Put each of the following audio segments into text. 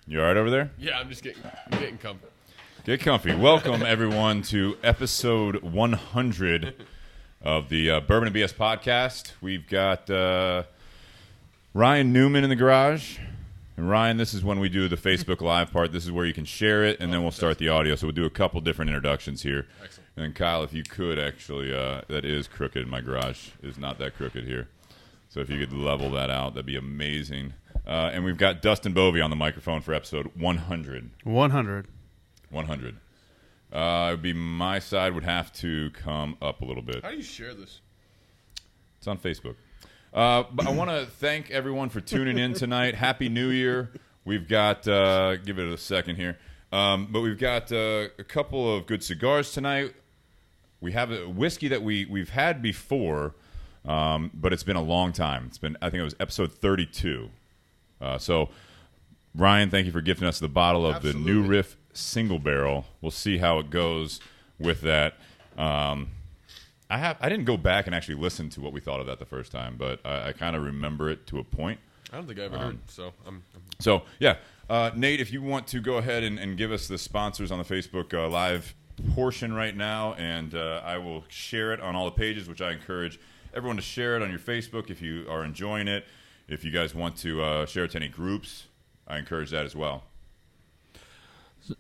You all right over there? Yeah, I'm getting comfy. Get comfy. Welcome, everyone, to episode 100 of the Bourbon and BS podcast. We've got Ryan Newman in the garage. And Ryan, this is when we do the Facebook Live part. This is where you can share it, and then we'll start the audio. So we'll do a couple different introductions here. Excellent. And then, Kyle, if you could actually, that is crooked. My garage is not that crooked here. So if you could level that out, that'd be amazing. And we've got Dustin Bovey on the microphone for episode 100. 100. It would be my side would have to come up a little bit. How do you share this? It's on Facebook. But I want to thank everyone for tuning in tonight. Happy New Year. We've got, give it a second here, but we've got a couple of good cigars tonight. We have a whiskey that we've had before, but it's been a long time. I think it was episode 32. So, Ryan, thank you for gifting us the bottle of the new Riff Single Barrel. We'll see how it goes with that. I didn't go back and actually listen to what we thought of that the first time, but I kind of remember it to a point. I don't think I ever heard. So yeah, Nate, if you want to go ahead and give us the sponsors on the Facebook Live portion right now, and I will share it on all the pages, which I encourage everyone to share it on your Facebook if you are enjoying it. If you guys want to share it to any groups, I encourage that as well.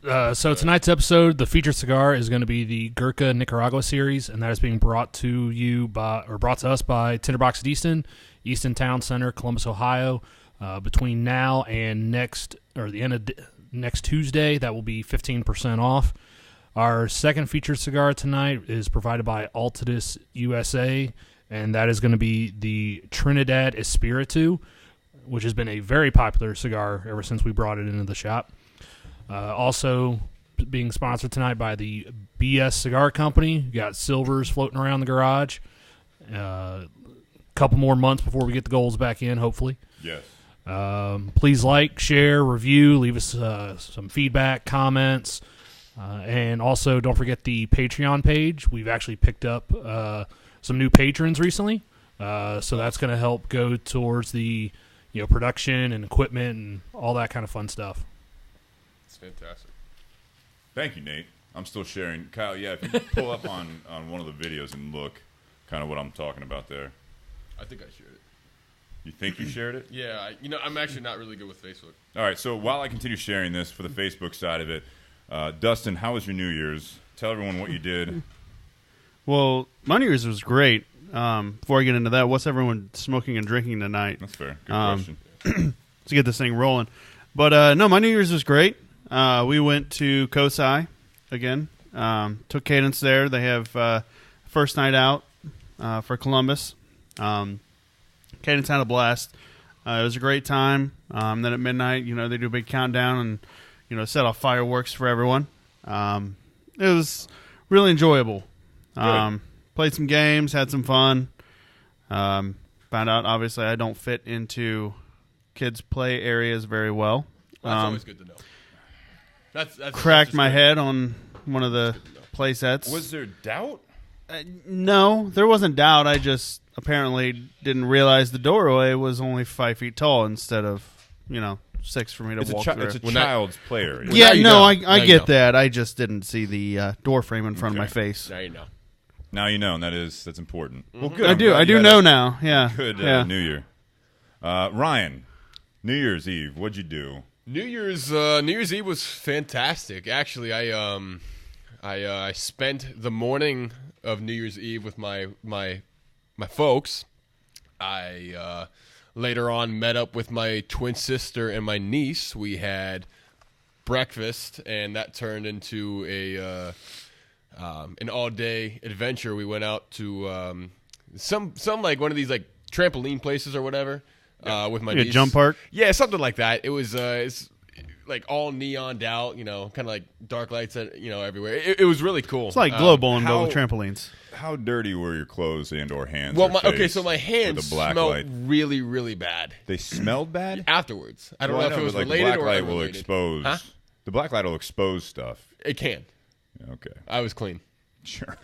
So tonight's episode, the featured cigar is going to be the Gurkha Nicaraguan series, and that is being brought to us by Tinderbox at Easton Town Center, Columbus, Ohio. Between now and the end of next Tuesday, that will be 15% off. Our second featured cigar tonight is provided by Altadis USA, and that is going to be the Trinidad Espiritu, which has been a very popular cigar ever since we brought it into the shop. Also being sponsored tonight by the BS Cigar Company. You got silvers floating around the garage. Couple more months before we get the goals back in, hopefully. Yes. Please like, share, review, leave us some feedback, comments, and also don't forget the Patreon page. We've actually picked up some new patrons recently, so that's going to help go towards the production and equipment and all that kind of fun stuff. It's fantastic. Thank you, Nate. I'm still sharing. Kyle, yeah, if you pull up on one of the videos and look kind of what I'm talking about there. I think I shared it. You think you shared it? Yeah, I'm actually not really good with Facebook. All right, so while I continue sharing this for the Facebook side of it, Dustin, how was your New Year's? Tell everyone what you did. Well, my New Year's was great. Before I get into that, what's everyone smoking and drinking tonight? That's fair. Good question. Let's get this thing rolling. But, no, my New Year's was great. We went to Kosai again. Took Cadence there. They have first night out for Columbus. Cadence had a blast. It was a great time. Then at midnight, they do a big countdown and, set off fireworks for everyone. It was really enjoyable. Played some games, had some fun. Found out, obviously, I don't fit into kids' play areas very well. That's always good to know. That's cracked my head on one of the play sets. Was there doubt? No, there wasn't doubt. I just apparently didn't realize the doorway was only 5 feet tall instead of 6 for me to walk through. It's a child's play area. Yeah, no, I get that. I just didn't see the door frame in front of my face. Now you know. Now you know, and that's important. Mm-hmm. Well, good. I do know now. Yeah. Good New Year. Ryan, New Year's Eve, what'd you do? New Year's Eve was fantastic. Actually, I spent the morning of New Year's Eve with my folks. I later on met up with my twin sister and my niece. We had breakfast, and that turned into an all-day adventure. We went out to some like one of these like trampoline places or whatever with my niece. A jump park? Yeah, something like that. It was it's like all neoned out, kind of like dark lights, everywhere. It was really cool. It's like glow bowling, but with trampolines. How dirty were your clothes and/or hands? Well, so my hands smelled light? really, really bad. They smelled bad afterwards. I don't know if it was related black or light unrelated. will expose. Huh? The black light will expose stuff. It can. Okay. I was clean. Sure.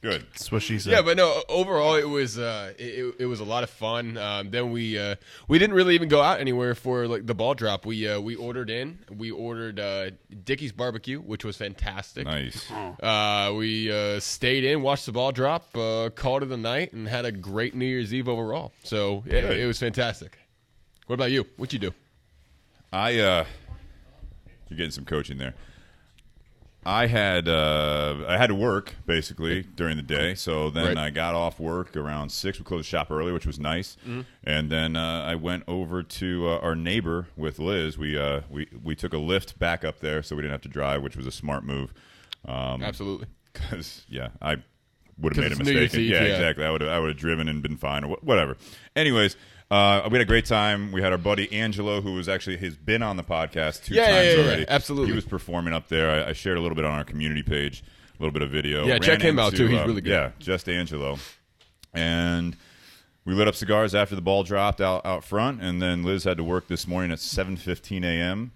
Good. That's what she said. Yeah, but no. Overall, it was it was a lot of fun. Then we didn't really even go out anywhere for like the ball drop. We ordered in. We ordered Dickie's barbecue, which was fantastic. Nice. We stayed in, watched the ball drop, called it a night, and had a great New Year's Eve overall. So yeah, it was fantastic. What about you? What'd you do? You're getting some coaching there. I had to work basically during the day, so then I got off work around 6. We closed the shop early, which was nice, and then I went over to our neighbor with Liz. We took a lift back up there, so we didn't have to drive, which was a smart move. Absolutely. Because I would have made a mistake. Eve, yeah, exactly. I would have driven and been fine or whatever. Anyways. We had a great time. We had our buddy Angelo, who has been on the podcast 2 times already. Yeah, absolutely. He was performing up there. I shared a little bit on our community page, a little bit of video. Yeah, check him out too. He's really good. Yeah, just Angelo. And we lit up cigars after the ball dropped out front, and then Liz had to work this morning at 7:15 a.m.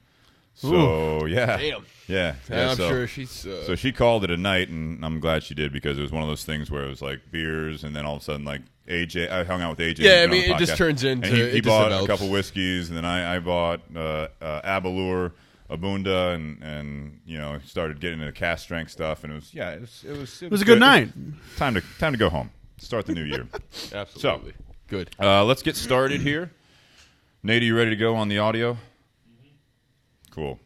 So yeah, damn. Yeah, I'm so, sure she's. So she called it a night, and I'm glad she did because it was one of those things where it was like beers, and then all of a sudden like AJ. I hung out with AJ. Yeah, I mean it just turns into. And he bought a couple whiskeys, and then I bought Abalur, Abunda, and started getting into cast strength stuff, and it was a good night. Time to go home. Start the new year. Absolutely. So, good. Let's get started here. Nate, are you ready to go on the audio? Cool.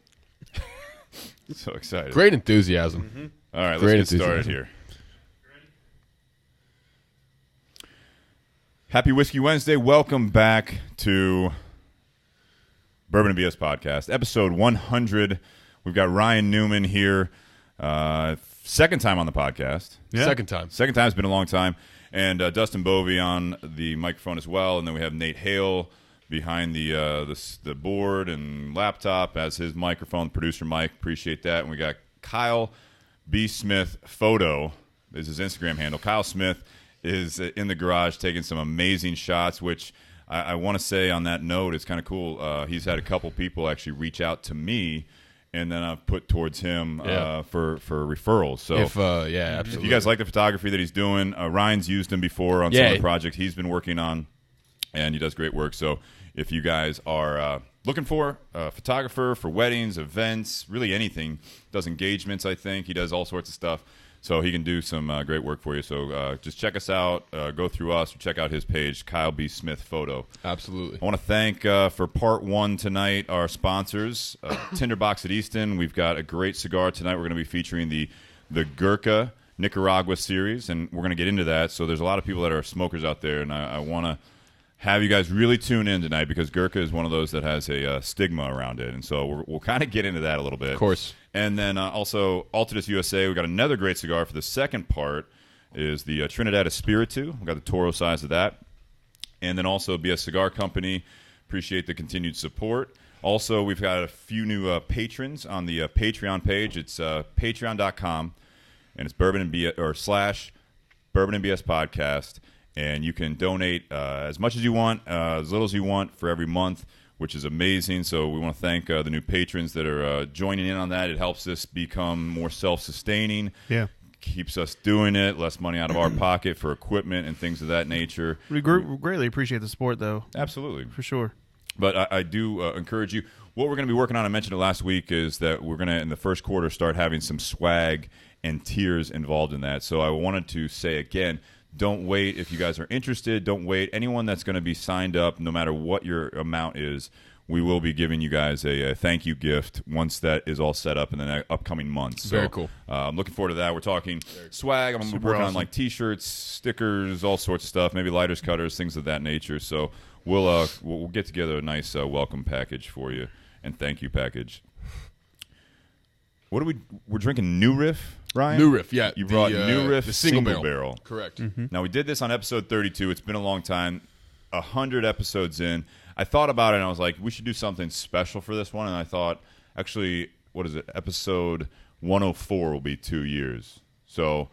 So excited. Great enthusiasm. All right, let's get started here. Happy Whiskey Wednesday. Welcome back to Bourbon and BS Podcast, episode 100. We've got Ryan Newman here. Second time on the podcast. Yeah. Second time. Second time's been a long time. And Dustin Bovey on the microphone as well. And then we have Nate Hale behind the board and laptop as his microphone, producer Mike. Appreciate that. And we got Kyle B. Smith Photo is his Instagram handle. Kyle Smith is in the garage taking some amazing shots, which I want to say on that note, it's kind of cool. He's had a couple people actually reach out to me, and then I've put towards him for referrals. So absolutely. If you guys like the photography that he's doing, Ryan's used him before on some of the projects he's been working on, and he does great work. So if you guys are looking for a photographer for weddings, events, really anything, does engagements, I think. He does all sorts of stuff. So he can do some great work for you. So just check us out. Go through us. Check out his page, Kyle B. Smith Photo. Absolutely. I want to thank, for part one tonight, our sponsors, Tinderbox at Easton. We've got a great cigar tonight. We're going to be featuring the Gurkha Nicaraguan series, and we're going to get into that. So there's a lot of people that are smokers out there, and I want to have you guys really tune in tonight because Gurkha is one of those that has a stigma around it. And so we'll kind of get into that a little bit. Of course. And then also Altadis USA, we've got another great cigar for the second part is the Trinidad Espiritu. We've got the Toro size of that. And then also BS Cigar Company. Appreciate the continued support. Also, we've got a few new patrons on the Patreon page. It's patreon.com, and it's Bourbon and BS, or / Bourbon and BS Podcast. And you can donate as much as you want, as little as you want for every month, which is amazing. So we want to thank the new patrons that are joining in on that. It helps us become more self-sustaining. Yeah. Keeps us doing it, less money out of our pocket for equipment and things of that nature. We greatly appreciate the support, though. Absolutely. For sure. But I do encourage you. What we're going to be working on, I mentioned it last week, is that we're going to, in the first quarter, start having some swag and tiers involved in that. So I wanted to say again, don't wait. If you guys are interested, don't wait. Anyone that's going to be signed up, no matter what your amount is, we will be giving you guys a thank you gift once that is all set up in the upcoming months. So, very cool. I'm looking forward to that. We're talking swag. I'm working on like T-shirts, stickers, all sorts of stuff, maybe lighters, cutters, things of that nature. So we'll get together a nice welcome package for you and thank you package. What are we're drinking New Riff, Ryan? New Riff, yeah. You brought New Riff the Single Barrel. Correct. Mm-hmm. Now, we did this on episode 32. It's been a long time, 100 episodes in. I thought about it, and I was like, we should do something special for this one. And I thought, actually, what is it? Episode 104 will be 2 years. So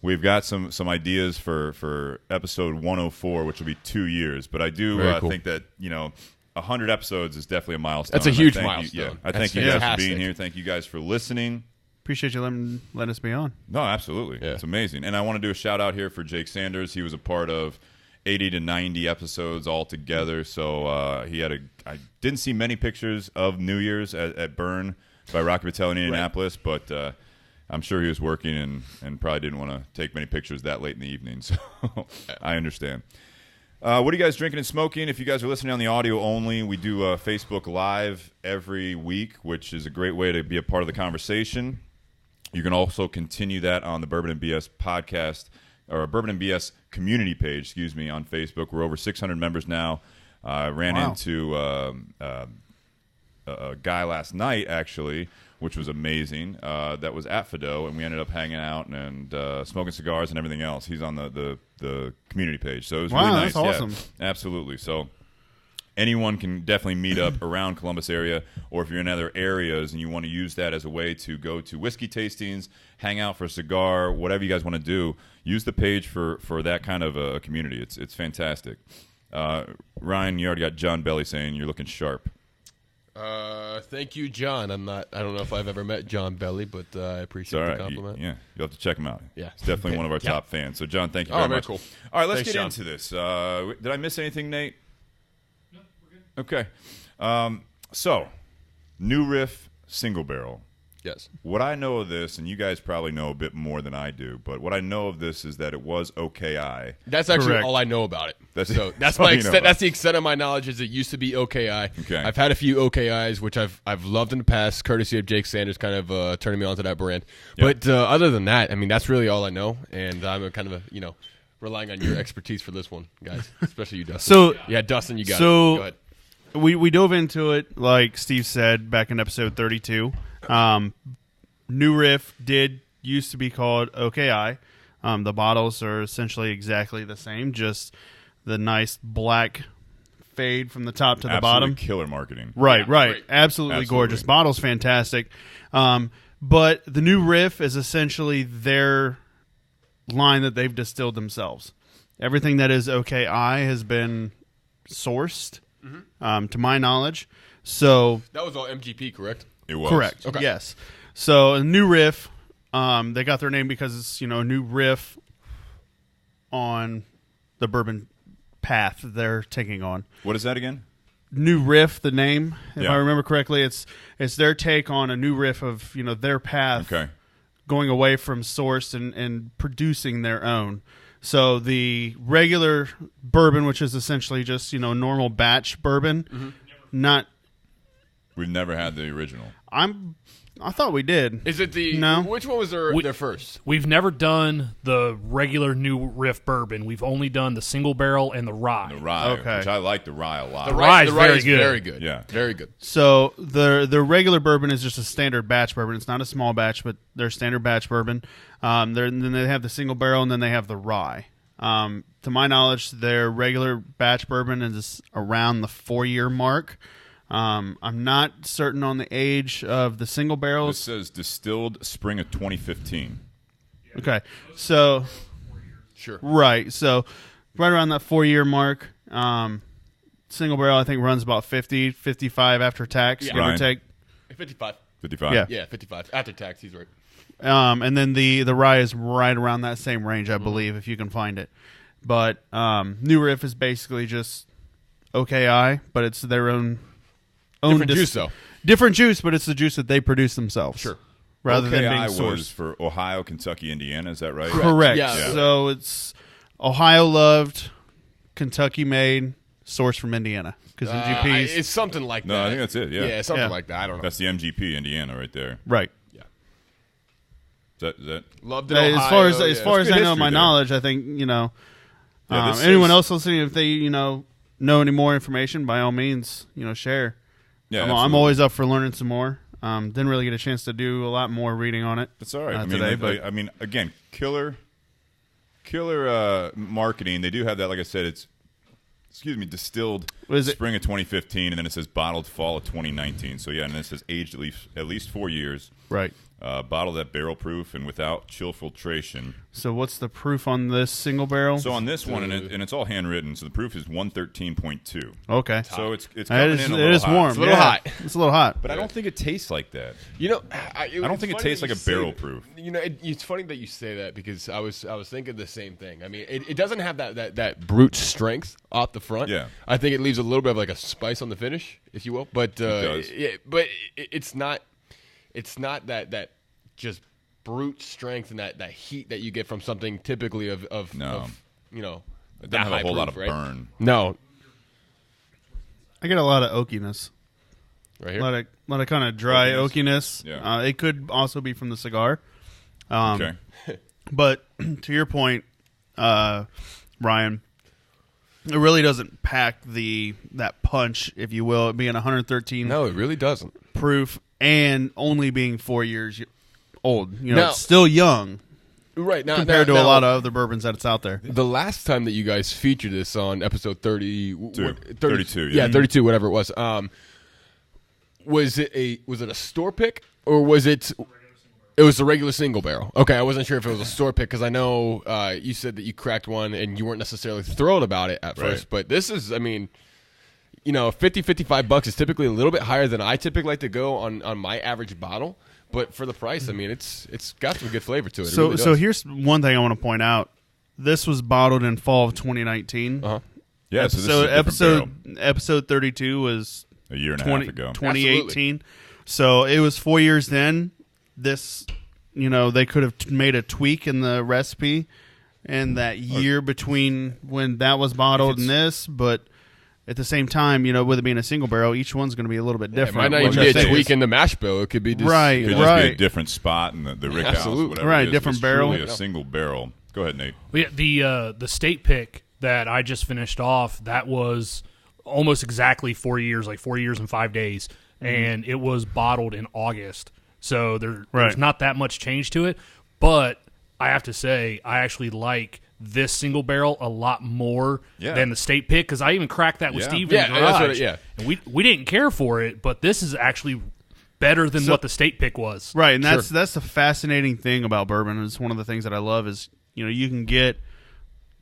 we've got some ideas for episode 104, which will be 2 years. But I do think that, 100 episodes is definitely a milestone. That's a huge milestone. I thank you guys for being here. Thank you guys for listening. appreciate you letting us be on. No, absolutely. Yeah. It's amazing. And I want to do a shout out here for Jake Sanders. He was a part of 80 to 90 episodes altogether. So I didn't see many pictures of New Year's at Burn by Rocky Patel in Indianapolis, but I'm sure he was working and probably didn't want to take many pictures that late in the evening. So I understand. What are you guys drinking and smoking? If you guys are listening on the audio only, we do Facebook Live every week, which is a great way to be a part of the conversation. You can also continue that on the Bourbon and BS podcast, or Bourbon and BS community page, on Facebook. We're over 600 members now. I ran into a guy last night, actually, which was amazing. That was at Fido, and we ended up hanging out and smoking cigars and everything else. He's on the community page, so it was really nice. That's awesome. Yeah, absolutely. So anyone can definitely meet up around Columbus area, or if you're in other areas and you want to use that as a way to go to whiskey tastings, hang out for a cigar, whatever you guys want to do, use the page for that kind of a community. It's fantastic. Ryan, you already got John Belly saying you're looking sharp. Thank you, John. I don't know if I've ever met John Belly, but I appreciate the compliment. You'll have to check him out. Yeah. He's definitely one of our top fans. So, John, thank you very much. Cool. All right, let's Thanks, get John. into this. Did I miss anything, Nate? No, we're good. Okay. So, New Riff Single Barrel. Yes. What I know of this, and you guys probably know a bit more than I do, but what I know of this is that it was OKI. That's actually Correct. all I know about it. That's That's all my you know extent. about That's the extent of my knowledge. Is it used to be OKI. Okay. I've had a few OKIs, which I've loved in the past, courtesy of Jake Sanders, kind of turning me onto that brand. Yep. But other than that, I mean, that's really all I know, and I'm kind of relying on your expertise for this one, guys, especially you, Dustin. So yeah, Dustin, you got it. So- Go ahead. we dove into it, like Steve said back in episode 32. New Riff used to be called OKI. The bottles are essentially exactly the same, just the nice black fade from the top to the bottom. Killer marketing. Right. great. Absolutely gorgeous. Bottle's fantastic. But the New Riff is essentially their line that they've distilled themselves. Everything that is OKI has been sourced, to my knowledge. So That was all MGP, correct? It was. correct. Okay. Yes. So a New Riff, they got their name because it's a new riff on the bourbon path they're taking on. What is that again? New Riff, the name, if Yeah. I remember correctly, it's their take on a new riff of their path, Okay. going away from source and producing their own. So the regular bourbon, which is essentially just normal batch bourbon, not. We've never had the original. I thought we did. Is it the No. Which one was their first? We've never done the regular New Riff bourbon. We've only done the single barrel and the rye. The rye, Okay. which I like the rye a lot. The rye is the rye very is good. very good. Yeah. Very good. So the regular bourbon is just a standard batch bourbon. It's not a small batch, but they're standard batch bourbon. Then they have the single barrel, and then they have the rye. To my knowledge, their regular batch bourbon is around the 4-year mark. I'm not certain on the age of the single This barrels. says distilled spring of 2015. Okay, so Sure. right, so right around that 4-year mark. Single barrel, I think, runs about 50, 55 after tax, Yeah. give or Ryan? take. 55. 55. Yeah. Yeah, 55 after tax. He's right. And then the rye is right around that same range, I believe, if you can find it. But New Riff is basically just OKI, but it's their own Different juice, though. Different juice, but it's the juice that they produce themselves. Sure. Rather OKI than being was sourced. for Ohio, Kentucky, Indiana. Is that right? Correct. Yeah. So it's Ohio loved, Kentucky made, sourced from Indiana. Because MGP's It's something like No, that. I think that's it. Yeah. Yeah, something Yeah. like that. I don't know. That's the MGP Indiana right there. right. Yeah. Is that Loved it. As Ohio, far as yeah. as far It's as good I know, my history there. knowledge, I think Yeah, this anyone is- else listening, if they know any more information, by all means, share. Yeah, I'm absolutely. always up for learning some more. Didn't really get a chance to do a lot more reading on it. That's all right. Today, I mean, again, killer marketing. They do have that. Like I said, it's distilled Was it spring of 2015, and then it says bottled fall of 2019. So yeah, and it says aged at least 4 years. right? Bottled at barrel proof and without chill filtration. So what's the proof on this single barrel? So on this one, and it's all handwritten, so the proof is 113.2. Okay, So it's coming in a little it is hot. warm. It's a little yeah. hot. It's a little hot. But I don't think it tastes like that. You know, I don't think it tastes like a barrel proof. You know, it's funny that you say that because I was thinking the same thing. I mean, it doesn't have that brute strength off the front. Yeah. I think it leaves a little bit of like a spice on the finish, if you will. But does. yeah, but it's not that just brute strength and that heat that you get from something typically of you know, It that doesn't have high a whole lot of proof, right? burn. No, I get a lot of oakiness. right A here. lot of kind of dry Oakiness. oakiness. Yeah. It could also be from the cigar. Okay. But to your point, Ryan, it really doesn't pack that punch, if you will, it being 113 No, it really doesn't. proof and only being 4 years old. You know, Now- it's still young Right now, compared to a lot of other bourbons that's out there. The last time that you guys featured this on episode 32, yeah, yeah. 32, whatever it was. Was it a store pick or was it? It was a regular single barrel. Okay, I wasn't sure if it was a store pick because I know you said that you cracked one and you weren't necessarily thrilled about it at Right. first. But this is, I mean, you know, $55 is typically a little bit higher than I typically like to go on my average bottle. But for the price, I mean, it's got some good flavor to it. So, it really so does. here's one thing I want to point out. This was bottled in fall of 2019. Uh-huh. Yeah, so this is a different episode 32 was barrel. A year and a half ago. 2018. So it was 4 years then. This, you know, they could have made a tweak in the recipe and that year between when that was bottled and this, but at the same time, you know, with it being a single barrel, each one's going to be a little bit It different. might not which even I be a think tweak is- in the mash bill. It could be just Right, Could just be a right. different spot in the rick house. Absolutely. Whatever Right, it is. different It's barrel. truly a single barrel. Go ahead, Nate. Well, yeah, the state pick that I just finished off, that was almost exactly 4 years, like 4 years and 5 days, and it was bottled in August. So there's Right. not that much change to it, but I have to say I actually like this single barrel a lot more Yeah. than the state pick because I even cracked that with Yeah. Steve Yeah, in the that's garage, what it- yeah. and we didn't care for it, but this is actually better than what the state pick was. Right, and that's the fascinating thing about bourbon. It's one of the things that I love is, you know, you can get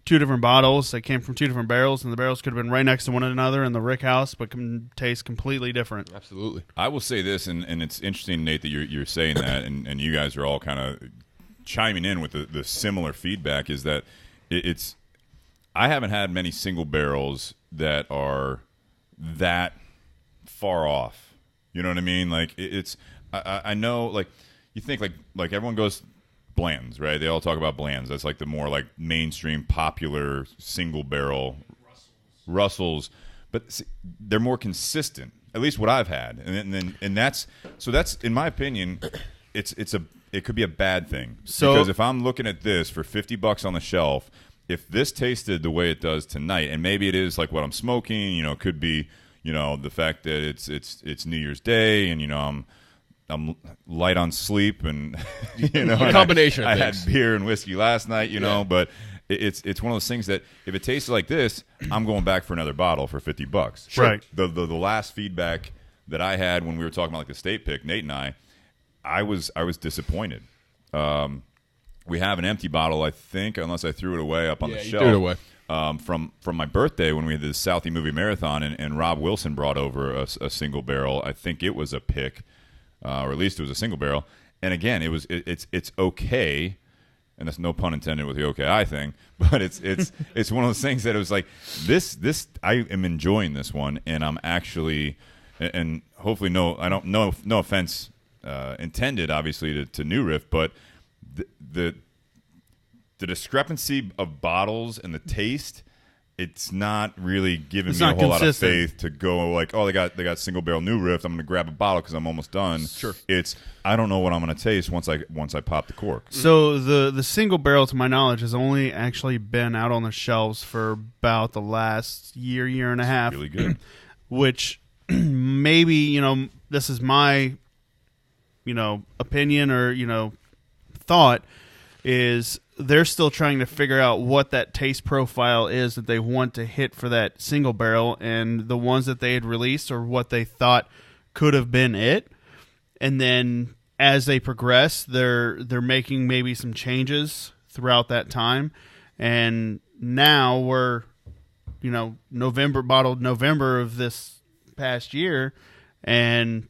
two different bottles that came from two different barrels, and the barrels could have been right next to one another in the rick house, but can taste completely different. Absolutely. I will say this, and it's interesting, Nate, that you're saying that, and you guys are all kind of chiming in with the similar feedback, is that it's I haven't had many single barrels that are that far off. You know what I mean? Like I know, like you think like everyone goes Bland's, right? They all talk about Bland's. That's like the more like mainstream popular single barrel Russells, but see, they're more consistent. At least what I've had, and that's in my opinion, it could be a bad thing. So- because if I'm looking at this for $50 on the shelf, if this tasted the way it does tonight, and maybe it is like what I'm smoking, you know, it could be, you know, the fact that it's New Year's Day, and you know I'm light on sleep, and you know, A combination of I had things. beer and whiskey last night, you know, but it's one of those things that if it tasted like this, I'm going back for another bottle for $50. Sure. Right. The last feedback that I had when we were talking about like the state pick, Nate and I was disappointed. We have an empty bottle, I think, unless I threw it away up on the you shelf. threw it away. From my birthday when we had the Southie Movie Marathon, and Rob Wilson brought over a single barrel. I think it was a pick, or at least it was a single barrel. And again, it's okay, and that's no pun intended with the OKI thing, but it's one of those things that it was like this I am enjoying this one, and I'm actually, and hopefully no offense intended, obviously to New Riff, but the discrepancy of bottles and the taste, it's not really giving It's me a not whole lot of consistent. faith to go like, oh, they got single barrel New Riff, I'm going to grab a bottle because I'm almost done. Sure. It's I don't know what I'm going to taste once I pop the cork. So the single barrel, to my knowledge, has only actually been out on the shelves for about the last year and a half. Really good. Which maybe, you know, this is my, you know, opinion or, you know, thought is they're still trying to figure out what that taste profile is that they want to hit for that single barrel, and the ones that they had released or what they thought could have been it. And then as they progress, they're making maybe some changes throughout that time. And now we're, bottled November of this past year, and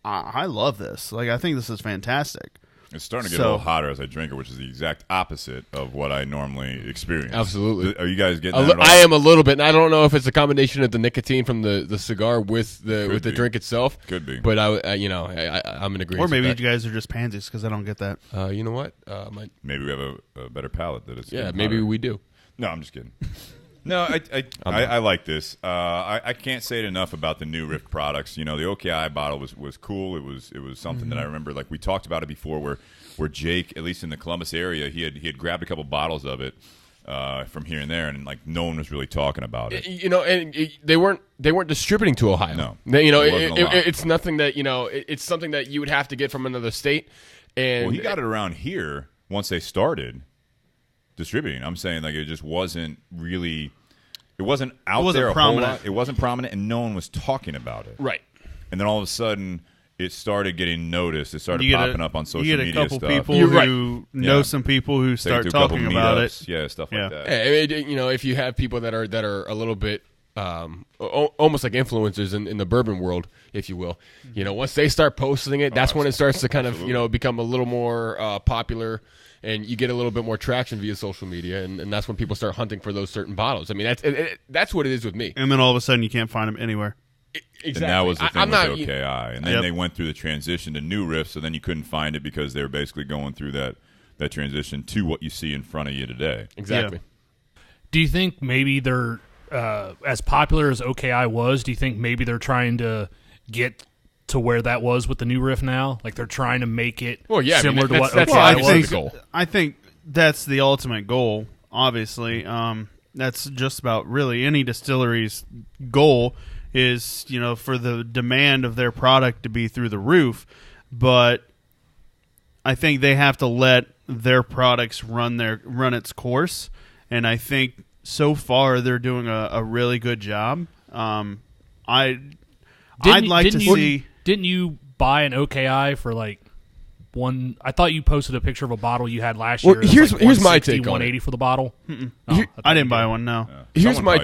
I love this. Like, I think this is fantastic. It's starting to get a little hotter as I drink it, which is the exact opposite of what I normally experience. Absolutely. Are you guys getting that at all? I am a little bit, and I don't know if it's a combination of the nicotine from the cigar with the drink itself. Could be. But I'm in agreement. Or maybe with you guys are just pansies because I don't get that. you know what? Maybe we have a better palate that it's maybe we do. No, I'm just kidding. No, I like this. I can't say it enough about the new Riff products. The OKI bottle was cool. It was something that I remember. Like, we talked about it before, where Jake, at least in the Columbus area, he had grabbed a couple bottles of it from here and there, and like no one was really talking about it. And they weren't distributing to Ohio. No, it's nothing that it's something that you would have to get from another state. And he got it around here once they started distributing. I'm saying, like, it just wasn't really, it wasn't out there a whole lot. It wasn't prominent, and no one was talking about it. Right. And then all of a sudden, it started getting noticed. It started popping up on social media. You get a couple stuff. people who know some people who start talking about it. Yeah, stuff like that. If you have people that are a little bit almost like influencers in the bourbon world, if you will, once they start posting it, that's when it starts to kind of become a little more popular. And you get a little bit more traction via social media, and that's when people start hunting for those certain bottles. I mean, that's what it is with me. And then all of a sudden, you can't find them anywhere. Exactly. And that was the thing with OKI. And then they went through the transition to new Riff, so then you couldn't find it because they were basically going through that transition to what you see in front of you today. Exactly. Yeah. Do you think maybe they're, as popular as OKI was, do you think maybe they're trying to get to where that was with the new Riff now? Like, they're trying to make it similar to what OKI was? I think that's the ultimate goal, obviously. That's just about really any distillery's goal is, for the demand of their product to be through the roof. But I think they have to let their products run its course. And I think so far they're doing a really good job. I'd like to see... Didn't you buy an OKI for like one? I thought you posted a picture of a bottle you had last year. Here's my take on 180 for the bottle. I didn't buy one. No. Yeah. Here's my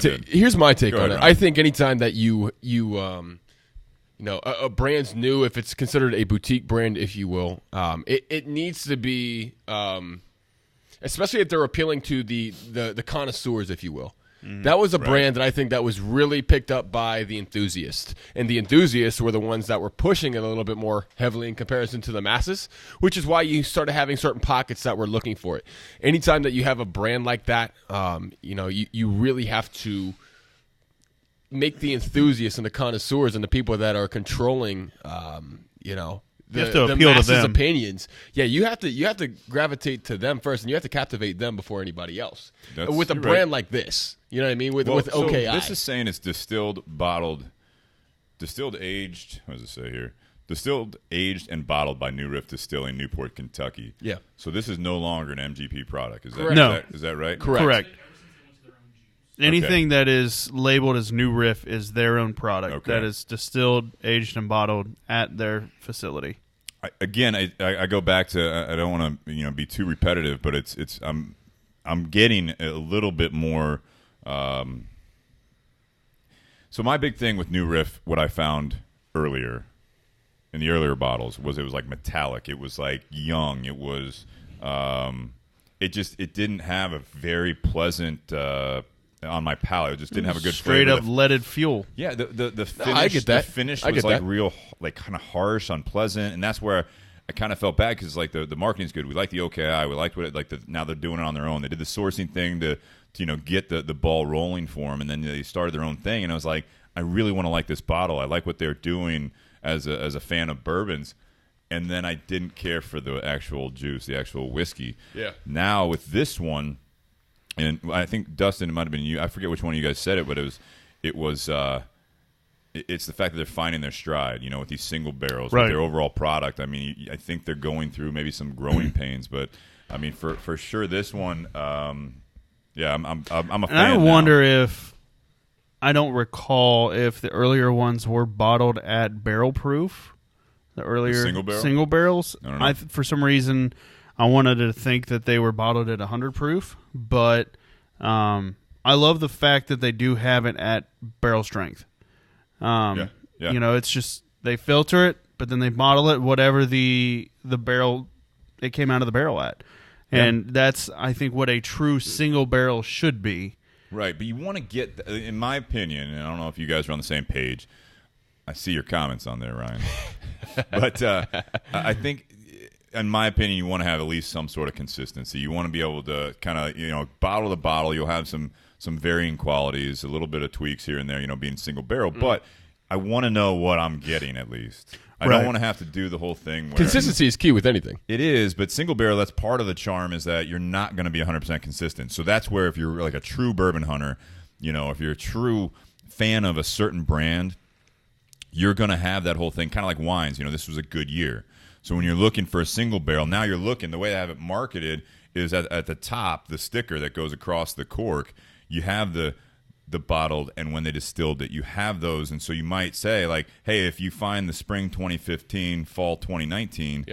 take on it. Ryan. I think anytime that you a brand's new, if it's considered a boutique brand, if you will, it needs to be, especially if they're appealing to the connoisseurs, if you will. That was a brand that I think that was really picked up by the enthusiasts. And the enthusiasts were the ones that were pushing it a little bit more heavily in comparison to the masses, which is why you started having certain pockets that were looking for it. Anytime that you have a brand like that, you really have to make the enthusiasts and the connoisseurs and the people that are controlling, you have to appeal to them. Opinions. Yeah, you have to gravitate to them first, and you have to captivate them before anybody else. With a brand like this, you know what I mean? With OKI. So this is saying it's distilled, aged. What does it say here? Distilled, aged, and bottled by New Riff Distilling, Newport, Kentucky. Yeah. So this is no longer an MGP product. Is that Correct. No. Is that right? Correct. Anything that is labeled as New Riff is their own product that is distilled, aged, and bottled at their facility. I go back to I don't want to be too repetitive, but it's I'm getting a little bit more. So my big thing with New Riff, what I found earlier in the earlier bottles was it was like metallic. It was like young. It was it didn't have a very pleasant. On my palate, it just didn't have a good straight flavor. up leaded fuel. Yeah, the finish, I get that. The finish was like real, like kind of harsh, unpleasant, and that's where I kind of felt bad because like the marketing's good. We like the OKI, we liked what it now they're doing it on their own. They did the sourcing thing to get the ball rolling for them, and then they started their own thing. And I was like, I really want to like this bottle. I like what they're doing as a fan of bourbons. And then I didn't care for the actual juice, the actual whiskey. Yeah. Now with this one. And I think Dustin, it might have been you. I forget which one of you guys said it, but it it's the fact that they're finding their stride, you know, with these single barrels, Right. with their overall product. I mean, I think they're going through maybe some growing pains, but I mean, for sure, this one, yeah, I'm a fan. And I wonder if I don't recall if the earlier ones were bottled at barrel proof. The earlier single barrels. I don't know. For some reason, I wanted to think that they were bottled at 100 proof, but I love the fact that they do have it at barrel strength. Yeah. You know, it's just they filter it, but then they bottle it whatever the barrel it came out of the barrel at. And that's, I think, what a true single barrel should be. Right, but you want to get, in my opinion, and I don't know if you guys are on the same page. I see your comments on there, Ryan. But I think, in my opinion, you want to have at least some sort of consistency. You want to be able to kind of, you know, bottle to bottle. You'll have some varying qualities, a little bit of tweaks here and there, you know, being single barrel. But I want to know what I'm getting at least. I don't want to have to do the whole thing. Where Consistency is key with anything. It is, but single barrel, that's part of the charm is that you're not going to be 100% consistent. So that's where if you're like a true bourbon hunter, you know, if you're a true fan of a certain brand, you're going to have that whole thing, kind of like wines. You know, this was a good year. So when you're looking for a single barrel, now you're looking, the way I have it marketed is at the top, the sticker that goes across the cork, you have the bottled, and when they distilled it, you have those. And so you might say, like, hey, if you find the spring 2015, fall 2019,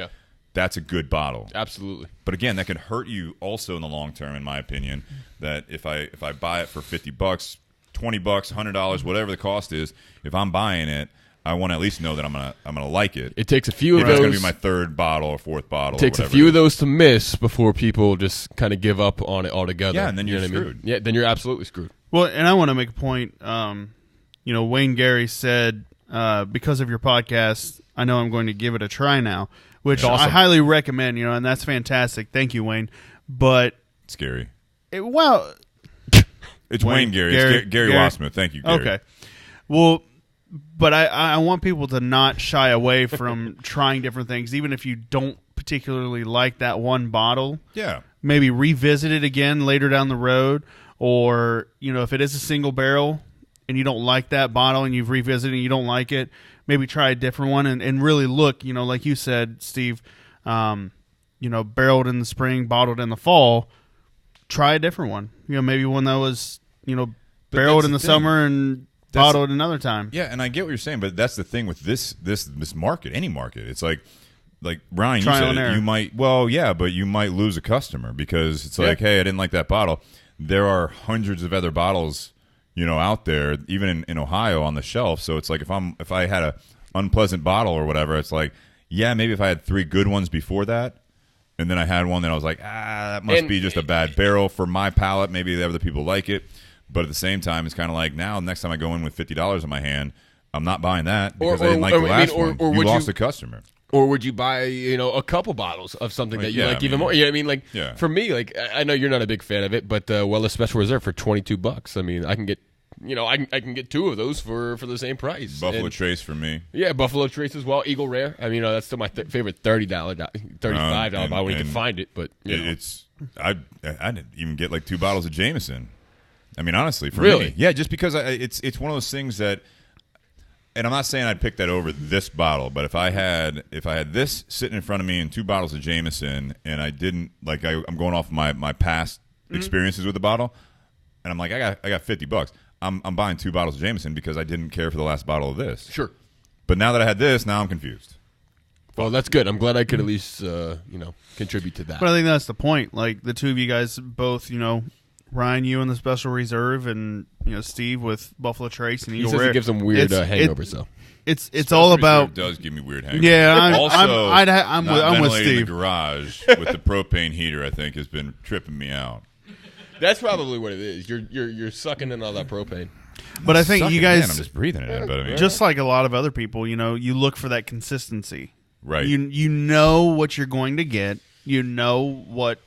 that's a good bottle. Absolutely. But again, that could hurt you also in the long term, in my opinion, that if I buy it for $50, $20, $100, whatever the cost is, if I'm buying it, I want to at least know that I'm gonna like it. It takes a few of If those. it's going to be my third bottle or fourth bottle. It takes a few of those to miss before people just kind of give up on it altogether. Yeah, and then you're you know what I screwed. mean? Yeah, then you're absolutely screwed. Well, and I want to make a point. You know, Wayne Gary said, because of your podcast, I know I'm going to give it a try now, which I highly recommend, you know, and that's fantastic. Thank you, Wayne. But Scary. It's Wayne Gary. It's Gary Wassmuth. Thank you, Gary. Okay. Well, but I want people to not shy away from trying different things, even if you don't particularly like that one bottle. Yeah. Maybe revisit it again later down the road. Or, you know, if it is a single barrel and you don't like that bottle and you've revisited and you don't like it, maybe try a different one and really look, you know, like you said, Steve, you know, barreled in the spring, bottled in the fall. Try a different one. You know, maybe one that was, you know, barreled in the summer and bottled another time. Yeah, and I get what you're saying, but that's the thing with this market, any market. It's like Brian, you Trial and said error. you might, well, yeah, but you might lose a customer because it's like, hey, I didn't like that bottle. There are hundreds of other bottles, you know, out there, even in Ohio on the shelf. So it's like if I had a unpleasant bottle or whatever, it's like, yeah, maybe if I had 3 good ones before that, and then I had one that I was like, that must be just a bad barrel for my palate. Maybe the other people like it. But at the same time, it's kind of like now, next time I go in with $50 in my hand, I'm not buying that because I didn't like the last one. You lost a customer. Or would you buy, you know, a couple bottles of something that you like even more? You know what I mean? Like, for me, like, I know you're not a big fan of it, but Weller Special Reserve for $22. I mean, I can get, you know, I can get 2 of those for the same price. Buffalo Trace for me. Yeah, Buffalo Trace as well. Eagle Rare. I mean, that's still my favorite $35 bottle when you can find it. But you know. I didn't even get like 2 bottles of Jameson. I mean, honestly, for really, me, yeah, just because it's one of those things that. And I'm not saying I'd pick that over this bottle, but if I had this sitting in front of me and 2 bottles of Jameson, and I didn't like, I'm going off my past experiences with the bottle, and I'm like, I got $50. I'm buying 2 bottles of Jameson because I didn't care for the last bottle of this. Sure. But now that I had this, now I'm confused. Well, that's good. I'm glad I could at least you know, contribute to that. But I think that's the point. Like the two of you guys both, you know, Ryan, you in the Special Reserve, and you know Steve with Buffalo Trace and Eagle He says Rare. it gives him weird hangovers, though. It's all about. It does give me weird hangovers. Yeah, I'm with Steve. Steve. In the garage with the propane heater, I think, has been tripping me out. That's probably what it is. You're sucking in all that propane. But I think you guys, I'm just breathing it in. But I mean, just like a lot of other people, you know, you look for that consistency. right. You know what you're going to get. You know what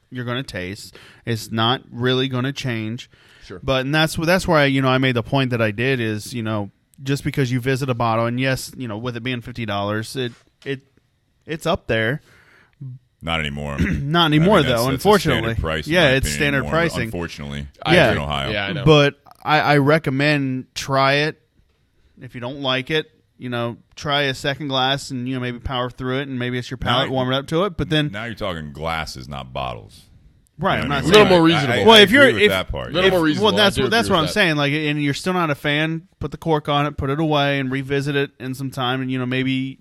you're going to taste. It's not really going to change. Sure. But and that's why I made the point that I did is, you know, just because you visit a bottle, and yes, you know, with it being $50, it's up there. Not anymore. Not anymore, I mean, though. that's Unfortunately, a standard price, in yeah, my it's opinion, standard anymore, pricing. Unfortunately, Yeah. in Ohio. Yeah, I know. But I recommend try it. If you don't like it, try a second glass and maybe power through it, and maybe it's your palate warming up to it. But then now you're talking glasses, not bottles. Right, You know I'm what I not mean? A little more reasonable. Well, I if you're agree with that part, little more reasonable. well, I do that's agree what with I'm that. saying. Like, and you're still not a fan, put the cork on it, put it away, and revisit it in some time, and maybe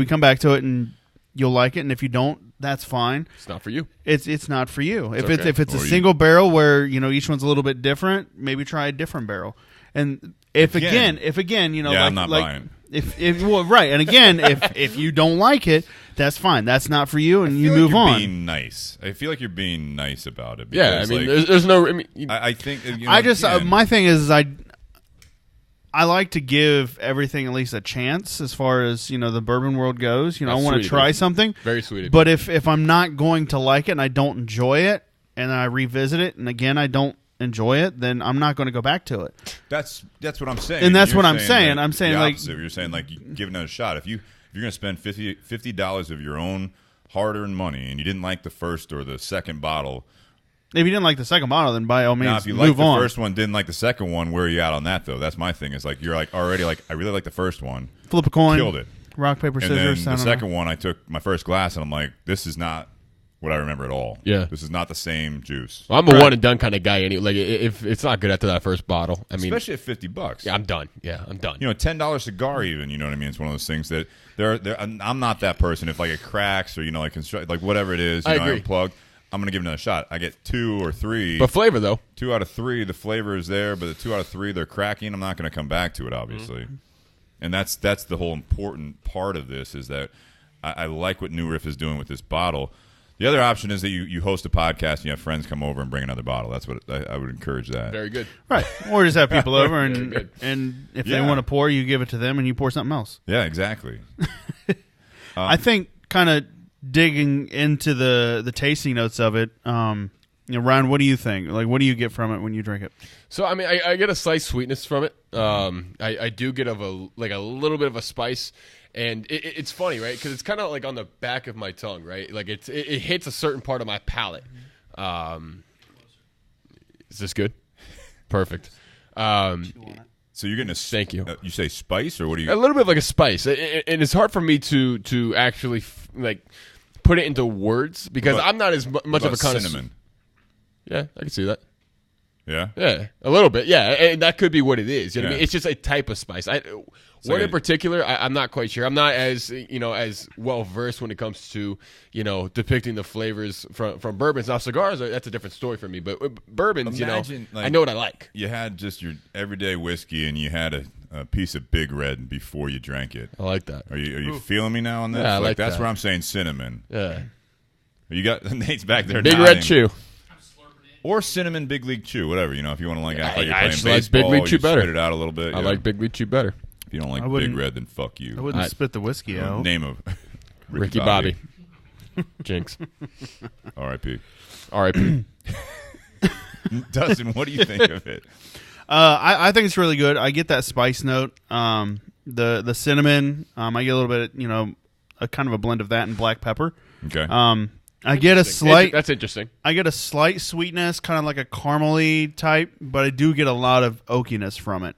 come back to it, and you'll like it. And if you don't, that's fine. It's not for you. It's not for you. If okay. it's a Or single barrel where each one's a little bit different, maybe try a different barrel. And if again, I'm not buying. Right, and again, if you don't like it, that's fine. That's not for you, and you move you're on. Being nice. I feel like you're being nice about it. Yeah, I because, mean, like, there's no. I mean, I think My thing is I like to give everything at least a chance as far as the bourbon world goes. I That's want sweet to of try you. something. Very sweet of you. But if I'm not going to like it and I don't enjoy it, and I revisit it, and again I don't enjoy it, then I'm not going to go back to it. that's what I'm saying. And that's You're what I'm saying. that I'm saying, the like- opposite. You're saying like you give it a shot. If you're going to spend $50 of your own hard-earned money, and you didn't like the first or the second bottle. If you didn't like the second bottle, then by all means Now, if you move like the on. first one, didn't like the second one, where are you at on that though? That's my thing. Is like you're like already like I really like the first one, Flip a coin, killed it, rock paper and scissors. then I the don't know. second one I took my first glass and I'm like, this is not what I remember at all. Yeah. This is not the same juice. I'm a one and done kind of guy. Like, if it's not good after that first bottle, I mean, Especially at $50. yeah, I'm done. Yeah, I'm done. $10 cigar even, you know what I mean? It's one of those things that I'm not that person. If like it cracks or like construct, like whatever it is, I I agree. unplugged, I'm gonna give it another shot. I get 2 or 3. But flavor though, 2 out of 3, the flavor is there, but the 2 out of 3 they're cracking. I'm not gonna come back to it, obviously. Mm-hmm. And that's the whole important part of this is that I like what New Riff is doing with this bottle. The other option is that you host a podcast and you have friends come over and bring another bottle. That's what I would encourage that. very good. Right, or just have people over Very and good. if they Yeah. want to pour, you give it to them and you pour something else. Yeah, exactly. I think kind of digging into the tasting notes of it. Ryan, what do you think? Like, what do you get from it when you drink it? So I mean, I get a slight sweetness from it. I do get a little bit of a spice, and it's funny, right? Because it's kind of like on the back of my tongue, right? Like it hits a certain part of my palate. Is this good? Perfect. So you're getting Thank you. You say spice or what do you? A little bit of like a spice, and it's hard for me to actually like put it into words because What about- I'm not as much of a about connoisseur. cinnamon. Yeah, I can see that. Yeah. Yeah, a little bit. Yeah, and that could be what it is. You know what I Yeah. mean? It's just a type of spice. One like in particular, I'm not quite sure. I'm not as as well versed when it comes to depicting the flavors from bourbons. Now cigars, that's a different story for me. But bourbons, Imagine, I know what I like. You had just your everyday whiskey and you had a piece of Big Red before you drank it. I like that. Are you feeling me now on this? Yeah, I like that's that. where I'm saying cinnamon. Yeah, You got Nate's back there. Big nodding. Red Chew. Or cinnamon Big League Chew, whatever. If you want to like act I like you're playing actually like baseball, Big League Chew you better. spit it out a little bit. I yeah. like Big League Chew better. If you don't like I Big wouldn't- Red, then fuck you. I wouldn't I- spit the whiskey out. Name of Ricky Bobby. Jinx. R.I.P. R.I.P. Dustin, what do you think of it? I think it's really good. I get that spice note. The cinnamon. I get a little bit, a kind of a blend of that and black pepper. Okay. I get a slight. That's interesting. I get a slight sweetness, kind of like a caramely type, but I do get a lot of oakiness from it,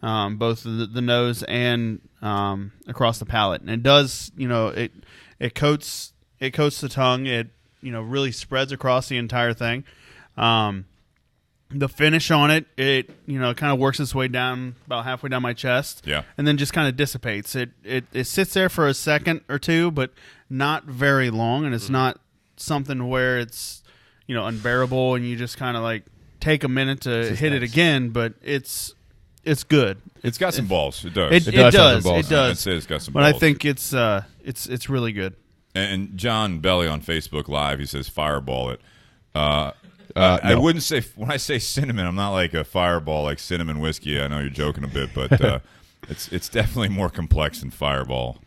both the nose and across the palate. And it does, it coats the tongue. It really spreads across the entire thing. The finish on it, kind of works its way down about halfway down my chest. Yeah. And then just kind of dissipates. It sits there for a second or two, but not very long, and it's not something where it's unbearable and you just kind of like take a minute to hit it again, but it's good. It's got some balls. It does. It does have does. some balls. It does. I'd say it's got some But I balls. think it's really good. And John Belly on Facebook Live, he says fireball it. I No. wouldn't say when I say cinnamon, I'm not like a fireball like cinnamon whiskey. I know you're joking a bit, but it's definitely more complex than fireball.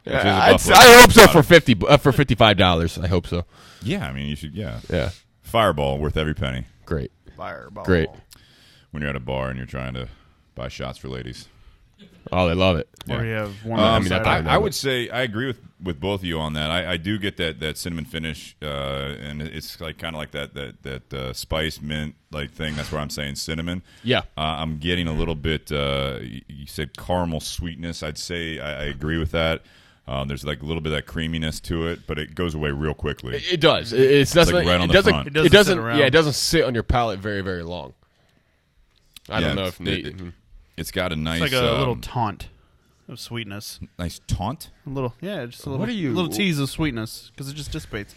which is a I Buffalo hope so product. for $55. I hope so. Yeah, I mean you should. Yeah, Yeah, fireball worth every penny great. Fireball. Great. when you're at a bar and you're trying to buy shots for ladies. Oh, they love it. Or you have one. I mean, side I of it. I would say I agree with with both of you on that. I do get that cinnamon finish, and it's like kind of like that spice mint like thing. That's where I'm saying cinnamon. Yeah. I'm getting a little bit. You said caramel sweetness. I'd say I agree with that. There's like a little bit of that creaminess to it, but it goes away real quickly. It does. It's not like right on it the doesn't. front. It doesn't sit around. Yeah, it doesn't sit on your palate very, very long. I don't know if Nate. It's got a nice, It's like a little taunt of sweetness. nice taunt. A little, yeah, just a little, What are you- little tease of sweetness because it just dissipates.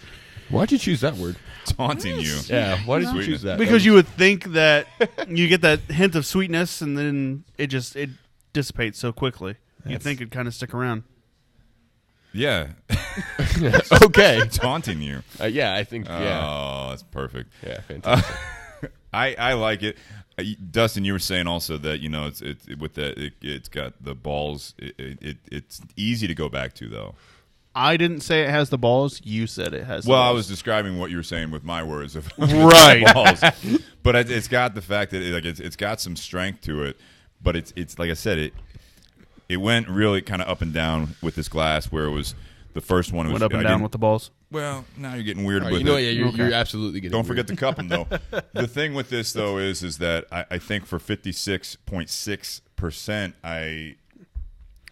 Why'd you choose that word? Taunting you. Yeah, why did you Sweetness. choose that? Because you would think that you get that hint of sweetness and then it dissipates so quickly. You'd think it'd kind of stick around. Yeah. Okay. Taunting you. Yeah, I think. Yeah. Oh, that's perfect. Yeah, fantastic. I like it. Dustin, you were saying also that it's got the balls. It's easy to go back to though. I didn't say it has the balls. You said it has. Well, the I balls. was describing what you were saying with my words of Right. balls. But it's got the fact that it's got some strength to it. But it's like I said, it went really kind of up and down with this glass where it was the first one. Went up and down with the balls. Well, now you're getting weird with You know, it. yeah, you're absolutely getting. Don't forget to cup them, though. The thing with this, though, is that I think for 56.6%,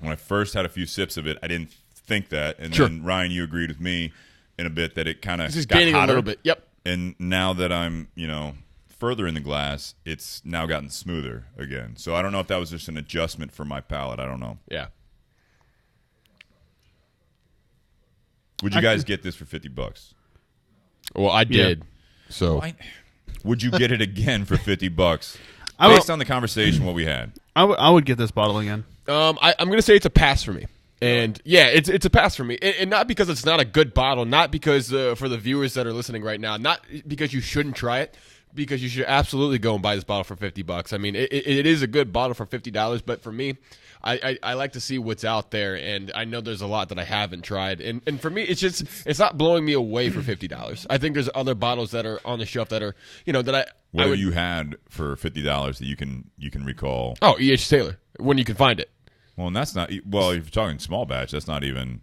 when I first had a few sips of it, I didn't think that. And Sure. then, Ryan, you agreed with me in a bit that it kind of It's just got gaining hotter. a little bit. Yep. And now that I'm, further in the glass, it's now gotten smoother again. So I don't know if that was just an adjustment for my palate. I don't know. Yeah. Would you guys get this for $50? Well, I did. So Would you get it again for $50? would- Based on the conversation, what we had. I would get this bottle again. I'm going to say it's a pass for me. And yeah, it's a pass for me, and not because it's not a good bottle, not because for the viewers that are listening right now, not because you shouldn't try it, because you should absolutely go and buy this bottle for $50. I mean, it is a good bottle for $50, but for me, I like to see what's out there, and I know there's a lot that I haven't tried, and for me, it's not blowing me away for $50. I think there's other bottles that are on the shelf that are that I What would, have you had for $50 that you can recall? Oh, E.H. Taylor, when you can find it. Well, and that's not. Well, if you're talking small batch, that's not even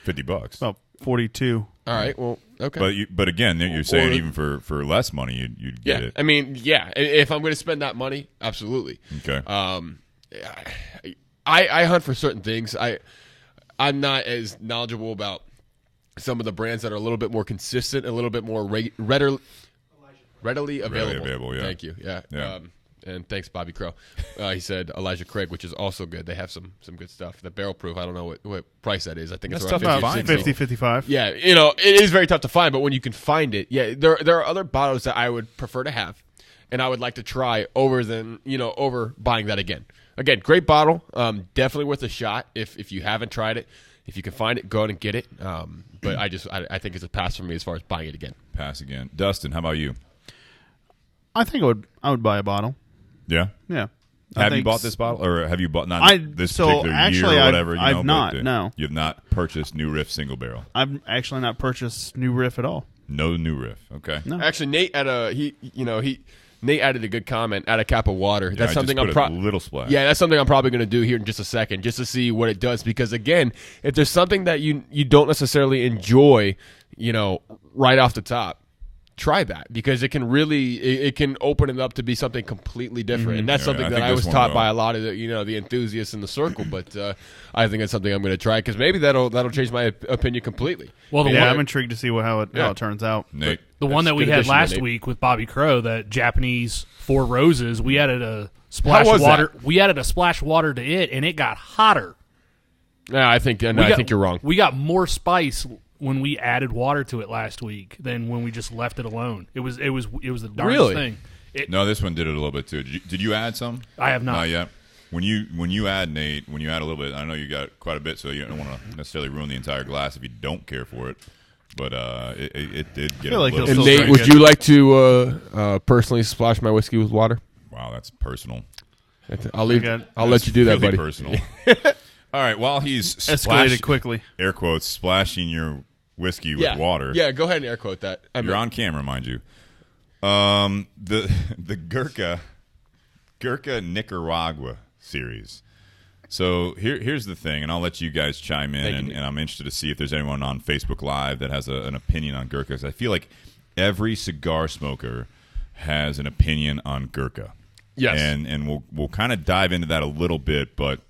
$50. About 42. All right, well, okay. But again, you're saying even for less money, you'd get Yeah, it. I mean, yeah. If I'm going to spend that money, absolutely. Okay. I hunt for certain things. I'm not as knowledgeable about some of the brands that are a little bit more consistent, a little bit more readily available. Yeah. Thank you. Yeah. Yeah. And thanks, Bobby Crow. He said Elijah Craig, which is also good. They have some good stuff. The barrel proof, I don't know what price that is. I think it's That's around tough to 50, find, 50, 55. Yeah, it is very tough to find, but when you can find it, yeah, there are other bottles that I would prefer to have, and I would like to try over buying that again. Again, great bottle, definitely worth a shot if you haven't tried it. If you can find it, go out and get it. But I think it's a pass for me as far as buying it again. Pass again. Dustin, how about you? I think I would buy a bottle. Yeah. Yeah. Have you bought this bottle, or have you bought this so particular actually, year or whatever? I've not. But, No, you have not purchased New Riff Single Barrel. I've actually not purchased New Riff at all. No New Riff. Okay. No. Actually, Nate Nate added a good comment. Add a cap of water. Yeah, That's I something just I'm put a little splash. Yeah, that's something I'm probably going to do here in just a second, just to see what it does. Because again, if there's something that you don't necessarily enjoy, right off the top, try that, because it can really it can open it up to be something completely different, and that's Yeah, something I that think I this was one taught will. by a lot of the enthusiasts in the circle. But I think it's something I'm going to try, because maybe that'll change my opinion completely. Well, the Yeah, one, I'm intrigued to see how it turns out. Nate. the one That's that we good had addition there, last Nate. week with Bobby Crow, that Japanese Four Roses, we added a splash How of was water. that? We added a splash of water to it, and it got hotter. Yeah, I think you're wrong. We got more spice when we added water to it last week than when we just left it alone. It was the darndest Really? thing. No, this one did it a little bit too. Did you add some? I have not. Not yet. When you add, Nate, when you add a little bit, I know you got quite a bit, so you don't want to necessarily ruin the entire glass if you don't care for it. But it did get feel a like little. it'll And still Nate, very would good. you like to personally splash my whiskey with water? Wow, that's personal. I'll leave. Okay. I'll let you do that, Really buddy. personal. All right. While he's Escalated quickly. air quotes, splashing your whiskey with water. Yeah, go ahead and air quote that. You're on camera, mind you. The Gurkha Nicaraguan series. So here's the thing, and I'll let you guys chime in, Thank you. and I'm interested to see if there's anyone on Facebook Live that has an opinion on Gurkha. 'Cause I feel like every cigar smoker has an opinion on Gurkha. Yes. And we'll kind of dive into that a little bit, but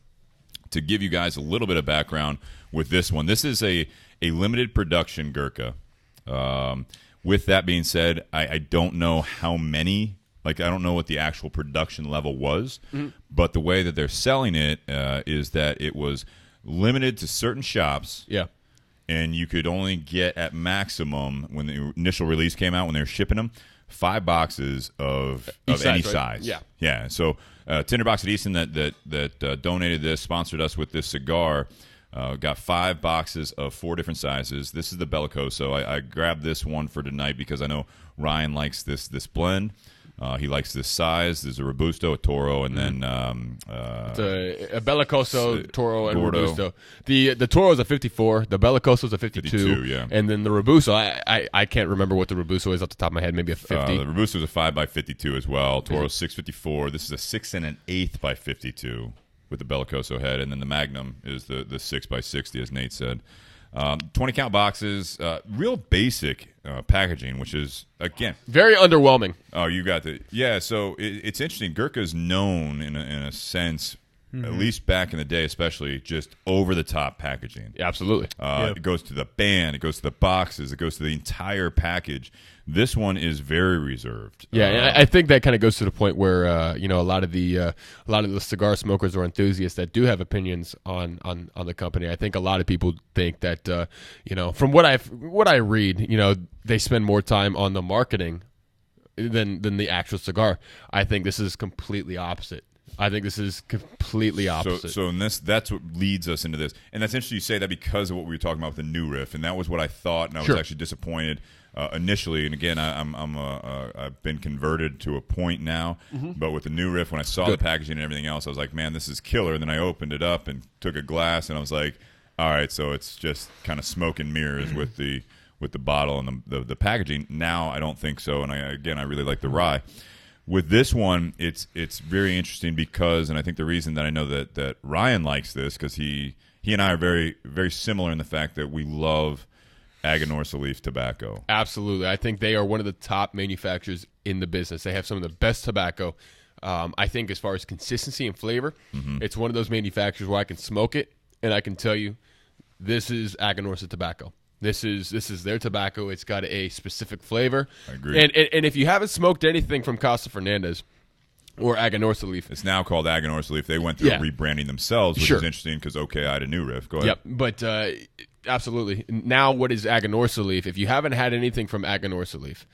to give you guys a little bit of background with this one, this is a limited production Gurkha. With that being said, I don't know how many. Like, I don't know what the actual production level was, but the way that they're selling it is that it was limited to certain shops. Yeah. And you could only get at maximum, when the initial release came out, when they were shipping them, 5 boxes of Each any size, right? size. Yeah. Yeah. So Tinderbox at Easton that donated this, sponsored us with this cigar, got 5 boxes of 4 different sizes. This is the Bellicoso. I grabbed this one for tonight because I know Ryan likes this blend. He likes this size. There's a Robusto, a Toro, and then It's a Bellicoso, Toro, and Gordo. Robusto. The Toro is a 54. The Bellicoso is a 52. 52, yeah. And then the Robusto, I can't remember what the Robusto is off the top of my head. Maybe a 50. the Robusto is a 5x52 as well. Toro's 654. This is a 6 1/8 by 52 with the Bellicoso head, and then the Magnum is the 6x60, as Nate said. 20 count boxes, real basic packaging, which is, again, Very underwhelming. oh, you got the, yeah. So it's interesting. Gurkha's known in a sense, at least back in the day, especially just over the top packaging. Absolutely. It goes to the band, it goes to the boxes, it goes to the entire package. This one is very reserved. Yeah, and I think that kind of goes to the point where a lot of the cigar smokers or enthusiasts that do have opinions on the company. I think a lot of people think that from what I read, they spend more time on the marketing than the actual cigar. I think this is completely opposite. So and that's what leads us into this, and that's interesting you say that because of what we were talking about with the new riff, and that was what I thought, and I was actually disappointed initially. And again, I've been converted to a point now, but with the new riff, when I saw the packaging and everything else, I was like, man, this is killer. And then I opened it up and took a glass, and I was like, all right, so it's just kind of smoke and mirrors with the bottle and the packaging. Now I don't think so, and I really like the rye. With this one, it's very interesting because, and I think the reason that I know that Ryan likes this, because he and I are very, very similar in the fact that we love Aganorsa Leaf tobacco. Absolutely. I think they are one of the top manufacturers in the business. They have some of the best tobacco. I think as far as consistency and flavor, it's one of those manufacturers where I can smoke it, and I can tell you this is Aganorsa tobacco. This is their tobacco. It's got a specific flavor. I agree. And if you haven't smoked anything from Casa Fernandez or Aganorsa Leaf, It's now called Aganorsa Leaf. They went through rebranding themselves, which Sure. is interesting because, I had a new riff. Go ahead. Yep, but absolutely. Now, what is Aganorsa Leaf? If you haven't had anything from Aganorsa Leaf,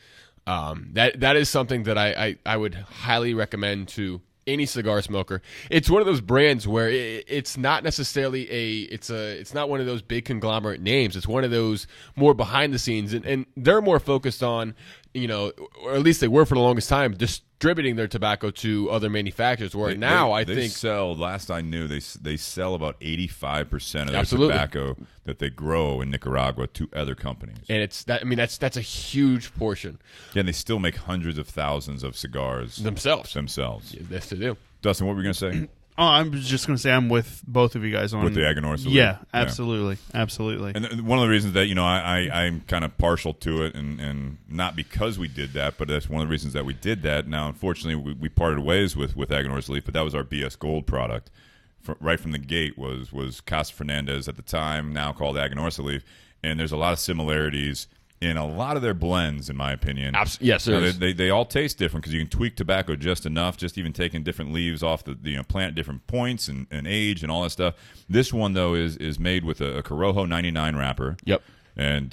that is something that I would highly recommend to any cigar smoker. It's one of those brands where it's not necessarily it's not one of those big conglomerate names. It's one of those more behind the scenes, and they're more focused on, or at least they were for the longest time, distributing their tobacco to other manufacturers. Where I think sell. Last I knew, they sell about 85% of their Absolutely. tobacco that they grow in Nicaragua to other companies. and that's a huge portion Yeah, and they still make hundreds of thousands of cigars themselves. themselves. Yes, they do. Dustin, what were you going to say? Oh, I'm just going to say I'm with both of you guys on With the Aganorsa Leaf? Yeah, absolutely, absolutely. And one of the reasons that I'm kind of partial to it, and not because we did that, but that's one of the reasons that we did that. Now, unfortunately, we parted ways with Aganorsa Leaf, but that was our BS Gold product. Right from the gate was Casa Fernandez at the time, now called Aganorsa Leaf, and there's a lot of similarities in a lot of their blends, in my opinion. Yes, there Now, is. they all taste different because you can tweak tobacco just enough, just even taking different leaves off the plant at different points and age and all that stuff. This one, though, is made with a Corojo 99 wrapper. Yep. And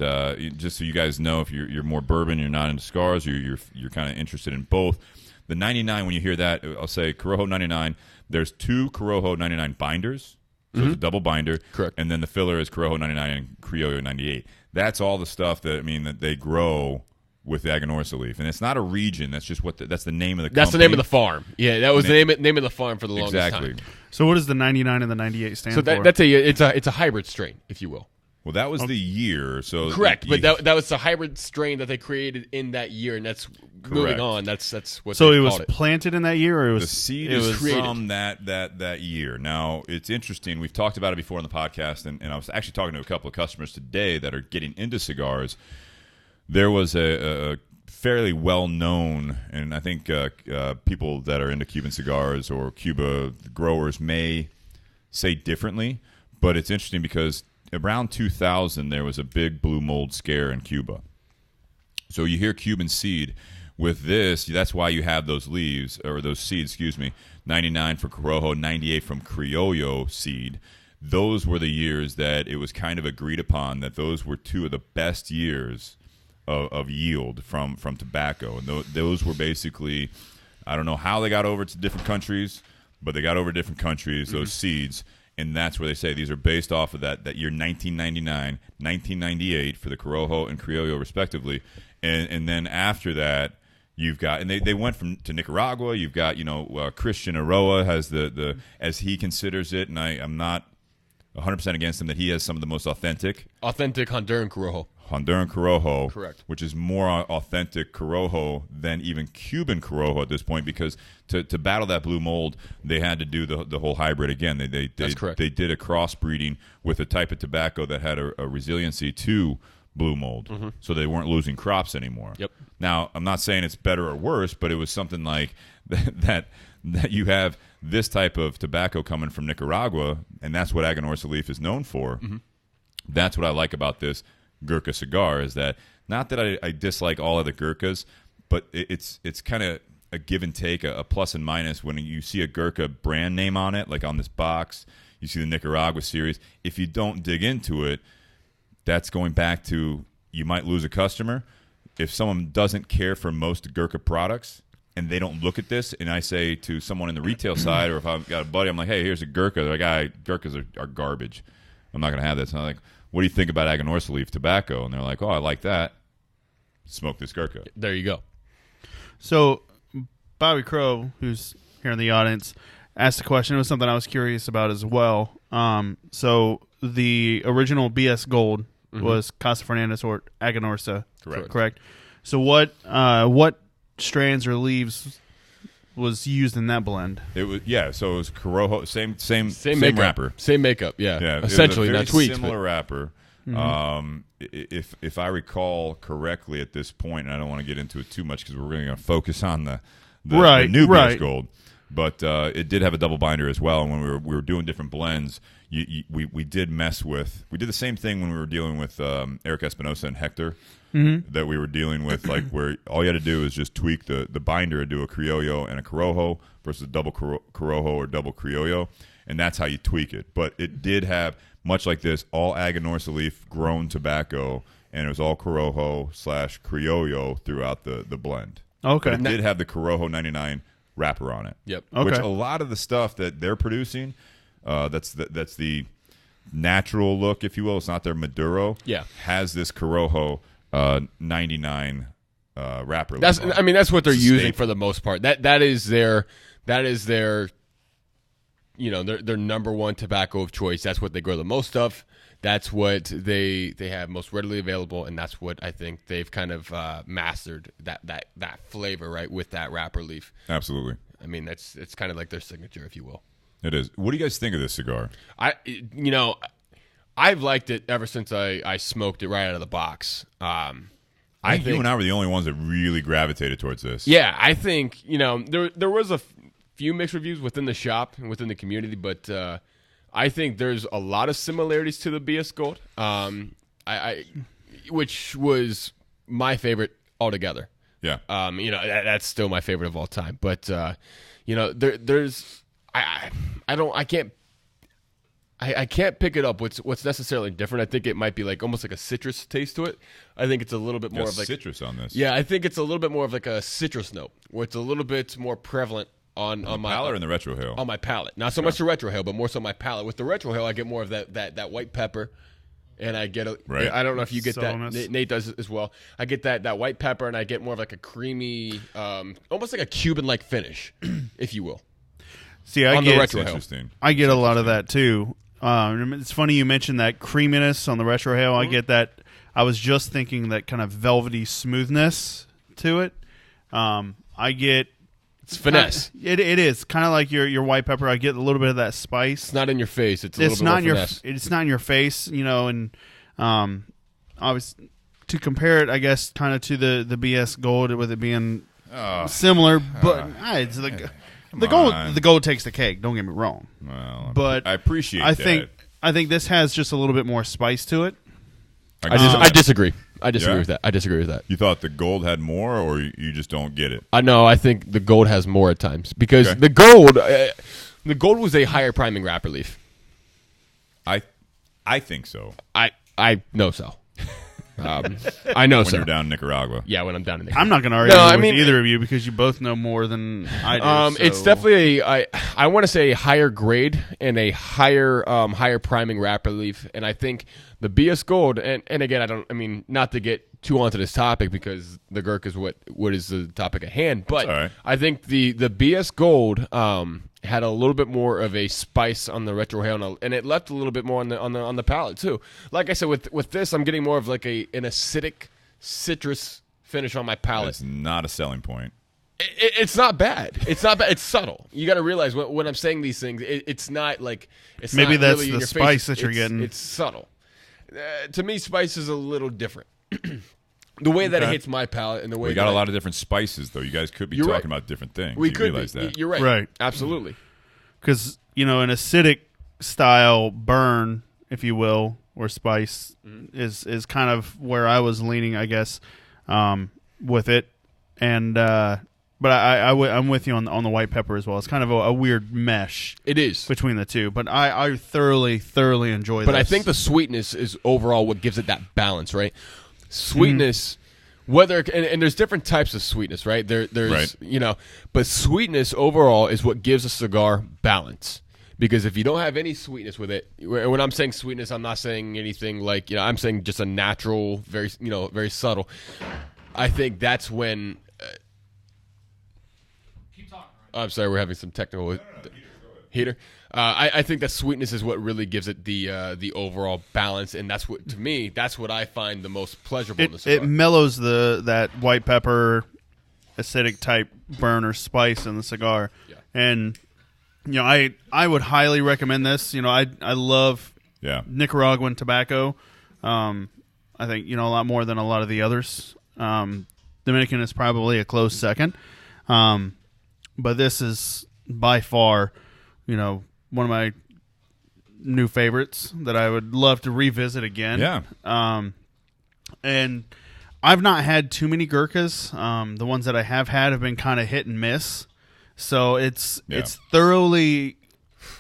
just so you guys know, if you're more bourbon, you're not into cigars, you're kind of interested in both. The 99, when you hear that, I'll say Corojo 99. There's 2 Corojo 99 binders. So it's a double binder. Correct. And then the filler is Corojo 99 and Criollo 98. That's all the stuff that they grow with the Aganorsa Leaf. And it's not a region. That's just that's the name of the company. That's the name of the farm. Yeah, that was the name of the farm for the longest Exactly. time. So what does the 99 and the 98 stand So for? that's it's a hybrid strain, if you will. Well, that was the year. So correct, but that was the hybrid strain that they created in that year, and that's moving on. That's what. So they it was called planted in that year, or it was the seed it is was from that year. Now it's interesting. We've talked about it before on the podcast, and I was actually talking to a couple of customers today that are getting into cigars. There was a fairly well known, and I think people that are into Cuban cigars or Cuba growers may say differently, but it's interesting because around 2000 there was a big blue mold scare in Cuba. So you hear Cuban seed. With this, that's why you have those leaves, or those seeds, 99 for Corojo, 98 from Criollo seed. Those were the years that it was kind of agreed upon that those were two of the best years of yield from tobacco. And those were basically, I don't know how they got over to different countries, but they got over to different countries, those seeds. And that's where they say these are based off of that year 1999, 1998 for the Corojo and Criollo respectively. And then after that, you've got, and they went to Nicaragua. You've got, Christian Aroa has the as he considers it, and I'm not 100% against him, that he has some of the most authentic Honduran Corojo, correct, which is more authentic Corojo than even Cuban Corojo at this point, because to battle that blue mold, they had to do the whole hybrid again. That's correct. They did a crossbreeding with a type of tobacco that had a resiliency to blue mold, so they weren't losing crops anymore. Yep. Now, I'm not saying it's better or worse, but it was something like that you have this type of tobacco coming from Nicaragua, and that's what Aganorsa Leaf is known for. That's what I like about this Gurkha cigar, is that not that I dislike all of the Gurkhas, but it's kind of a give and take, a plus and minus. When you see a Gurkha brand name on it, like on this box, you see the Nicaragua series. If you don't dig into it, that's going back to, you might lose a customer. If someone doesn't care for most Gurkha products and they don't look at this, and I say to someone in the retail side, or if I've got a buddy, I'm like, hey, here's a Gurkha. They're like, Gurkhas are garbage. I'm not going to have that. So I'm like, what do you think about Aganorsa Leaf tobacco? And they're like, oh, I like that. Smoke this Gurkha. There you go. So Bobby Crow, who's here in the audience, asked a question. It was something I was curious about as well. So the original BS Gold was Casa Fernandez or Aganorsa. Correct. So what strands or leaves was used in that blend? It was, yeah. So it was Corojo, same makeup. wrapper, same makeup. Yeah. Essentially, not tweaked. Similar wrapper. If I recall correctly at this point, and I don't want to get into it too much because we're really going to focus on the new BS Gold. But it did have a double binder as well. And when we were doing different blends, we did mess with. We did the same thing when we were dealing with Eric Espinosa and Hector. That we were dealing with, like where all you had to do is just tweak the binder and do a Criollo and a Corojo versus a double Corojo or double Criollo, and that's how you tweak it. But it did have, much like this, all Aganorsa Leaf grown tobacco, and it was all Corojo / Criollo throughout the blend. Okay. But it did have the Corojo 99 wrapper on it. Yep. Okay. Which a lot of the stuff that they're producing, that's the natural look, if you will. It's not their Maduro. Yeah. Has this Corojo 99 wrapper. That's what they're using for the most part. That is their their number one tobacco of choice. That's what they grow the most of. That's what they have most readily available, and that's what I think they've kind of mastered, that flavor, right, with that wrapper leaf. Absolutely. I mean, it's kind of like their signature, if you will. It is. What do you guys think of this cigar? I've liked it ever since I smoked it right out of the box. I think you and I were the only ones that really gravitated towards this. Yeah, I think there was a few mixed reviews within the shop and within the community, but I think there's a lot of similarities to the BS Gold, which was my favorite altogether. Yeah. That's still my favorite of all time. But there's I can't pick it up. What's necessarily different? I think it might be like almost like a citrus taste to it. I think it's a little bit more of like citrus on this. Yeah, I think it's a little bit more of like a citrus note, where it's a little bit more prevalent on my palate and the retrohale. On my palate, not so much the retrohale, but more so my palate. With the retrohale, I get more of that white pepper, and I get right. I don't know if you get Saltiness. that. Nate does as well. I get that white pepper, and I get more of like a creamy, almost like a Cuban-like finish, if you will. See, on the get retrohale. Interesting. I get a lot of that too. It's funny you mentioned that creaminess on the retrohale. I get that. I was just thinking that kind of velvety smoothness to it. I get It's finesse. It is kind of like your white pepper. I get a little bit of that spice. It's not in your face. It's a little bit not more in your. finesse. It's not in your face, and obviously to compare it, I guess, kind of to the BS Gold with it being similar, but it's the gold takes the cake. Don't get me wrong. Well, but I appreciate. I think this has just a little bit more spice to it. I disagree. I disagree Yeah? with that. I disagree with that. You thought the gold had more, or you just don't get it? I know. I think the gold has more at times because Okay. the gold was a higher priming wrapper leaf. I think so. I know so. I know When so. you're down in Nicaragua. Yeah, when I'm down in the. I'm not going to argue I with mean, either of you because you both know more than I do. It's definitely I want to say a higher grade and a higher priming wrapper leaf, and I think the BS Gold and again I mean not to get too onto this topic because the Gurkha is what is the topic at hand, but all right. I think the BS Gold had a little bit more of a spice on the retrohale and it left a little bit more on the palate too. Like I said, with this I'm getting more of like an acidic citrus finish on my palate. That's not a selling point. It's not bad. It's not bad. It's subtle. You got to realize when I'm saying these things, it's not like it's Maybe not that's really in the your spice face. that you're getting. It's subtle. To me, spice is a little different. The way that it Okay. hits my palate and the way We got that a lot of different spices, though. You guys could be You're talking right. about different things. we you could realize be. that. You're right. Right. Absolutely. because an acidic style burn, if you will, or spice is kind of where I was leaning, I guess, with it. And but I'm with you on the white pepper as well. It's kind of a weird mesh It is. between the two. But I thoroughly enjoy. But this. I think the sweetness is overall what gives it that balance, right? Sweetness, whether and there's different types of sweetness, right? There's Right. But sweetness overall is what gives a cigar balance. Because if you don't have any sweetness with it, when I'm saying sweetness, I'm not saying anything like I'm saying just a natural, very very subtle. I think that's when. Keep talking. I'm sorry, we're having some technical heater. I think that sweetness is what really gives it the overall balance, and that's what to me that's what I find the most pleasurable in the cigar. it mellows that white pepper acidic type burn or spice in the cigar. Yeah. And I would highly recommend this. I love Yeah. Nicaraguan tobacco. I think a lot more than a lot of the others. Dominican is probably a close second. But this is by far, one of my new favorites that I would love to revisit again. Yeah. And I've not had too many Gurkhas. The ones that I have had have been kind of hit and miss. So it's thoroughly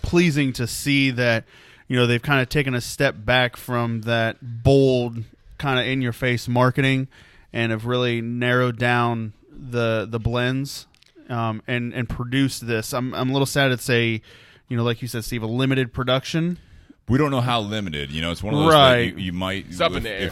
pleasing to see that they've kind of taken a step back from that bold kind of in your face marketing and have really narrowed down the blends and produced this. I'm a little sad it's a like you said, Steve, a limited production. We don't know how limited. It's one of those Right. that you might. It's up in the air.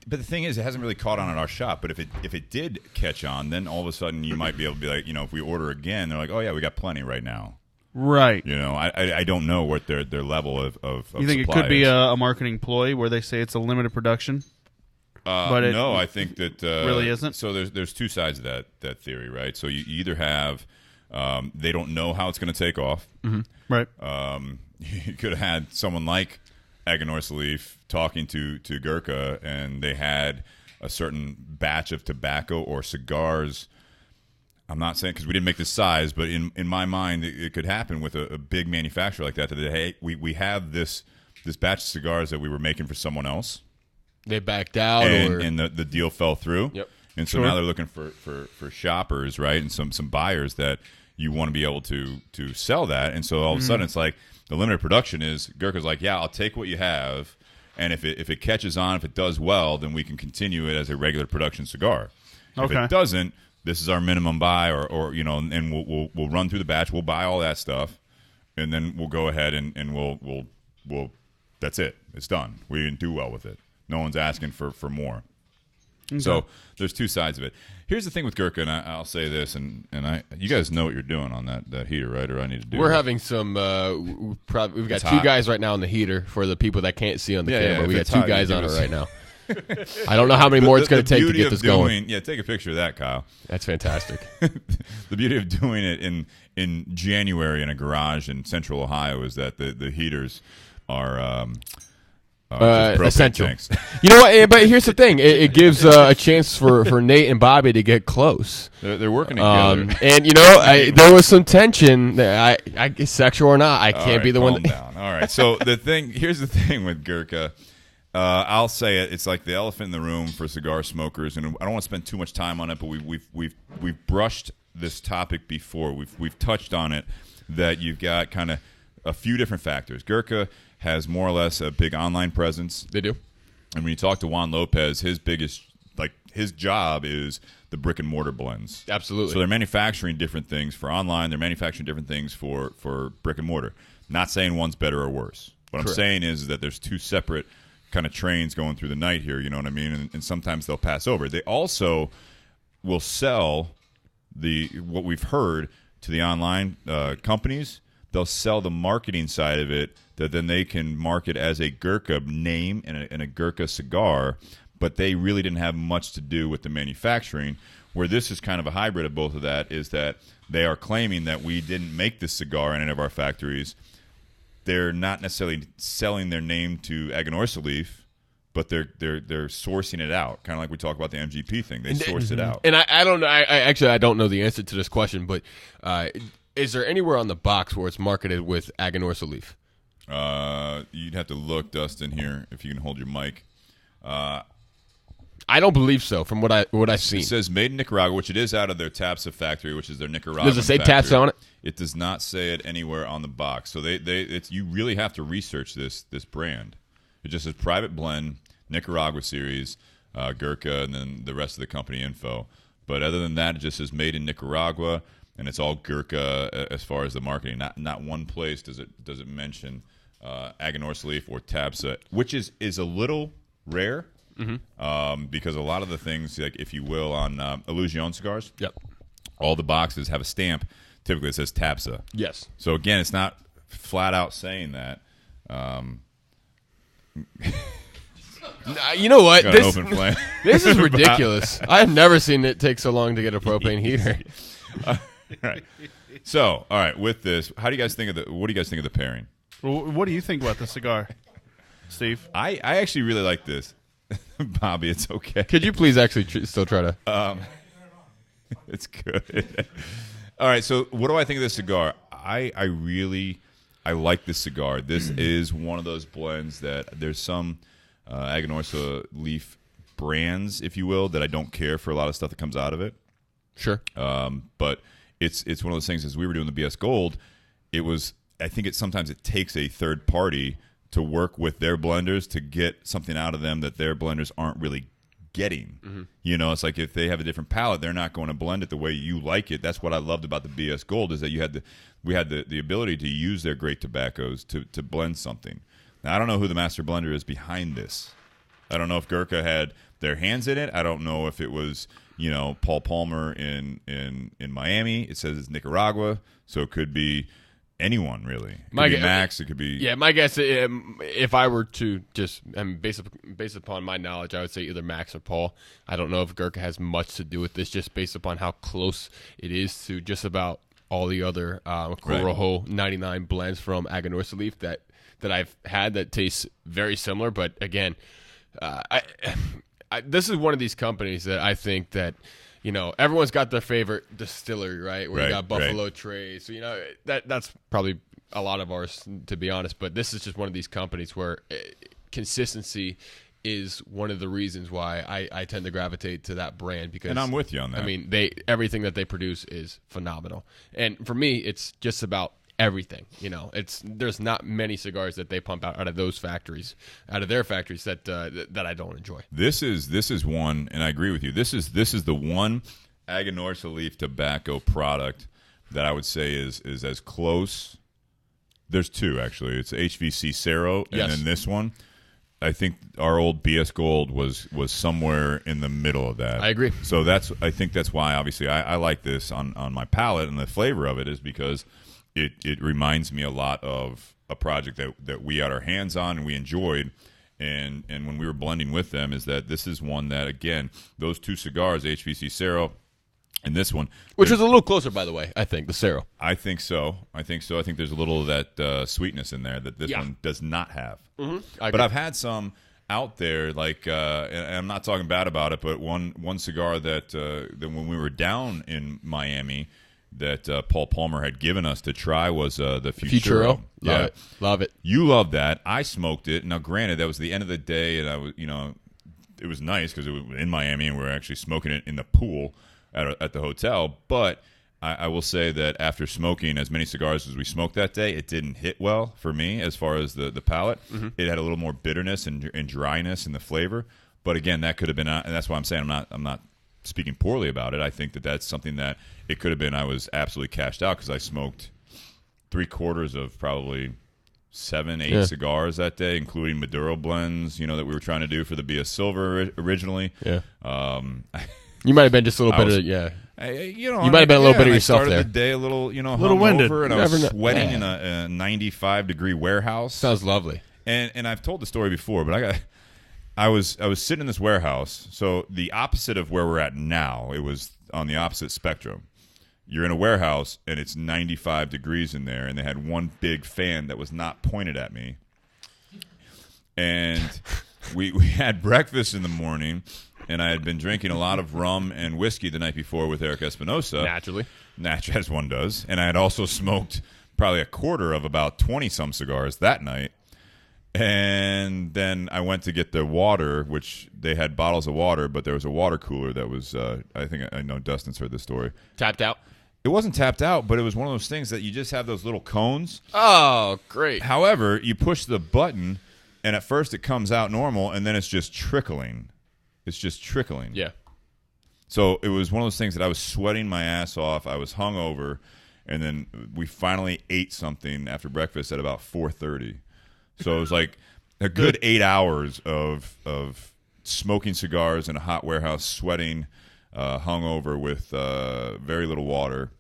But the thing is, it hasn't really caught on at our shop. But if it did catch on, then all of a sudden you might be able to be like, if we order again, they're like, oh yeah, we got plenty right now. Right. I don't know what their level of You think it supply could be is. a marketing ploy where they say it's a limited production? But it no, I think that really isn't? So there's two sides of that theory, right? So you either have they don't know how it's going to take off. Mm-hmm. Right. You could have had someone like Aganorsa Leaf talking to Gurkha, and they had a certain batch of tobacco or cigars. I'm not saying because we didn't make this size, but in my mind, it could happen with a big manufacturer like that. That hey, we have this batch of cigars that we were making for someone else. They backed out, And the deal fell through. Yep. And so now they're looking for shoppers, right, and some buyers that you want to be able to sell that. And so all of a sudden it's like the limited production is Gurkha's like, yeah, I'll take what you have, and if it catches on, if it does well, then we can continue it as a regular production cigar. If Okay. it doesn't, this is our minimum buy, or and we'll run through the batch, we'll buy all that stuff, and then we'll go ahead and we'll that's it. It's done. We didn't do well with it. No one's asking for more. Okay. So there's two sides of it. Here's the thing with Gurkha, and I'll say this, and you guys know what you're doing on that heater, right? Or I need to do. We're having some. We've got It's two hot. guys right now on the heater for the people that can't see on the Yeah, camera. if We got it's two hot, guys you on it give us- right now. I don't know how many more it's going to take to beauty get of this going. doing- Yeah, take a picture of that, Kyle. That's fantastic. The beauty of doing it in January in a garage in Central Ohio is that the heaters are just propane essential. tanks. You know what? But here's the thing: it gives a chance for Nate and Bobby to get close. They're working together. And there was some tension. I guess sexual or not, I All can't right, be the calm one. down. All right. So here's the thing with Gurkha. I'll say it. It's like the elephant in the room for cigar smokers, and I don't want to spend too much time on it. But we've brushed this topic before. We've touched on it. That you've got kind of a few different factors. Gurkha has more or less a big online presence. They do. And when you talk to Juan Lopez, his job is the brick and mortar blends. Absolutely. So they're manufacturing different things for online. They're manufacturing different things for brick and mortar. Not saying one's better or worse. What Correct. I'm saying is that there's two separate kind of trains going through the night here. You know what I mean? And sometimes they'll pass over. They also will sell what we've heard to the online companies. They'll sell the marketing side of it that then they can market as a Gurkha name and a Gurkha cigar, but they really didn't have much to do with the manufacturing. Where this is kind of a hybrid of both of that is that they are claiming that we didn't make this cigar in any of our factories. They're not necessarily selling their name to Aganorsa Leaf, but they're sourcing it out, kind of like we talk about the MGP thing. They source it out. And I don't know. I don't know the answer to this question, but is there anywhere on the box where it's marketed with Aganorsa Leaf? You'd have to look, Dustin, here if you can hold your mic. I don't believe so. From what I've seen, It says made in Nicaragua, which it is out of their Tapsa factory, which is their Nicaraguan. Does it say factory. Tapsa on it? It does not say it anywhere on the box. So you really have to research this brand. It just says private blend Nicaragua series, Gurkha, and then the rest of the company info. But other than that, it just says made in Nicaragua, and it's all Gurkha as far as the marketing. Not one place does it mention Aganorsa Leaf or Tapsa, which is a little rare. Mm-hmm. Because a lot of the things, like if you will, on Illusion cigars, Yep. all the boxes have a stamp. Typically, it says Tapsa. Yes. So again, it's not flat out saying that. You know what? Got an open flame. This is ridiculous. I've never seen it take so long to get a propane heater. Right. So, all right. With this, what do you guys think of the pairing? Well, what do you think about the cigar, Steve? I actually really like this. Bobby, it's okay. Could you please actually still try to? It's good. All right, so what do I think of this cigar? I like this cigar. This is one of those blends that there's some Aganorsa Leaf brands, if you will, that I don't care for a lot of stuff that comes out of it. Sure. But it's one of those things. As we were doing the BS Gold, I think sometimes it takes a third party to work with their blenders to get something out of them that their blenders aren't really getting. Mm-hmm. You know, it's like if they have a different palate, they're not going to blend it the way you like it. That's what I loved about the BS Gold is that we had the ability to use their great tobaccos to blend something. Now, I don't know who the master blender is behind this. I don't know if Gurkha had their hands in it. I don't know if it was, Paul Palmer in Miami. It says it's Nicaragua, so it could be anyone really. It could be Max. It could be. Yeah, my guess, if I were to just based upon my knowledge, I would say either Max or Paul. I don't know if Gurkha has much to do with this, just based upon how close it is to just about all the other Corojo 99 blends from Aganorsa Leaf that I've had that taste very similar. But again, this is one of these companies that I think that. Everyone's got their favorite distillery, right? Where you got Buffalo Trace. So, that's probably a lot of ours, to be honest. But this is just one of these companies where consistency is one of the reasons why I tend to gravitate to that brand. And I'm with you on that. I mean, everything that they produce is phenomenal. And for me, it's just about everything. There's not many cigars that they pump out of their factories that I don't enjoy. This is one, and I agree with you. This is the one Aganorsa Leaf tobacco product that I would say is as close. There's two actually. It's HVC Cero, and then this one. I think our old BS Gold was somewhere in the middle of that. I agree. So I think that's why obviously I like this on my palate, and the flavor of it is because it reminds me a lot of a project that we had our hands on and we enjoyed. And when we were blending with them, is that this is one that, again, those two cigars, HBC Cero and this one, which was a little closer, by the way. I think the Cero. I think so. I think there's a little of that sweetness in there that this one does not have. Mm-hmm. But I've had some out there, like, and I'm not talking bad about it, but one cigar that when we were down in Miami, that Paul Palmer had given us to try was the Futuro. Yeah, love it. You love that. I smoked it. Now, granted, that was the end of the day, and I was, it was nice because it was in Miami, and we were actually smoking it in the pool at the hotel. But I will say that after smoking as many cigars as we smoked that day, it didn't hit well for me as far as the palate. Mm-hmm. It had a little more bitterness and dryness in the flavor. But again, that could have been, and that's why I'm saying I'm not speaking poorly about it. I think that's something that it could have been. I was absolutely cashed out because I smoked 3/4 of probably 7-8 cigars that day, including Maduro blends, that we were trying to do for the BS Silver originally. Yeah. You might have been just a little bit of, you might have been a little bit of yourself there. I started there. the day a little, little winded, and I was sweating in a 95-degree warehouse. Sounds lovely. And I've told the story before, but I was sitting in this warehouse. So the opposite of where we're at now, it was on the opposite spectrum. You're in a warehouse, and it's 95 degrees in there, and they had one big fan that was not pointed at me. And we had breakfast in the morning, and I had been drinking a lot of rum and whiskey the night before with Eric Espinosa. Naturally, as one does. And I had also smoked probably a quarter of about 20-some cigars that night. And then I went to get the water, which they had bottles of water, but there was a water cooler that was, I know Dustin's heard this story. Tapped out? It wasn't tapped out, but it was one of those things that you just have those little cones. Oh, great. However, you push the button, and at first it comes out normal, and then it's just trickling. It's just trickling. Yeah. So it was one of those things that I was sweating my ass off. I was hungover, and then we finally ate something after breakfast at about 4:30. So it was like a good 8 hours of smoking cigars in a hot warehouse, sweating, hungover with very little water.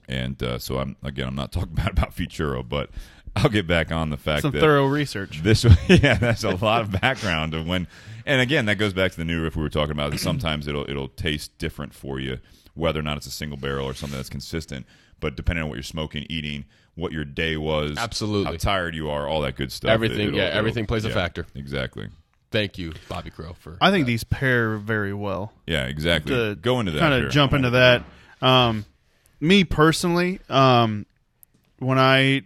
And so I'm not talking bad about Futuro, but I'll get back on the fact that thorough research. That's a lot of background of when, and again, that goes back to the new riff we were talking about. That sometimes it'll taste different for you, whether or not it's a single barrel or something that's consistent. But depending on what you're smoking, eating, what your day was, absolutely, how tired you are, all that good stuff. Everything, everything plays a factor. Exactly. Thank you, Bobby Crow, for. I think these pair very well. Yeah, exactly. Go into that. Kind of jump into that. Me personally, when I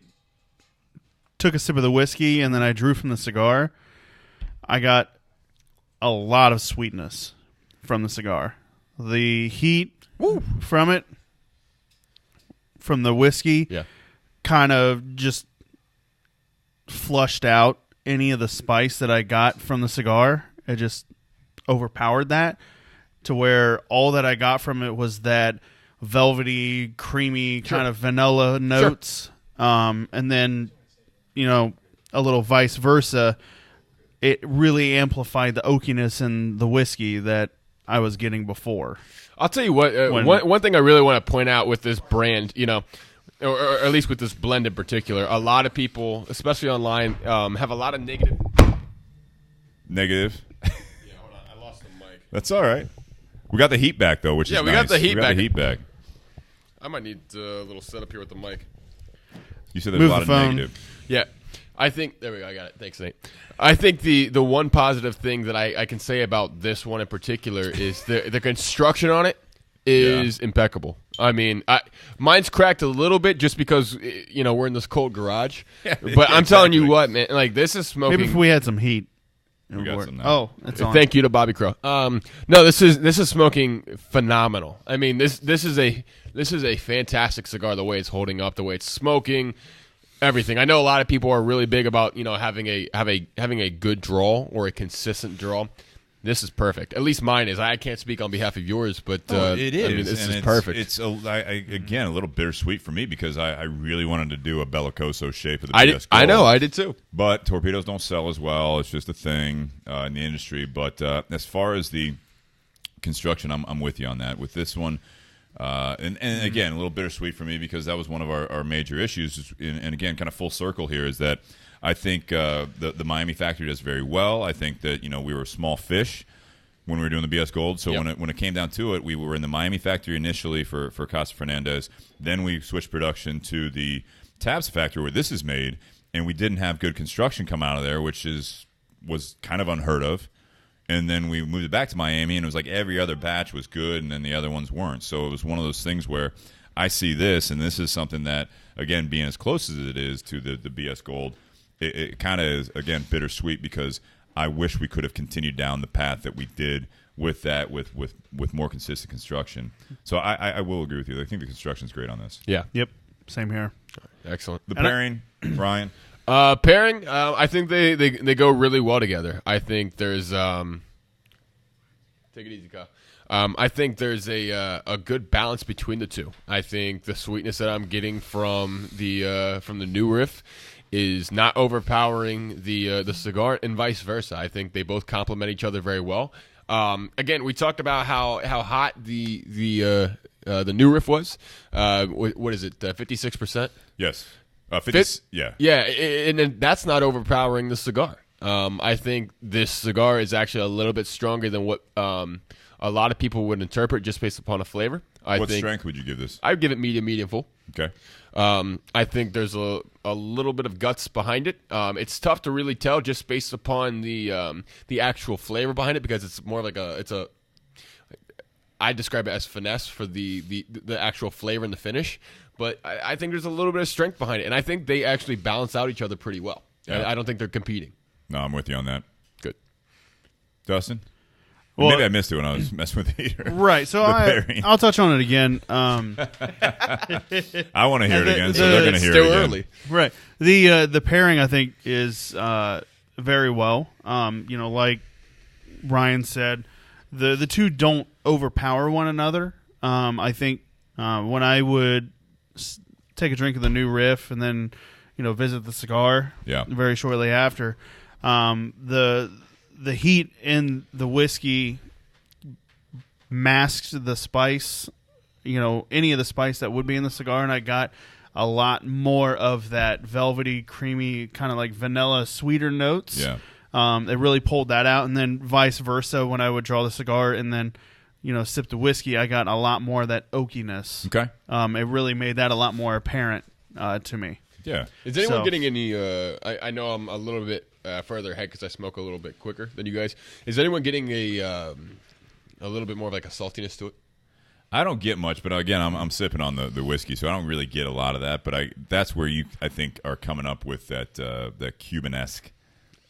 took a sip of the whiskey and then I drew from the cigar, I got a lot of sweetness from the cigar. The heat from it, from the whiskey, kind of just flushed out any of the spice that I got from the cigar. It just overpowered that to where all that I got from it was that velvety, creamy kind of vanilla notes. And then, a little vice versa. It really amplified the oakiness in the whiskey that I was getting before. I'll tell you what, one thing I really want to point out with this brand, or at least with this blend in particular, a lot of people, especially online, have a lot of negative. Negative? Yeah, hold on. I lost the mic. That's all right. We got the heat back, though, which is nice. Yeah, we got the heat back. back. I might need a little setup here with the mic. You said there's a lot of negative. Yeah. I think, there we go, I got it. Thanks, Nate. I think the one positive thing that I can say about this one in particular is the construction on it is impeccable. I mean, mine's cracked a little bit just because, we're in this cold garage. Yeah, but I'm telling you what, man, like this is smoking. Maybe if we had some heat. We got some now. Oh, it's on. Thank you to Bobby Crow. No, this is smoking phenomenal. I mean, this is a fantastic cigar. The way it's holding up, the way it's smoking, everything. I know a lot of people are really big about having a good draw or a consistent draw. This is perfect. At least mine is. I can't speak on behalf of yours, but it is. I mean, this and is perfect. It's again a little bittersweet for me because I really wanted to do a Bellicoso shape of the I BS did. I Gold. know. I did too. But torpedoes don't sell as well. It's just a thing in the industry. But as far as the construction, I'm with you on that. With this one, and again, a little bittersweet for me because that was one of our major issues. And again, kind of full circle here is that I think the Miami factory does very well. I think that we were small fish when we were doing the BS Gold. So when it came down to it, we were in the Miami factory initially for Casa Fernandez. Then we switched production to the Tabs factory where this is made, and we didn't have good construction come out of there, which was kind of unheard of. And then we moved it back to Miami, and it was like every other batch was good, and then the other ones weren't. So it was one of those things where I see this, and this is something that, again, being as close as it is to the BS Gold, it kind of is, again, bittersweet because I wish we could have continued down the path that we did with that, with more consistent construction. So I will agree with you. I think the construction's great on this. Yeah. Yep. Same here. Excellent. The pairing, Ryan? Pairing, I think they go really well together. I think there's take it easy, Kyle. I think there's a good balance between the two. I think the sweetness that I'm getting from the new Riff is not overpowering the cigar, and vice versa. I think they both complement each other very well. Again, we talked about how hot the new Riff was. What is it? 56%. Yes. 50, yeah. Yeah, and that's not overpowering the cigar. I think this cigar is actually a little bit stronger than what a lot of people would interpret just based upon a flavor. What strength would you give this? I would give it medium full. Okay. I think there's a little bit of guts behind it. It's tough to really tell just based upon the actual flavor behind it because it's more like I describe it as finesse for the actual flavor and the finish. But I think there's a little bit of strength behind it, and I think they actually balance out each other pretty well. Yeah. I don't think they're competing. No, I'm with you on that. Good. Dustin? Well, maybe I missed it when I was messing with the heater. Right, so pairing. I'll touch on it again. I want to hear it again, so they're going to hear it still again. early. Right. The pairing, I think, is very well. Like Ryan said, the two don't overpower one another. I think when I would take a drink of the new Riff and then visit the cigar very shortly after, the heat in the whiskey masked the spice, any of the spice that would be in the cigar, and I got a lot more of that velvety, creamy, kind of like vanilla, sweeter notes. Yeah. It really pulled that out, and then vice versa when I would draw the cigar and then sip the whiskey, I got a lot more of that oakiness. Okay. It really made that a lot more apparent to me. Yeah. Is anyone getting any? I know I'm a little bit further ahead because I smoke a little bit quicker than you guys. Is anyone getting a little bit more of like a saltiness to it? I don't get much, but again, I'm sipping on the whiskey, so I don't really get a lot of that. But that's where I think are coming up with that Cuban-esque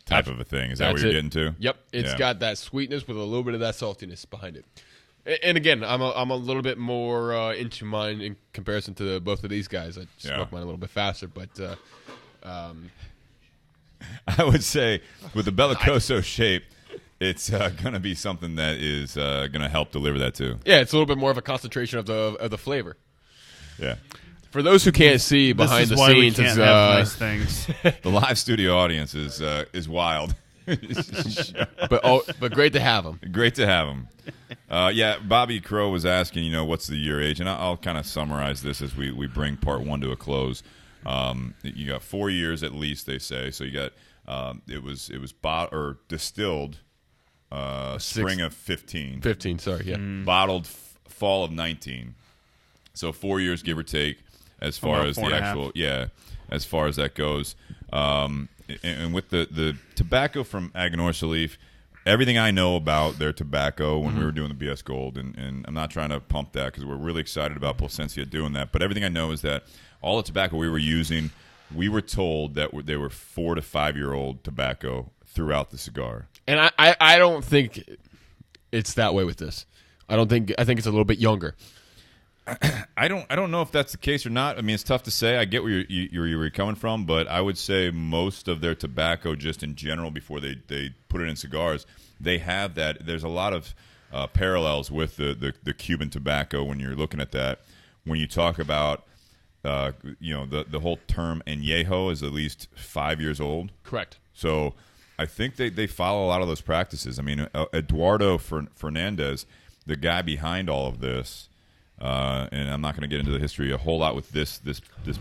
type of a thing. Is that what you're getting to? Yep, it's got that sweetness with a little bit of that saltiness behind it. And again, I'm a little bit more into mine in comparison to both of these guys. I smoke mine a little bit faster, but I would say with the Bellicoso shape, it's going to be something that is going to help deliver that too. Yeah, it's a little bit more of a concentration of the flavor. Yeah. For those who can't see behind the why scenes, we can't have nice things. The live studio audience is wild. but great to have them. Great to have them. Bobby Crow was asking, what's the year age, and I'll kind of summarize this as we bring part one to a close. You got 4 years at least, they say. So you got it was distilled spring of 15. 15, sorry, yeah. Bottled fall of 19. So 4 years, give or take, as far as the actual as far as that goes. And with the tobacco from Aganorsa Leaf, everything I know about their tobacco when we were doing the BS Gold, and I'm not trying to pump that because we're really excited about Plasencia doing that, but everything I know is that all the tobacco we were using, we were told that they were 4 to 5 year old tobacco throughout the cigar. And I don't think it's that way with this. I think it's a little bit younger. I don't know if that's the case or not. I mean, it's tough to say. I get where you're coming from, but I would say most of their tobacco, just in general, before they put it in cigars, they have that. There's a lot of parallels with the Cuban tobacco when you're looking at that. When you talk about the whole term añejo is at least 5 years old. Correct. So I think they follow a lot of those practices. I mean, Eduardo Fernandez, the guy behind all of this. And I'm not going to get into the history a whole lot with this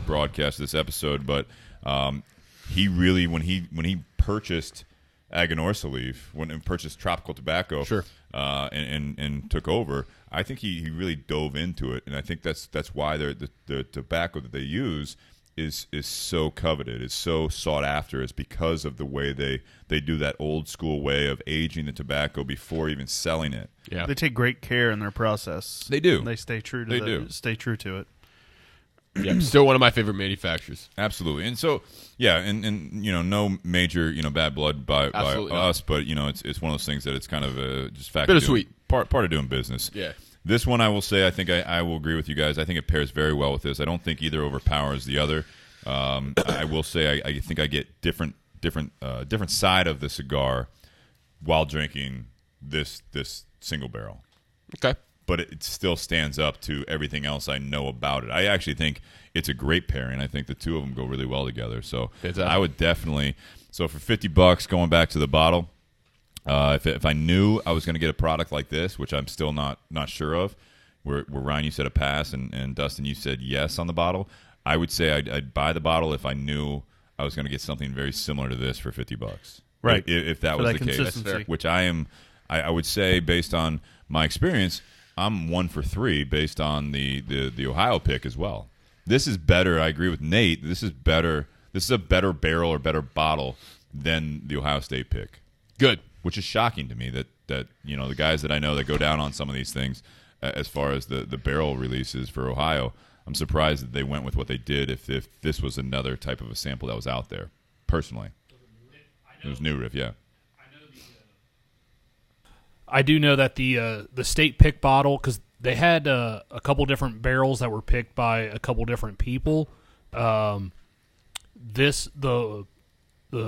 broadcast, this episode, but he really, when he purchased Aganorsa Leaf, when he purchased tropical tobacco, sure, and took over, I think he really dove into it, and I think that's why the tobacco that they use is so coveted, is so sought after, is because of the way they do that old school way of aging the tobacco before even selling it. Yeah, they take great care in their process. They do. They stay true to stay true to it. Yeah, still one of my favorite manufacturers. Absolutely. And so, yeah, and no major bad blood by us, but it's one of those things that it's kind of just fact bittersweet part of doing business. Yeah. This one, I will say, I think I will agree with you guys. I think it pairs very well with this. I don't think either overpowers the other. I will say I think I get different side of the cigar while drinking this single barrel. Okay. But it still stands up to everything else I know about it. I actually think it's a great pairing. I think the two of them go really well together. So Fantastic. I would definitely. So for $50, going back to the bottle, if I knew I was going to get a product like this, which I'm still not sure of, where Ryan, you said a pass, and Dustin, you said yes on the bottle, I would say I'd buy the bottle if I knew I was going to get something very similar to this for $50. Right. If that was the case, which I am, I would say based on my experience, I'm 1 for 3 based on the Ohio pick as well. This is better. I agree with Nate. This is better. This is a better barrel or better bottle than the Ohio State pick. Good. Which is shocking to me that the guys that I know that go down on some of these things as far as the barrel releases for Ohio, I'm surprised that they went with what they did if this was another type of a sample that was out there. Personally, it was New Riff, yeah. I do know that the state pick bottle, because they had a couple different barrels that were picked by a couple different people. The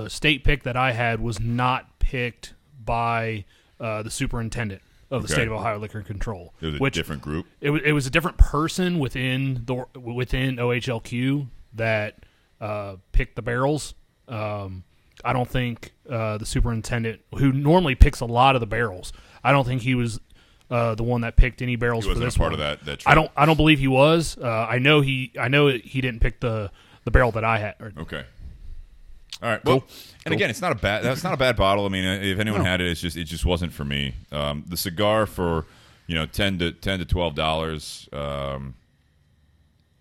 state pick that I had was not picked by the superintendent of the state of Ohio Liquor Control. It was a different group. It was a different person within OHLQ that picked the barrels. I don't think the superintendent, who normally picks a lot of the barrels, I don't think he was the one that picked any barrels for this part one. Of that trip. I don't believe he was. I know he didn't pick the barrel that I had. Okay. All right. Well, and again, that's not a bad bottle. I mean, if anyone had it, it just wasn't for me. The cigar for $10 to $12.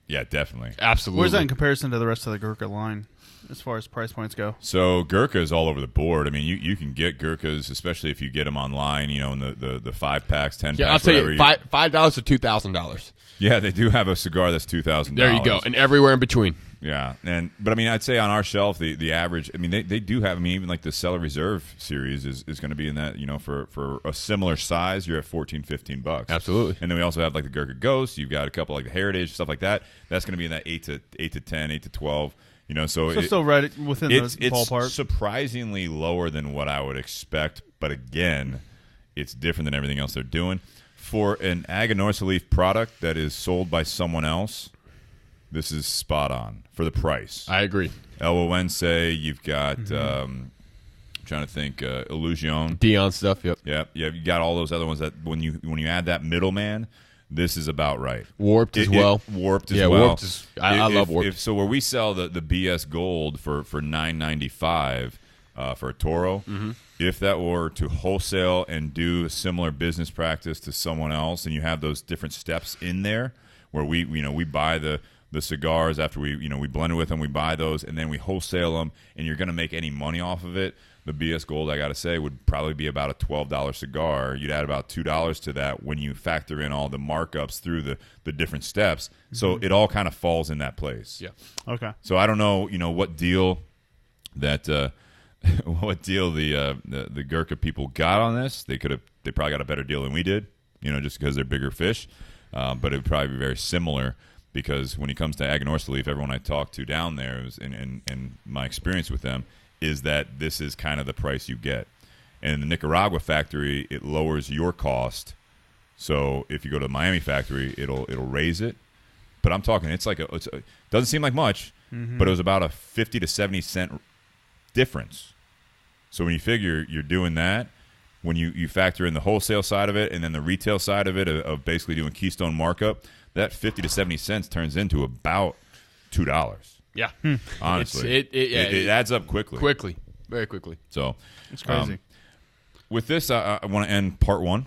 Yeah, definitely. Absolutely. Where's that in comparison to the rest of the Gurkha line, as far as price points go? So Gurkha is all over the board. I mean, you can get Gurkhas, especially if you get them online. In the 5-packs, 10-packs. Yeah, I'll tell you, $5 to $2,000. Yeah, they do have a cigar that's $2,000. There you go, and everywhere in between. Yeah, but I mean, I'd say on our shelf, the average. I mean, they do have. I mean, even like the Cellar Reserve series is going to be in that. For a similar size, you're at $14-15. Absolutely. And then we also have like the Gurkha Ghost. You've got a couple like the Heritage stuff like that. That's going to be in that 8 to 10, 8 to 12. So still right within the ballpark. It's surprisingly lower than what I would expect, but again, it's different than everything else they're doing. For an Aganorsa Leaf product that is sold by someone else, this is spot on for the price. I agree. Elwense, you've got, trying to think, Illusion. Dion stuff, yep. Yeah, you got all those other ones that when you add that middleman, this is about right. Warped as well. Warped as yeah, well. Warped is, I love Warped. So where we sell the BS Gold for $9.95 for a Toro, if that were to wholesale and do a similar business practice to someone else, and you have those different steps in there, where we buy the cigars after we blend it with them, we buy those, and then we wholesale them, and you're going to make any money off of it. The BS Gold, I got to say, would probably be about a $12 cigar. You'd add about $2 to that when you factor in all the markups through the different steps. So it all kind of falls in that place. Yeah. Okay. So I don't know, what deal that the Gurkha people got on this. They probably got a better deal than we did, just because they're bigger fish. but it would probably be very similar because when it comes to Aganorsa Leaf, everyone I talked to down there, and my experience with them is that this is kind of the price you get. And in the Nicaragua factory, it lowers your cost. So if you go to the Miami factory, it'll raise it. But I'm talking, it doesn't seem like much, but it was about a 50 to 70 cent difference. So when you figure you're doing that, when you factor in the wholesale side of it and then the retail side of it of basically doing Keystone markup, that 50 to 70 cents turns into about $2. Yeah. Honestly. It adds up quickly. Very quickly. So It's crazy. with this, I want to end part one.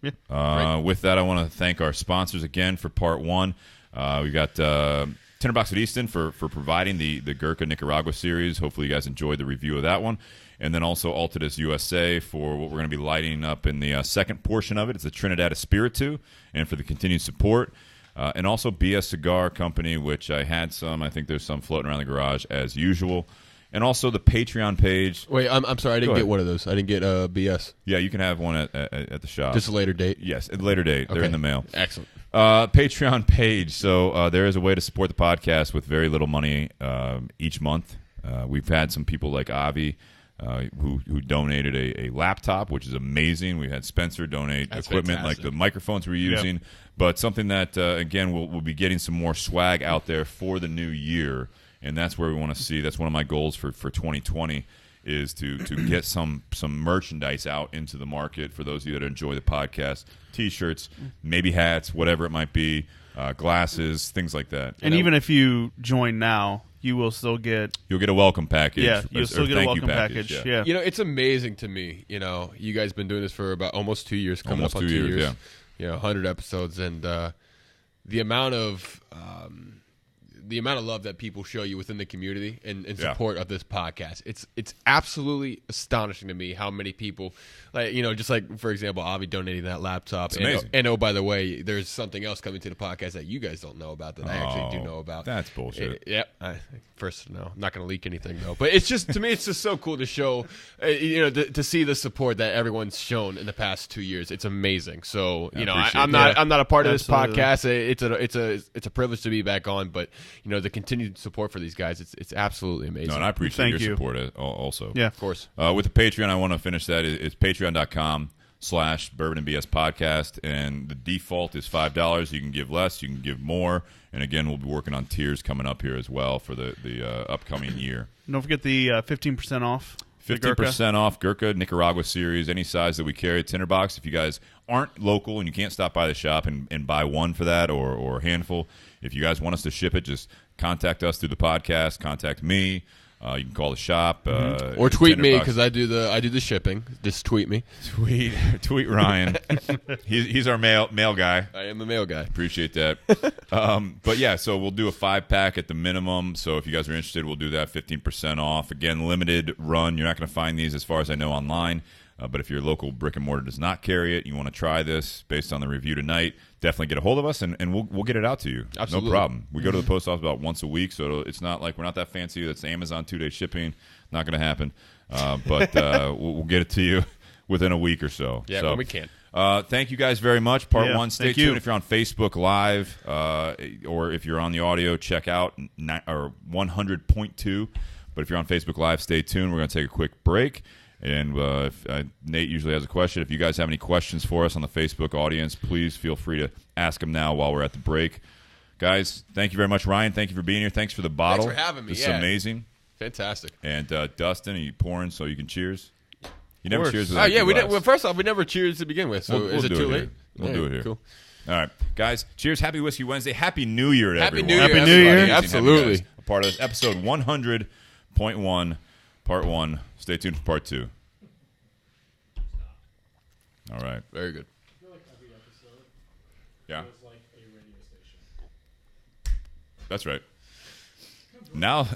Yeah. With that, I want to thank our sponsors again for part one. We got Tinderbox at Easton for providing the Gurkha Nicaragua series. Hopefully you guys enjoyed the review of that one. And then also Altadis USA for what we're going to be lighting up in the second portion of it. It's the Trinidad Espiritu, and for the continued support. And also BS Cigar Company, which I had some. I think there's some floating around the garage as usual. And also the Patreon page. Wait, I'm sorry, I didn't get one of those. I didn't get BS. Yeah, you can have one at the shop. Just a later date? Yes, at a later date. They're in the mail. Excellent. Patreon page. So there is a way to support the podcast with very little money each month. We've had some people like Avi who donated a laptop, which is amazing. We had Spencer donate equipment fantastic. like the microphones we're using, but something that, again, we'll be getting some more swag out there for the new year, and that's where we want to see. That's one of my goals for 2020 is to get some merchandise out into the market for those of you that enjoy the podcast, T-shirts, maybe hats, whatever it might be, glasses, things like that. And even if you join now, you will still get... You'll get a welcome package. Yeah, you'll still get a welcome package. Yeah. You know, it's amazing to me. You know, you guys been doing this for about almost 2 years, coming Almost up on 2 2 years, years. yeah. You know, 100 episodes, and the amount of love that people show you within the community and support of this podcast. It's absolutely astonishing to me how many people, like, you know, just like, for example, Avi donating that laptop. It's amazing. And oh, by the way, there's something else coming to the podcast that you guys don't know about that I actually do know about. That's bullshit. First, no, I'm not going to leak anything though. But it's just, to me, it's just so cool to show, you know, to see the support that everyone's shown in the past 2 years. It's amazing. So, you know, I'm not a part of this podcast. It's a privilege to be back on, but you know, the continued support for these guys, it's absolutely amazing. No, and I appreciate your support also. Yeah, of course. With the Patreon, I want to finish that. It's patreon.com/Bourbon and BS podcast, and the default is $5. You can give less, you can give more, and again, we'll be working on tiers coming up here as well for the upcoming year. Don't forget the 15% off. 15% off Gurkha Nicaragua series, any size that we carry at Tinderbox. If you guys aren't local and you can't stop by the shop and buy one for that or a handful, if you guys want us to ship it, just contact us through the podcast. Contact me. You can call the shop or tweet me because I do the shipping. Just tweet me. Tweet Ryan. he's our mail guy. I am the mail guy. Appreciate that. But yeah, so we'll do a 5-pack at the minimum. So if you guys are interested, we'll do that 15% off. Again, limited run. You're not going to find these as far as I know online. But if your local brick and mortar does not carry it, you want to try this based on the review tonight, definitely get a hold of us and we'll get it out to you. Absolutely. No problem. We go to the post office about once a week, so it's not like we're not that fancy. That's Amazon 2-day shipping. Not going to happen. But we'll get it to you within a week or so. Yeah, so, when we can. Thank you guys very much. Part one. Stay tuned. If you're on Facebook Live or if you're on the audio, check out 100.2. But if you're on Facebook Live, stay tuned. We're going to take a quick break. And Nate usually has a question. If you guys have any questions for us on the Facebook audience, please feel free to ask them now while we're at the break. Guys, thank you very much. Ryan, thank you for being here. Thanks for the bottle. Thanks for having me. This is amazing. Fantastic. And Dustin, are you pouring so you can cheers? You never cheers with well, first off, we never cheers to begin with. So is it too late? We'll do it here. Cool. All right. Guys, cheers. Happy Whiskey Wednesday. Happy New Year to everyone. Happy New Year. Absolutely. A part of this episode 100.1, part 1. Stay tuned for part 2. All right. Very good. I feel like every episode Yeah. feels like a radio station. That's right. Now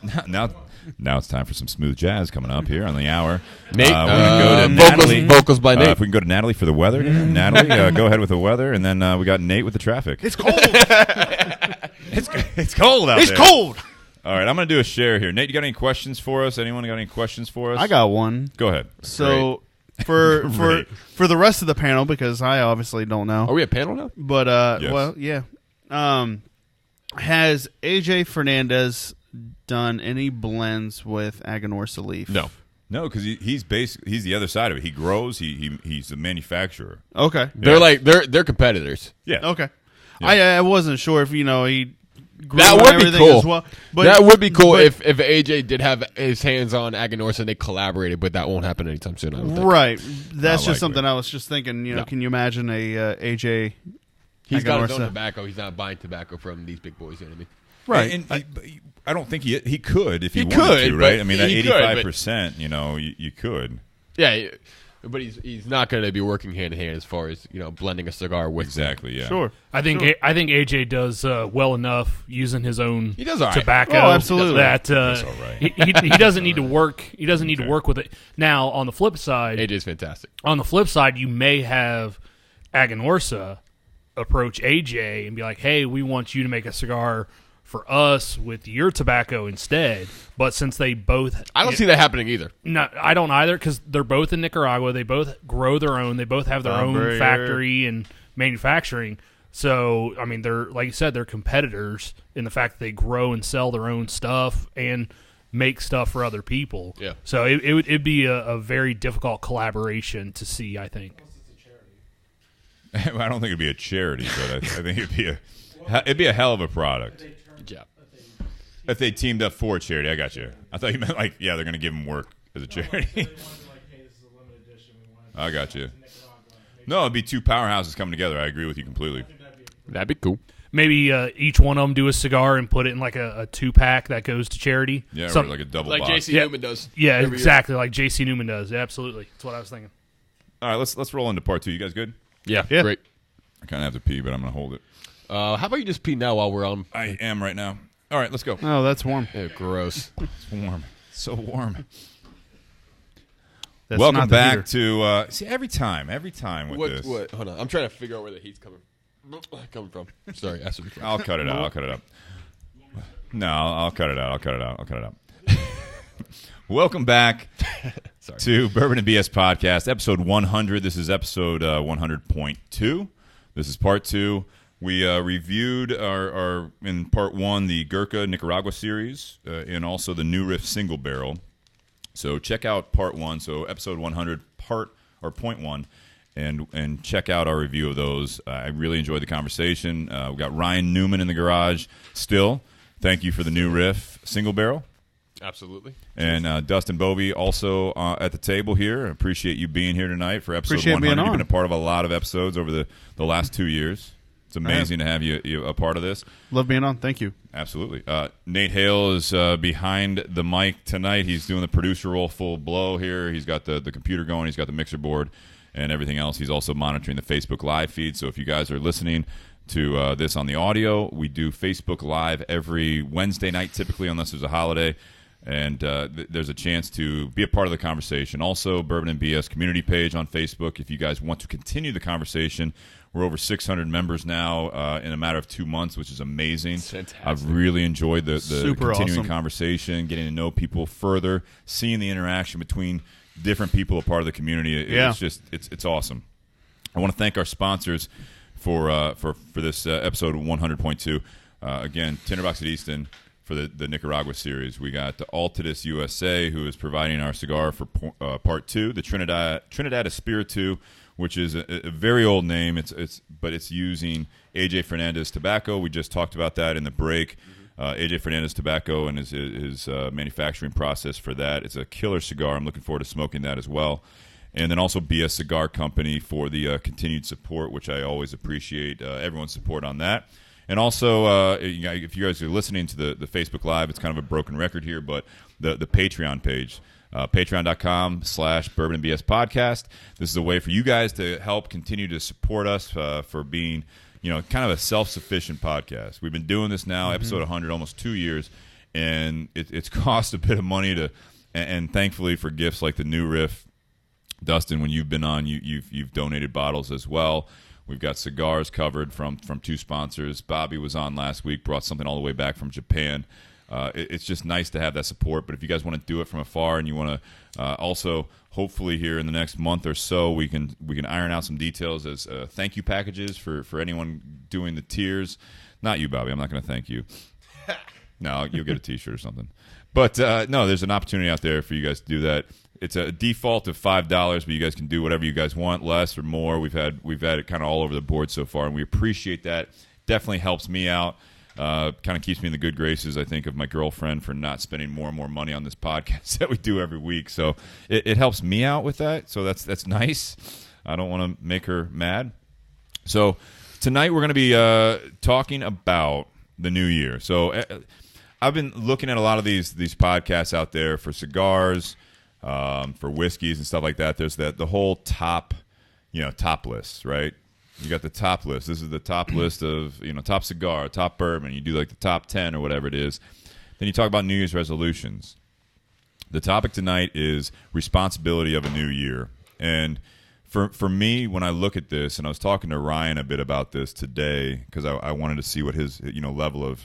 it's time for some smooth jazz coming up here on the hour. Nate, we're gonna go to Natalie. vocals by Nate. If we can go to Natalie for the weather. Natalie, go ahead with the weather, and then we got Nate with the traffic. It's cold. It's cold out there. It's cold. All right, I'm going to do a share here. Nate, you got any questions for us? Anyone got any questions for us? I got one. Go ahead. So for Right. for the rest of the panel, because I obviously don't know. Are we a panel now? But Yes. well, yeah. Has AJ Fernandez done any blends with Aganorsa Leaf? No, because he's the other side of it. He grows. He's a manufacturer. Okay. They're competitors. Yeah. Okay. Yeah. I wasn't sure if he grew That and would be everything cool. as well. But That would be cool but- if AJ did have his hands on Aganorsa and they collaborated, but that won't happen anytime soon. I don't think. Right. That's Not just likely. something I was just thinking. No. Can you imagine a AJ? He's got his own Aganorsa. tobacco. He's not buying tobacco from these big boys. You know what I mean? Right. And I don't think he could if he He wanted could, to, right? but I mean, that he could, but- 85%, you could. Yeah, but he's not going to be working hand in hand as far as blending a cigar with Exactly, yeah. Sure. I think AJ does well enough using his own He does all right. tobacco. Oh, absolutely. That That's all right. he doesn't need to work. He doesn't need to work with it. Now, on the flip side, AJ's fantastic. you may have Aganorsa approach AJ and be like, "Hey, we want you to make a cigar for us with your tobacco instead." But since they both, I don't see that happening either. no, I don't either, because they're both in Nicaragua. They both grow their own. They both have their own Hombre. factory and manufacturing. So, I mean, they're, like you said, they're competitors in the fact that they grow and sell their own stuff and make stuff for other people. Yeah. So it'd be a very difficult collaboration to see, I think. I don't think it'd be a charity, but I think it'd be a hell of a product. Good job. If they teamed up for a charity, I got you. I thought you meant they're going to give him work as a charity. I got you. No, it'd be two powerhouses coming together. I agree with you completely. That'd be cool. Maybe each one of them do a cigar and put it in like a 2-pack that goes to charity. Yeah, Some- or like a double Like box. JC Yeah. Newman does. yeah, every year. exactly, like JC Newman does. Absolutely, that's what I was thinking. All right, let's roll into part 2. You guys good? Yeah, Yeah. great. I kind of have to pee, but I'm going to hold it. How about you just pee now while we're on? I am right now. All right, let's go. Oh, that's warm. Yeah, gross. It's warm. So warm. That's Welcome not the back heater. to see every time with this. What? Hold on. I'm trying to figure out where the heat's coming from. Sorry, ask me. I'll cut it out. No, I'll cut it out. Welcome back Sorry. to Bourbon and BS Podcast, episode 100. This is episode 100.2. This is part 2. We reviewed our in part 1 the Gurkha Nicaraguan series and also the new Riff Single Barrel. So check out part 1. So episode 100 point 1. And check out our review of those. I really enjoyed the conversation. We got Ryan Newman in the garage still. Thank you for the new Riff Single Barrel. Absolutely. And Dustin Bovey also at the table here. I appreciate you being here tonight for episode Appreciate 100. being You've on. been a part of a lot of episodes over the last 2 years. It's amazing to have you a part of this. Love being on. Thank you. Absolutely. Nate Hale is behind the mic tonight. He's doing the producer role full blow here. He's got the computer going. He's got the mixer board and everything else. He's also monitoring the Facebook Live feed. So if you guys are listening to this on the audio, we do Facebook Live every Wednesday night, typically, unless there's a holiday. And there's a chance to be a part of the conversation. Also, Bourbon and BS community page on Facebook. If you guys want to continue the conversation, we're over 600 members now in a matter of 2 months, which is amazing. Fantastic. I've really enjoyed the Super continuing awesome. conversation, getting to know people further, seeing the interaction between different people, a part of the community. Yeah. It's just it's awesome. I want to thank our sponsors for this episode 100.2. Again, Tinderbox at Easton for the Nicaragua series. We got the Altadis USA, who is providing our cigar for part 2, the Trinidad Espiritu, which is a very old name. But it's using AJ Fernandez tobacco. We just talked about that in the break. AJ Fernandez tobacco and his manufacturing process for that. It's a killer cigar. I'm looking forward to smoking that as well. And then also BS Cigar Company for the continued support, which I always appreciate everyone's support on that. And also, if you guys are listening to the Facebook Live, it's kind of a broken record here, but the Patreon page, patreon.com/Bourbon and BS Podcast. This is a way for you guys to help continue to support us for being, kind of a self-sufficient podcast. We've been doing this now, episode 100, almost 2 years, and it's cost a bit of money and thankfully for gifts like the new Riff. Dustin, when you've been on, you've donated bottles as well. We've got cigars covered from 2 sponsors. Bobby was on last week, brought something all the way back from Japan. it's just nice to have that support. But if you guys want to do it from afar and you want to also hopefully here in the next month or so we can iron out some details as thank you packages for anyone doing the tiers. Not you, Bobby. I'm not going to thank you. No, you'll get a T-shirt or something. But no, there's an opportunity out there for you guys to do that. It's a default of $5, but you guys can do whatever you guys want, less or more. We've had it kind of all over the board so far, and we appreciate that. Definitely helps me out. Kind of keeps me in the good graces, I think, of my girlfriend for not spending more and more money on this podcast that we do every week. So it helps me out with that. So that's nice. I don't want to make her mad. So tonight we're going to be talking about the new year. So I've been looking at a lot of these podcasts out there for cigars, for whiskeys and stuff like that. There's the whole top list, right? You got the top list. This is the top list of, top cigar, top bourbon. You do like the top 10 or whatever it is. Then you talk about New Year's resolutions. The topic tonight is responsibility of a new year. And for me, when I look at this, and I was talking to Ryan a bit about this today because I wanted to see what his level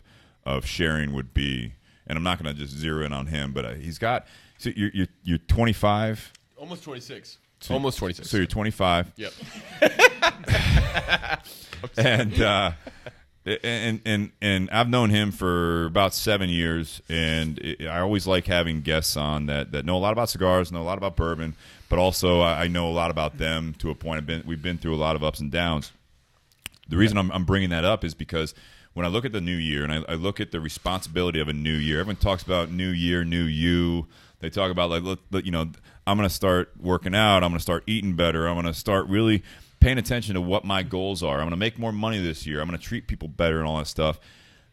of sharing would be. And I'm not going to just zero in on him, but he's got. So you're 25, almost 26. Almost 26. So you're 25. Yep. and I've known him for about 7 years, and I always like having guests on that know a lot about cigars, know a lot about bourbon, but also I know a lot about them to a point. We've been through a lot of ups and downs. The reason I'm bringing that up is because when I look at the new year and I look at the responsibility of a new year, everyone talks about new year, new you. They talk about I'm going to start working out. I'm going to start eating better. I'm going to start really paying attention to what my goals are. I'm going to make more money this year. I'm going to treat people better and all that stuff.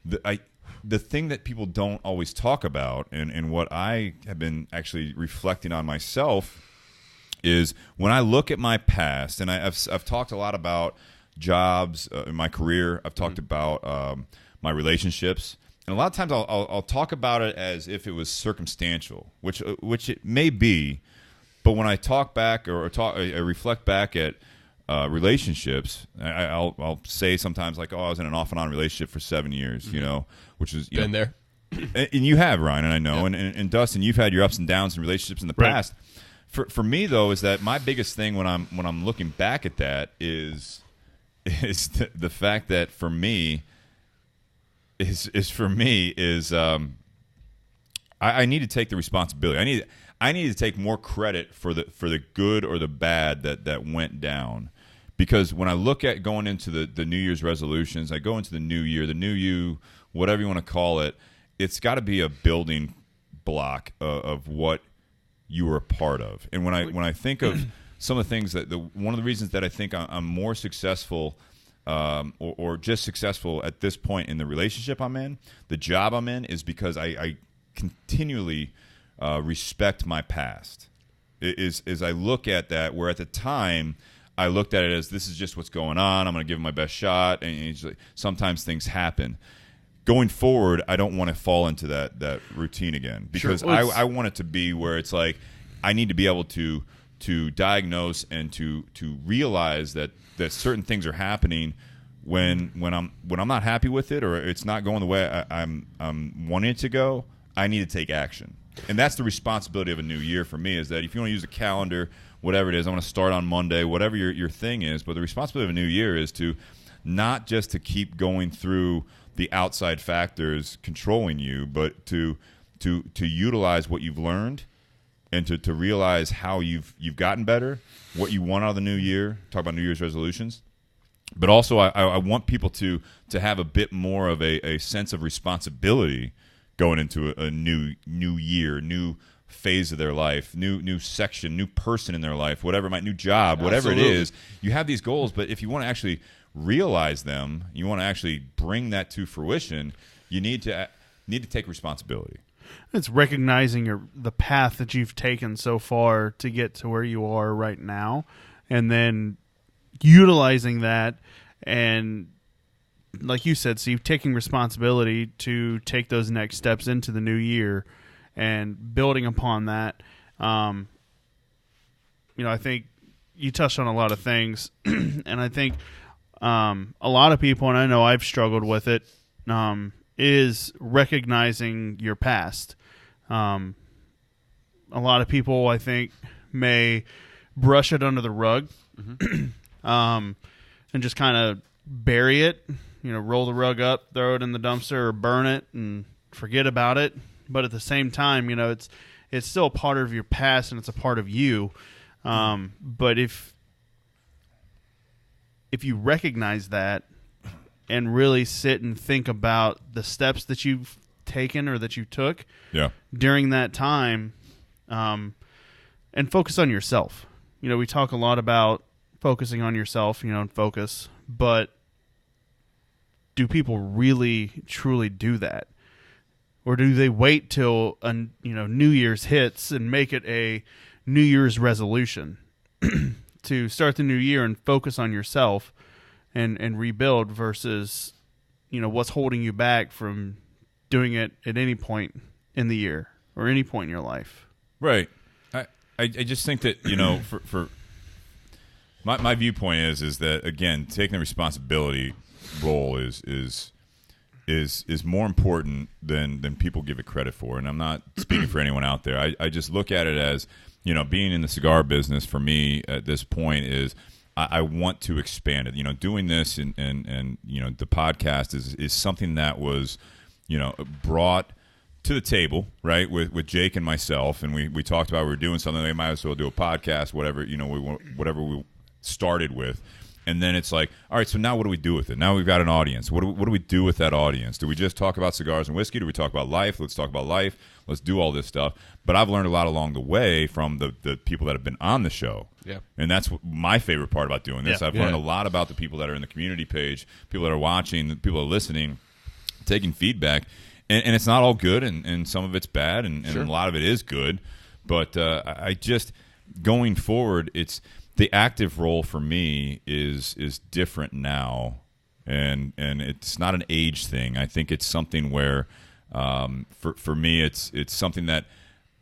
The thing that people don't always talk about, and what I have been actually reflecting on myself, is when I look at my past, and I've talked a lot about jobs in my career. I've talked about my relationships. And a lot of times I'll talk about it as if it was circumstantial, which it may be. But when I talk back or I reflect back at relationships, I'll say sometimes like, I was in an off and on relationship for 7 years, which is been there. And you have, Ryan, and I know, yeah. and Dustin, you've had your ups and downs in relationships in the past. For me though, is that my biggest thing when I'm looking back at that is the fact that for me. I need to take the responsibility. I need to take more credit for the good or the bad that went down, because when I look at going into the New Year's resolutions, I go into the new year, the new you, whatever you want to call it. It's got to be a building block of what you were a part of. And when I think of some of the things one of the reasons that I think I'm more successful. Or just successful at this point in the relationship I'm in, the job I'm in, is because I continually respect my past. Is I look at that, where at the time I looked at it as this is just what's going on. I'm going to give it my best shot, and sometimes things happen. Going forward, I don't want to fall into that routine again, because Sure. I want it to be where it's like I need to be able to diagnose and to realize that certain things are happening when I'm not happy with it, or it's not going the way I'm wanting it to go. I need to take action, and that's the responsibility of a new year for me. Is that if you want to use a calendar, whatever it is, I want to start on Monday, whatever your thing is. But the responsibility of a new year is to not just to keep going through the outside factors controlling you, but to utilize what you've learned. And to realize how you've gotten better, what you want out of the new year. Talk about New Year's resolutions, but also I want people to have a bit more of a sense of responsibility going into a new year, new phase of their life, new section, new person in their life, whatever new job, whatever Absolutely. it is. You have these goals, but if you want to actually realize them, you want to actually bring that to fruition, you need to take responsibility. It's recognizing the path that you've taken so far to get to where you are right now, and then utilizing that, and like you said, Steve, taking responsibility to take those next steps into the new year and building upon that. I think you touched on a lot of things, and I think a lot of people, and I know I've struggled with it, is recognizing your past. A lot of people, I think, may brush it under the rug, and just kind of bury it. Roll the rug up, throw it in the dumpster, or burn it and forget about it. But at the same time, it's still a part of your past and it's a part of you. But if you recognize that and really sit and think about the steps that you've taken or that you took during that time, and focus on yourself. We talk a lot about focusing on yourself, and focus, but do people really truly do that? Or do they wait till New Year's hits and make it a New Year's resolution to start the new year and focus on yourself and rebuild versus what's holding you back from doing it at any point in the year or any point in your life? Right. I just think that for my viewpoint is that, again, taking the responsibility role is more important than people give it credit for. And I'm not speaking for anyone out there. I just look at it as, being in the cigar business for me at this point is I want to expand it. Doing this and the podcast is something that was, brought to the table, right, with Jake and myself, and we talked about we were doing something. They might as well do a podcast, whatever we started with. And then it's like, all right, so now what do we do with it? Now we've got an audience. What do we do with that audience? Do we just talk about cigars and whiskey? Do we talk about life? Let's talk about life. Let's do all this stuff. But I've learned a lot along the way from the people that have been on the show. Yeah. And that's my favorite part about doing this. Yeah. I've learned a lot about the people that are in the community page, people that are watching, the people that are listening, taking feedback. And it's not all good, and some of it's bad, and a lot of it is good. But I just, going forward, it's the active role for me is different now, and it's not an age thing. I think it's something where, for me, it's something that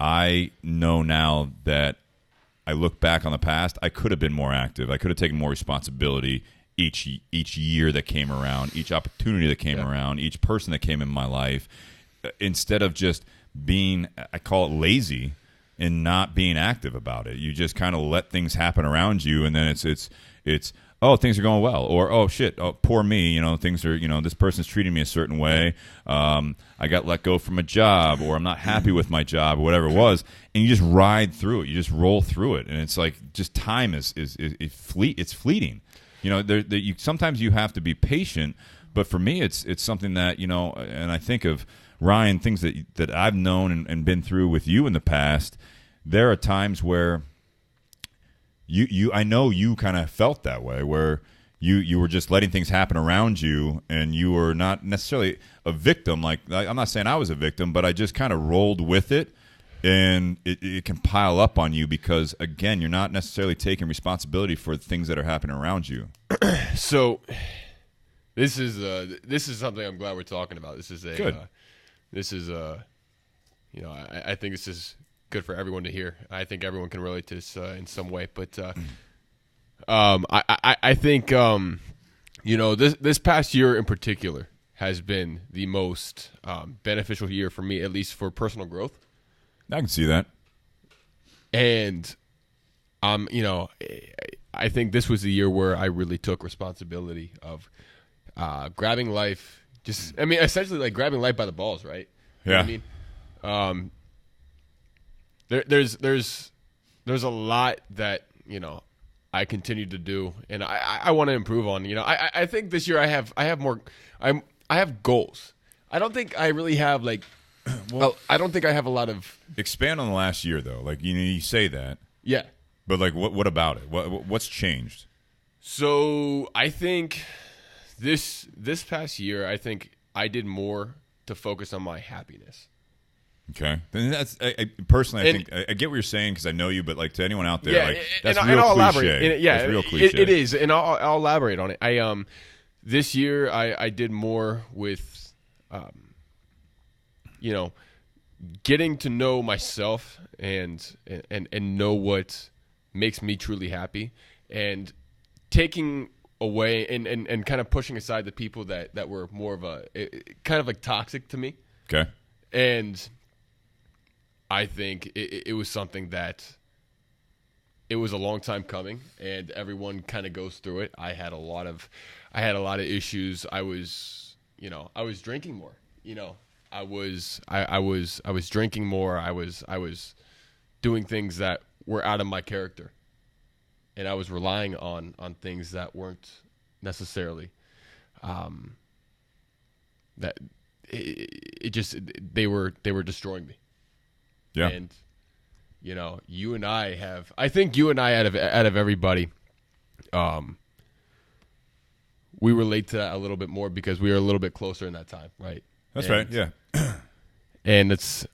I know now that I look back on the past. I could have been more active. I could have taken more responsibility each year that came around, each opportunity that came around, each person that came in my life, instead of just being, I call it lazy, and not being active about it. You just kind of let things happen around you, and then it's oh, things are going well, or oh shit, oh, poor me, things are, this person's treating me a certain way. I got let go from a job, or I'm not happy with my job, or whatever it was, and you just ride through it. You just roll through it, and it's like just time is it's fleeting. Sometimes you have to be patient, but for me, it's something that, and I think of Ryan, things that I've known and been through with you in the past. There are times where I know you kind of felt that way, where you were just letting things happen around you, and you were not necessarily a victim. Like, I'm not saying I was a victim, but I just kind of rolled with it. And it can pile up on you because, again, you're not necessarily taking responsibility for the things that are happening around you. So this is something I'm glad we're talking about. This is good. I think this is good for everyone to hear. I think everyone can relate to this in some way. But I think this past year in particular has been the most beneficial year for me, at least for personal growth. I can see that. And, I think this was the year where I really took responsibility of grabbing life. Essentially like grabbing life by the balls, right? You know what I mean? There's a lot that, I continue to do, and I want to improve on. I think this year I have goals. I don't think I really have well, I don't think I have a lot of. Expand on the last year, though. Like, you say that. Yeah. But, what about it? What's changed? So, I think this past year, I think I did more to focus on my happiness. Okay. And that's, personally, I think, I get what you're saying because I know you, but, to anyone out there, that's real cliche. That's real cliche. It is, and I'll elaborate on it. This year, I did more with, getting to know myself and know what makes me truly happy, and taking away and kind of pushing aside the people that were more of kind of like toxic to me. Okay. And I think it was something that it was a long time coming, and everyone kind of goes through it. I had a lot of issues. I was drinking more. I was drinking more. I was doing things that were out of my character, and I was relying on things that weren't necessarily that it just they were destroying me. Yeah. And you and I out of everybody, we relate to that a little bit more because we were a little bit closer in that time, right? That's right. Yeah. And it's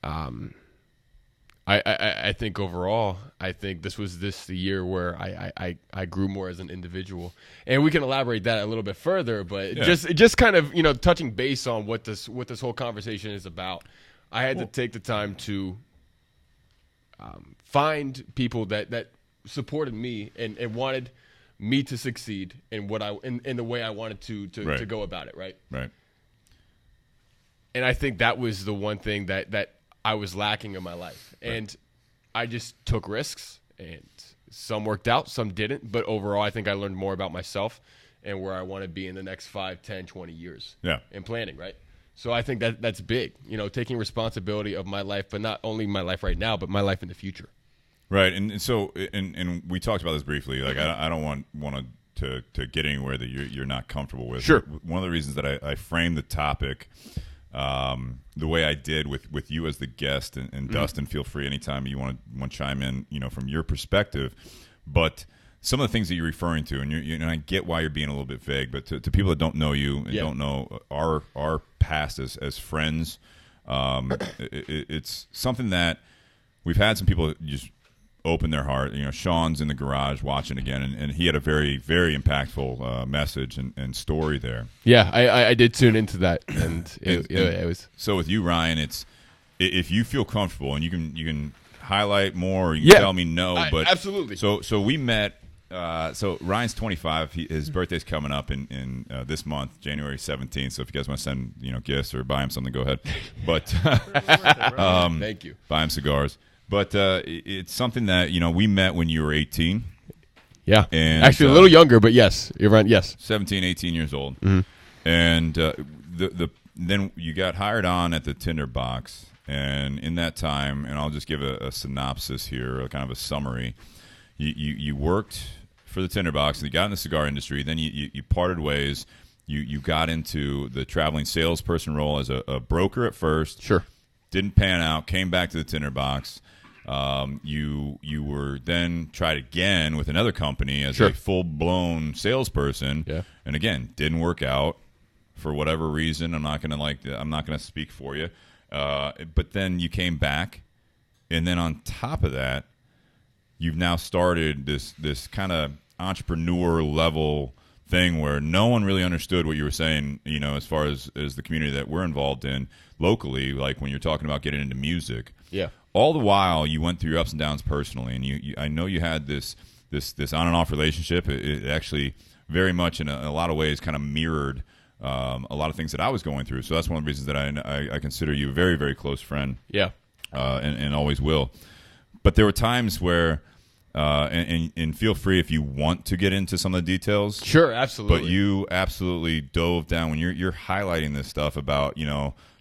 I think overall, I think this was the year where I grew more as an individual, and we can elaborate that a little bit further. But just kind of touching base on what this whole conversation is about. I had to take the time to find people that supported me and wanted me to succeed in the way I wanted to go about it. Right. Right. And I think that was the one thing that I was lacking in my life. And I just took risks, and some worked out, some didn't. But overall, I think I learned more about myself and where I want to be in the next 5, 10, 20 years. Yeah. And planning, right? So I think that's big, taking responsibility of my life, but not only my life right now, but my life in the future. Right. And so, and we talked about this briefly. Like, I don't want to get anywhere that you're not comfortable with. Sure. One of the reasons that I framed the topic the way I did with you as the guest, and Dustin, feel free anytime you want to chime in, from your perspective. But some of the things that you're referring to, and I get why you're being a little bit vague, but to people that don't know you and don't know our past as friends, it's something that we've had some people just open their heart. Sean's in the garage watching again, and he had a very, very impactful message and story there. Yeah, I did tune into that, and it was. So with you, Ryan, it's if you feel comfortable and you can highlight more, or you can tell me no, but absolutely. So we met. So Ryan's 25. His birthday's coming up in this month, January 17th. So if you guys want to send gifts or buy him something, go ahead. But thank you. Buy him cigars. But it's something that we met when you were 18. Yeah, and actually a little younger, but yes, you're right. Yes, 17, 18 years old, and then you got hired on at the Tinderbox, and in that time, and I'll just give a synopsis here, kind of a summary. You worked for the Tinderbox, and you got in the cigar industry. Then you parted ways. You got into the traveling salesperson role as a broker at first. Sure, didn't pan out. Came back to the Tinderbox. You were then tried again with another company as a full-blown salesperson, and again didn't work out for whatever reason. I'm not gonna speak for you, but then you came back, and then on top of that, you've now started this kind of entrepreneur level thing where no one really understood what you were saying, as far as the community that we're involved in locally, like when you're talking about getting into music. Yeah. All the while, you went through your ups and downs personally, and I know you had this on and off relationship. It actually very much in a lot of ways kind of mirrored a lot of things that I was going through. So that's one of the reasons that I consider you a very, very close friend. Yeah. And always will. But there were times where, and feel free if you want to get into some of the details. Sure, absolutely. But you absolutely dove down when you're highlighting this stuff about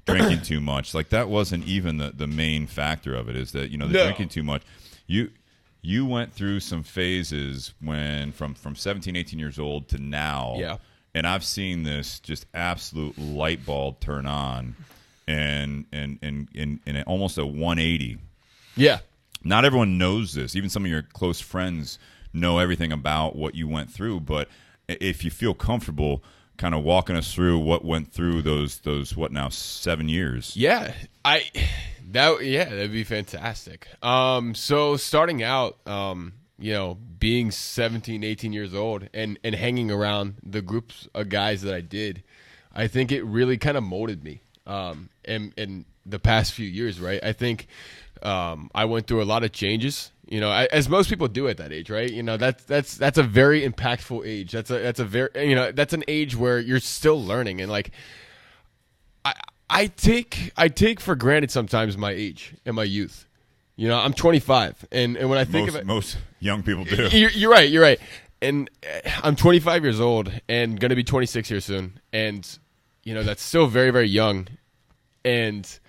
drinking too much. Like that wasn't even the main factor of it. Is that drinking too much. You went through some phases when from 17, 18 years old to now. Yeah. And I've seen this just absolute light bulb turn on, and almost a 180. Yeah. Not everyone knows this. Even some of your close friends know everything about what you went through. But if you feel comfortable kind of walking us through what went through those what now 7 years. Yeah. That'd be fantastic. So starting out, being 17, 18 years old and hanging around the groups of guys that I did, I think it really kind of molded me. In the past few years, right? I think I went through a lot of changes, You know, as most people do at that age, right? You know, that's a very impactful age. That's a very, you know, that's an age where you're still learning, and like I take for granted sometimes my age and my youth. You know, I'm 25, and when I think of it, most young people do. You're right. And I'm 25 years old and going to be 26 here soon, and you know that's still very, very young, and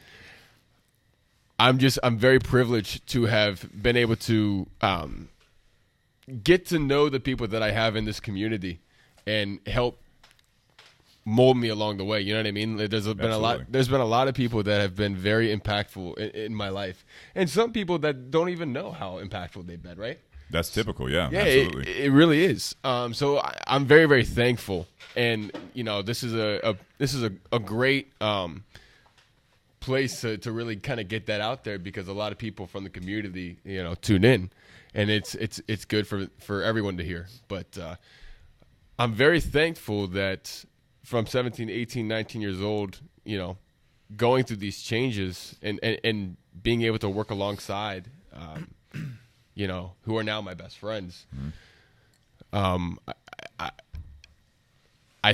I'm very privileged to have been able to get to know the people that I have in this community and help mold me along the way. You know what I mean? There's been a lot of people that have been very impactful in my life, and some people that don't even know how impactful they've been. Right? That's typical. Yeah, absolutely. It really is. So I'm very, very thankful, and you know, this is a great place to really kind of get that out there, because a lot of people from the community, you know, tune in, and it's good for everyone to hear. But I'm very thankful that from 17, 18, 19 years old, you know, going through these changes and being able to work alongside, you know, who are now my best friends. I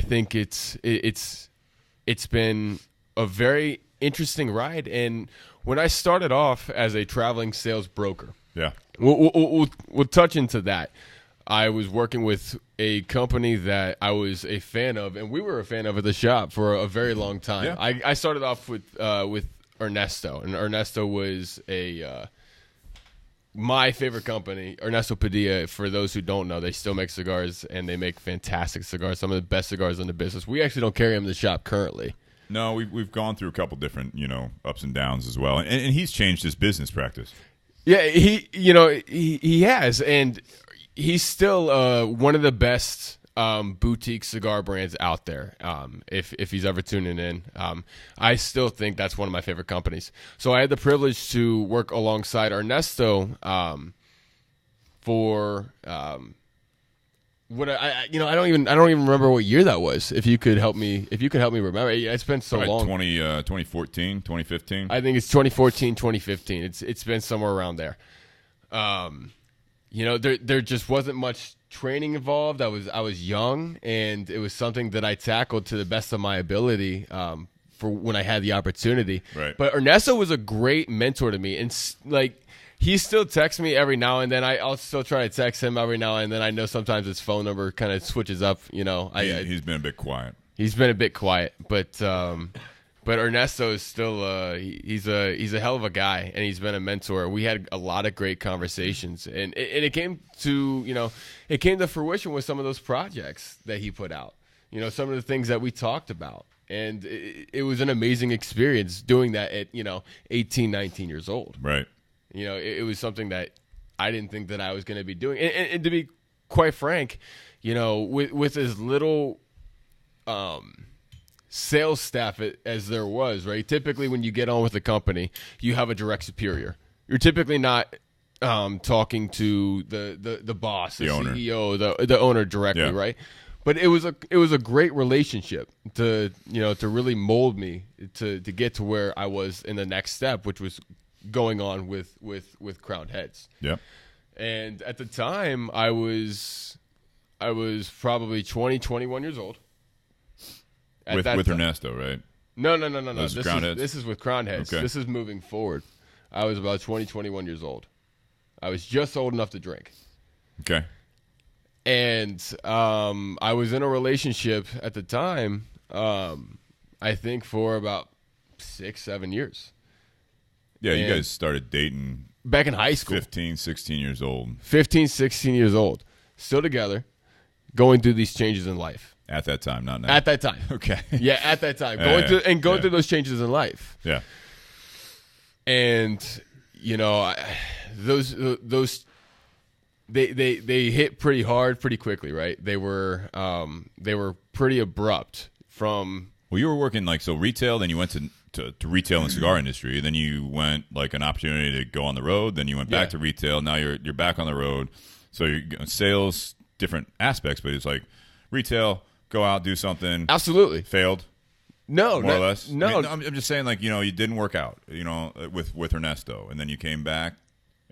think it's been a very interesting ride. And when I started off as a traveling sales broker, we'll touch into that. I was working with a company that I was a fan of, and we were a fan of at the shop for a very long time. Yeah. I started off with Ernesto, and Ernesto was my favorite company, Ernesto Padilla. For those who don't know, they still make cigars, and they make fantastic cigars, some of the best cigars in the business. We actually don't carry them in the shop currently. No, we've gone through a couple different, you know, ups and downs as well, and he's changed his business practice. Yeah, he has, and he's still one of the best boutique cigar brands out there. If he's ever tuning in, I still think that's one of my favorite companies. So I had the privilege to work alongside Ernesto for what I don't even remember what year that was. If you could help me remember. It's been so long. 2014, 2015. I think it's 2014, 2015. It's been somewhere around there. You know, there just wasn't much training involved. I was young, and it was something that I tackled to the best of my ability for when I had the opportunity. Right. But Ernesto was a great mentor to me, and like, he still texts me every now and then. I'll still try to text him every now and then. I know sometimes his phone number kind of switches up. You know, he's been a bit quiet. He's been a bit quiet, but Ernesto is still he's a hell of a guy, and he's been a mentor. We had a lot of great conversations, and it came to fruition with some of those projects that he put out. You know, some of the things that we talked about, and it was an amazing experience doing that at 18, 19 years old. Right. You know, it was something that I didn't think that I was going to be doing, and to be quite frank, you know, with as little sales staff as there was, right? Typically, when you get on with a company, you have a direct superior. You're typically not talking to the boss, the owner. CEO, the owner directly, right? But it was a great relationship to really mold me to get to where I was in the next step, which was going on with Crowned Heads. Yep. And at the time, I was probably 20, 21 years old. With Ernesto, right? No. This is with Crowned Heads. Okay. This is moving forward. I was about 20, 21 years old. I was just old enough to drink. Okay. And I was in a relationship at the time, I think for about 6-7 years. Yeah, you guys started dating back in high school. 15, 16 years old. 15, 16 years old. Still together, going through these changes in life. At that time, not now. At that time. Okay. Yeah, at that time. Going through those changes in life. Yeah. And, you know, those they hit pretty hard pretty quickly, right? They were pretty abrupt from. Well, you were working retail, then you went to retail in the cigar industry, then you went an opportunity to go on the road, then you went back to retail, now you're back on the road. So you're sales, different aspects, but it's like retail, go out, do something. Absolutely. Failed. No, more or less. No, I mean, I'm just saying, you didn't work out, with Ernesto, and then you came back,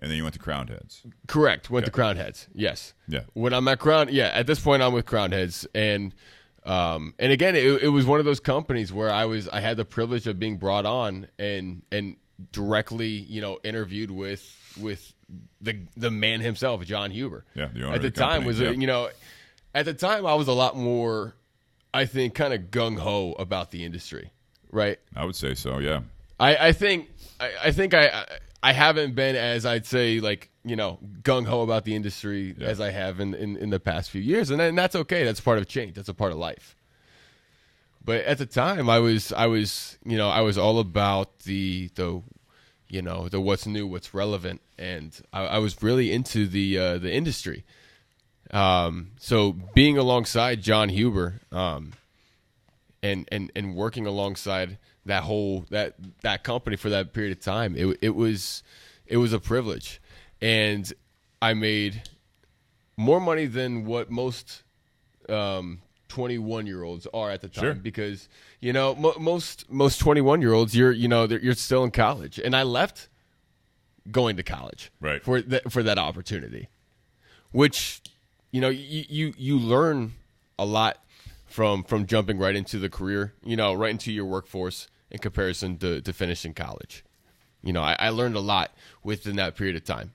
And then you went to Crowned Heads. Correct. Went to Crowned Heads. Yes. Yeah. When I'm at at this point I'm with Crowned Heads, and again it was one of those companies where I had the privilege of being brought on and directly interviewed with the man himself, John Huber. Yeah. The owner at the of the time company. was at the time I was a lot more, I think, kind of gung ho about the industry, right? I would say so. Yeah. I think I haven't been as, I'd say, like, gung ho about the industry as I have in the past few years, and that's okay. That's part of change. That's a part of life. But at the time, I was all about the what's new, what's relevant, and I was really into the industry. So being alongside John Huber, and working alongside that company for that period of time, it was a privilege, and I made more money than what most 21-year-olds are at the time. Sure. Because most 21-year-olds you're still in college, and I left going to college Right. for that opportunity, which you learn a lot from jumping right into the career, right into your workforce in comparison to finishing college. I learned a lot within that period of time.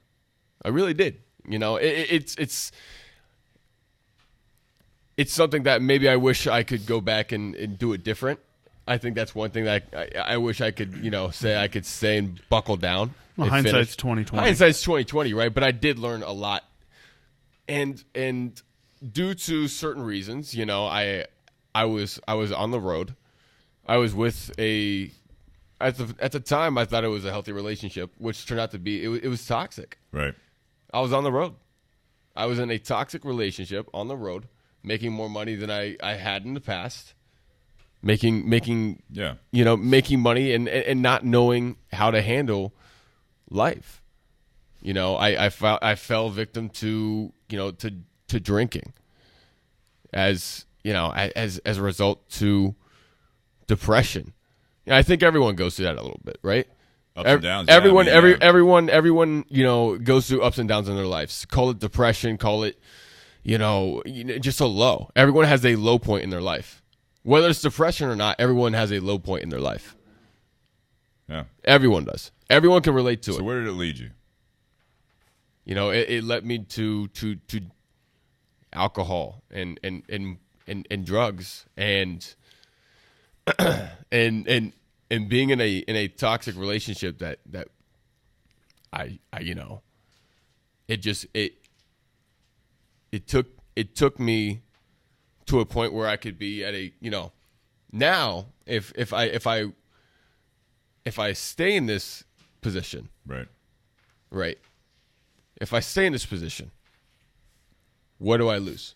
I really did. It's something that maybe I wish I could go back and do it different. I think that's one thing that I wish I could, say and buckle down. Well, and hindsight's finish. 20/20. Hindsight's 20/20, right? But I did learn a lot, and due to certain reasons, I was on the road. I was with at the time I thought it was a healthy relationship, which turned out to be it was toxic. Right. I was on the road. I was in a toxic relationship on the road, making more money than I had in the past. Making money and not knowing how to handle life. I fell victim to drinking as a result to depression. I think everyone goes through that a little bit, right? Ups and downs. Everyone goes through ups and downs in their lives. Call it depression, call it just a low. Everyone has a low point in their life. Whether it's depression or not, everyone has a low point in their life. Yeah. Everyone does. Everyone can relate to it. So where did it lead you? It led me to alcohol and drugs and and being in a toxic relationship that it took me to a point where I could be at a now if I stay in this position, right, if I stay in this position, what do I lose?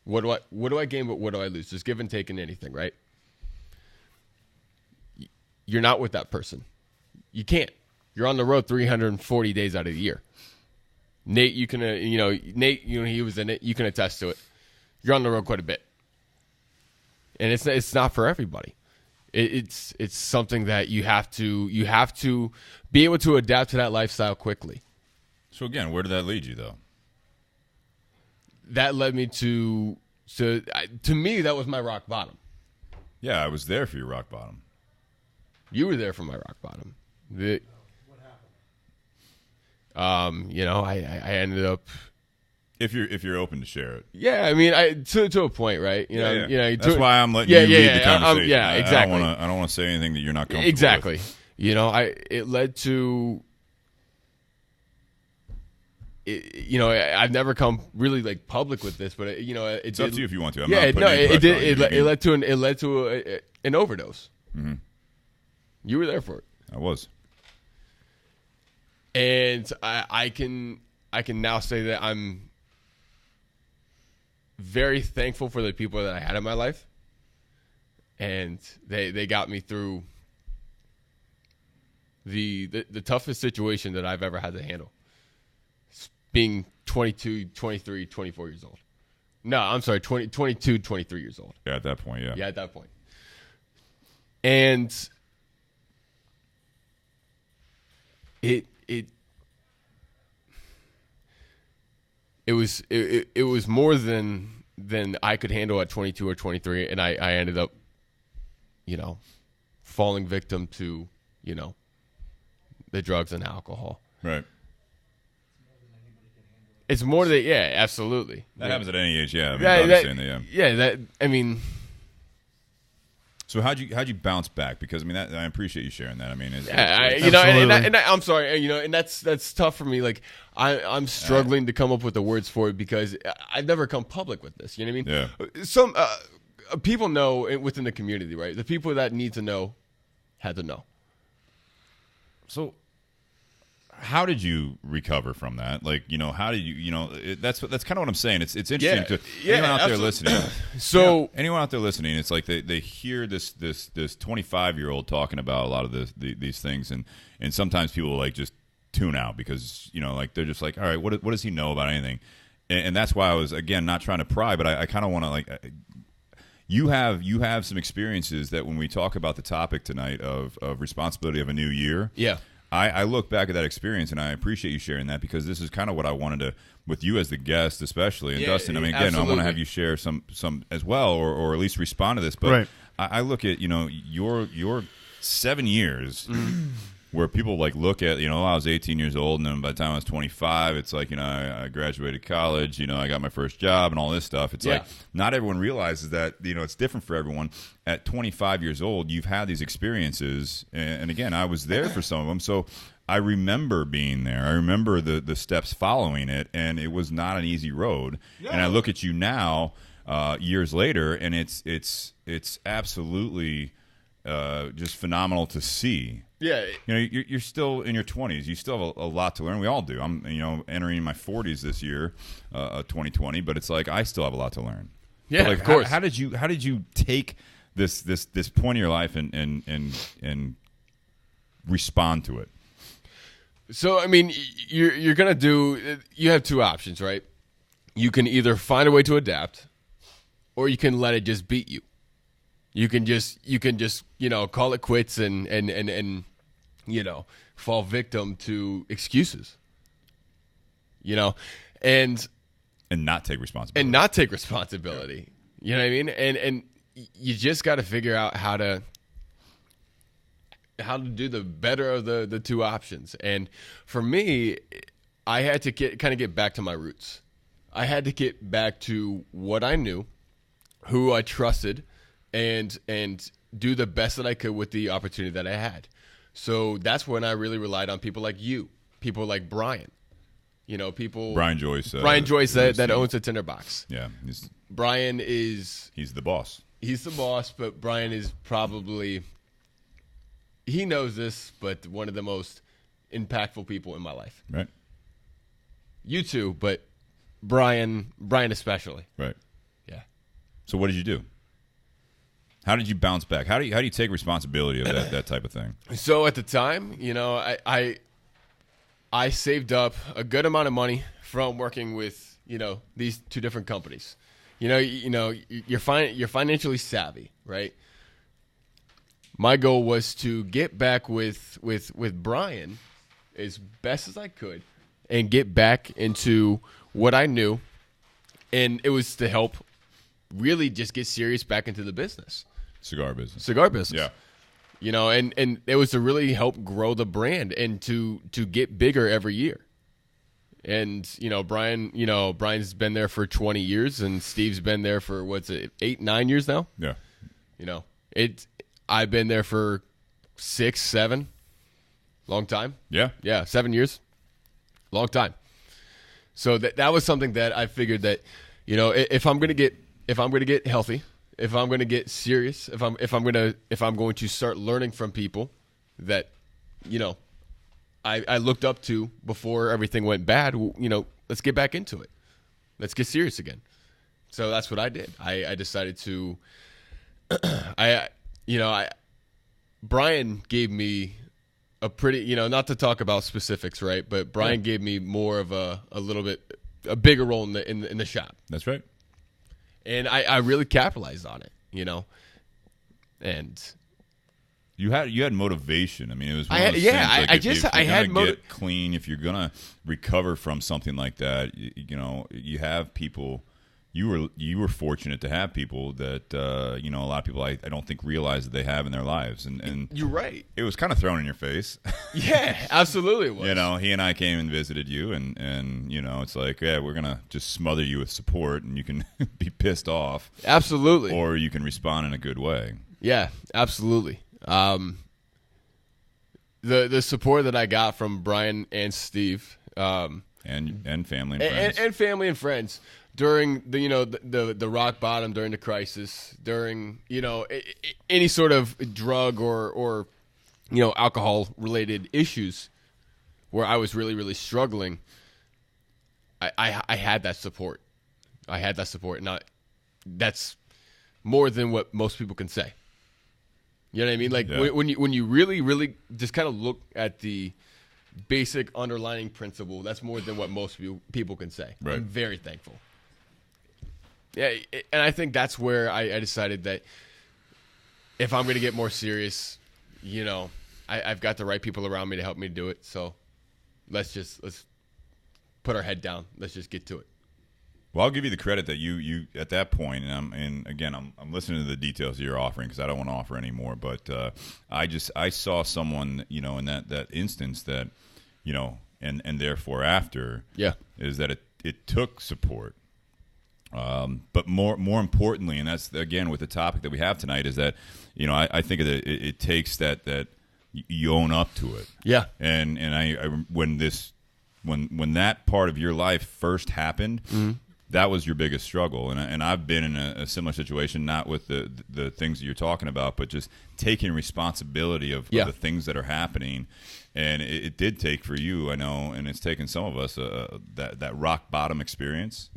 What do I gain, but what do I lose? There's give and take in anything, right? You're not with that person. You can't. You're on the road 340 days out of the year. Nate, he was in it. You can attest to it. You're on the road quite a bit, and it's not for everybody. It's something that you have to be able to adapt to that lifestyle quickly. So again, where did that lead you, though? That led me to me, that was my rock bottom. Yeah, I was there for your rock bottom. You were there for my rock bottom. What happened? I ended up. If you're open to share it. Yeah, I mean, to a point, right? That's why I'm letting you lead the conversation. Exactly. I don't want to say anything that you're not comfortable exactly. with. It led to. I've never come really like public with this, but It's up to you if you want to. I'm yeah, not putting no, any it pressure on did. you. It led to an overdose. Mm-hmm. You were there for it. I was. And I can now say that I'm very thankful for the people that I had in my life, and they got me through the toughest situation that I've ever had to handle. Being 22, 23, 24 years old. No, I'm sorry, 22, 23 years old. Yeah, at that point, yeah. Yeah, at that point. And it was more than I could handle at 22 or 23, and I ended up, falling victim to, the drugs and alcohol. Right. It's more than absolutely. That happens at any age, yeah. I mean, So how'd you bounce back? Because I appreciate you sharing that. I mean, I'm sorry, and that's tough for me. Like I'm struggling to come up with the words for it because I've never come public with this. You know what I mean? Yeah. Some people know within the community, right? The people that need to know had to know. So, how did you recover from that? Like, how did you, that's kind of what I'm saying. It's interesting to anyone out there listening. So anyone out there listening, it's like they hear this 25-year-old talking about a lot of these things, and sometimes people like just tune out because like they're just like, all right, what does he know about anything? And that's why I was, again, not trying to pry, but I kind of want to like. You have some experiences that when we talk about the topic tonight of responsibility of a new year. Yeah. I look back at that experience, and I appreciate you sharing that because this is kind of what I wanted to, with you as the guest especially, and Dustin, I mean, again, absolutely. I want to have you share some as well, or at least respond to this. But right. I look at, your 7 years where people like look at, I was 18 years old, and then by the time I was 25, it's like, I graduated college, I got my first job and all this stuff. It's like not everyone realizes that, it's different for everyone. At 25 years old, you've had these experiences, and again, I was there for some of them, so I remember being there. I remember the steps following it, and it was not an easy road. Yeah. And I look at you now, years later, and it's absolutely just phenomenal to see. Yeah, you're still in your 20s. You still have a lot to learn. We all do. I'm, entering my 40s this year, 2020. But it's like I still have a lot to learn. Yeah, like, of course. How did you take this point in your life and respond to it? So I mean, you're gonna do. You have two options, right? You can either find a way to adapt, or you can let it just beat you. You can just call it quits and fall victim to excuses. And not take responsibility. You know what I mean? And you just got to figure out how to do the better of the two options. And for me, I had to get back to my roots. I had to get back to what I knew, who I trusted, and do the best that I could with the opportunity that I had. So that's when I really relied on people like you, people like Brian. Brian Joyce. Brian Joyce that owns a tinderbox. Yeah. He's the boss. He's the boss, but Brian is probably, he knows this, but one of the most impactful people in my life. Right. You too, but Brian especially. Right. Yeah. So what did you do? How did you bounce back? How do you take responsibility of that type of thing? So at the time, I saved up a good amount of money from working with, these two different companies. You're financially savvy, right? My goal was to get back with Brian as best as I could and get back into what I knew, and it was to help really just get serious back into the business. Cigar business. Yeah. And it was to really help grow the brand and to get bigger every year. And, Brian's been there for 20 years and Steve's been there for, 8-9 years now? Yeah. I've been there for 6, 7. Long time. Yeah. Yeah, 7 years. Long time. So that was something that I figured that, if I'm going to get healthy, if I'm going to get serious, if I'm going to start learning from people that, I looked up to before everything went bad, let's get back into it. Let's get serious again. So that's what I did. I decided to, Brian gave me a pretty, not to talk about specifics, right? But Brian gave me more of a little bit, a bigger role in the shop. That's right. And I really capitalized on it, and you had motivation. I mean, it was one I of those had- things, yeah, like, I if just- you're I had gonna motiv- get clean, if you're gonna recover from something like that, you have people. You were fortunate to have people that a lot of people I don't think realize that they have in their lives, and You're right. it was kind of thrown in your face. Yeah, absolutely. It was. He and I came and visited you, and it's like, yeah, we're gonna just smother you with support, and you can be pissed off, Absolutely. or you can respond in a good way. Yeah, absolutely. The support that I got from Brian and Steve, And family and friends. and family and friends during the rock bottom, during the crisis, during any sort of drug or alcohol related issues where I was really, really struggling. I had that support. I had that support. Not that's more than what most people can say. You know what I mean? Like Yeah. when you really, really just kind of look at the basic underlying principle, that's more than what most people can say. Right. I'm very thankful. Yeah, and I think that's where I decided that if I'm going to get more serious, I've got the right people around me to help me do it. So let's put our head down. Let's just get to it. Well, I'll give you the credit that you at that point, and again, I'm listening to the details that you're offering because I don't want to offer any more. But I saw someone, in that instance that, and therefore after, Yeah. is that it took support. But more importantly, and that's again with the topic that we have tonight, is that I think that it takes that you own up to it. Yeah. And I when that part of your life first happened, that was your biggest struggle. And I've been in a similar situation, not with the things that you're talking about, but just taking responsibility of the things that are happening. And it did take for you, I know, and it's taken some of us that rock bottom experience.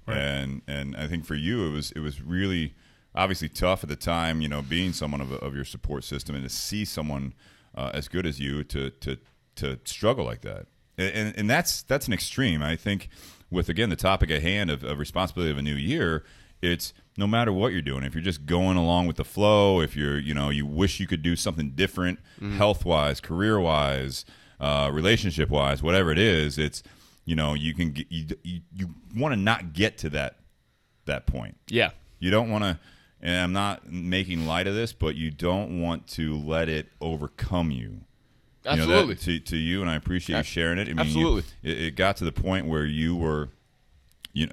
Right. And I think for you it was really obviously tough at the time, being someone of your support system, and to see someone as good as you to struggle like that. And that's an extreme. I think with, again, the topic at hand of responsibility of a new year, it's no matter what you're doing. If you're just going along with the flow, if you're, you wish you could do something different, health-wise, career-wise, relationship-wise, whatever it is, it's, you want to not get to that point. Yeah. You don't want to, and I'm not making light of this, but you don't want to let it overcome you. Absolutely. To you, and I appreciate you sharing it. I mean, absolutely. It got to the point where you were, you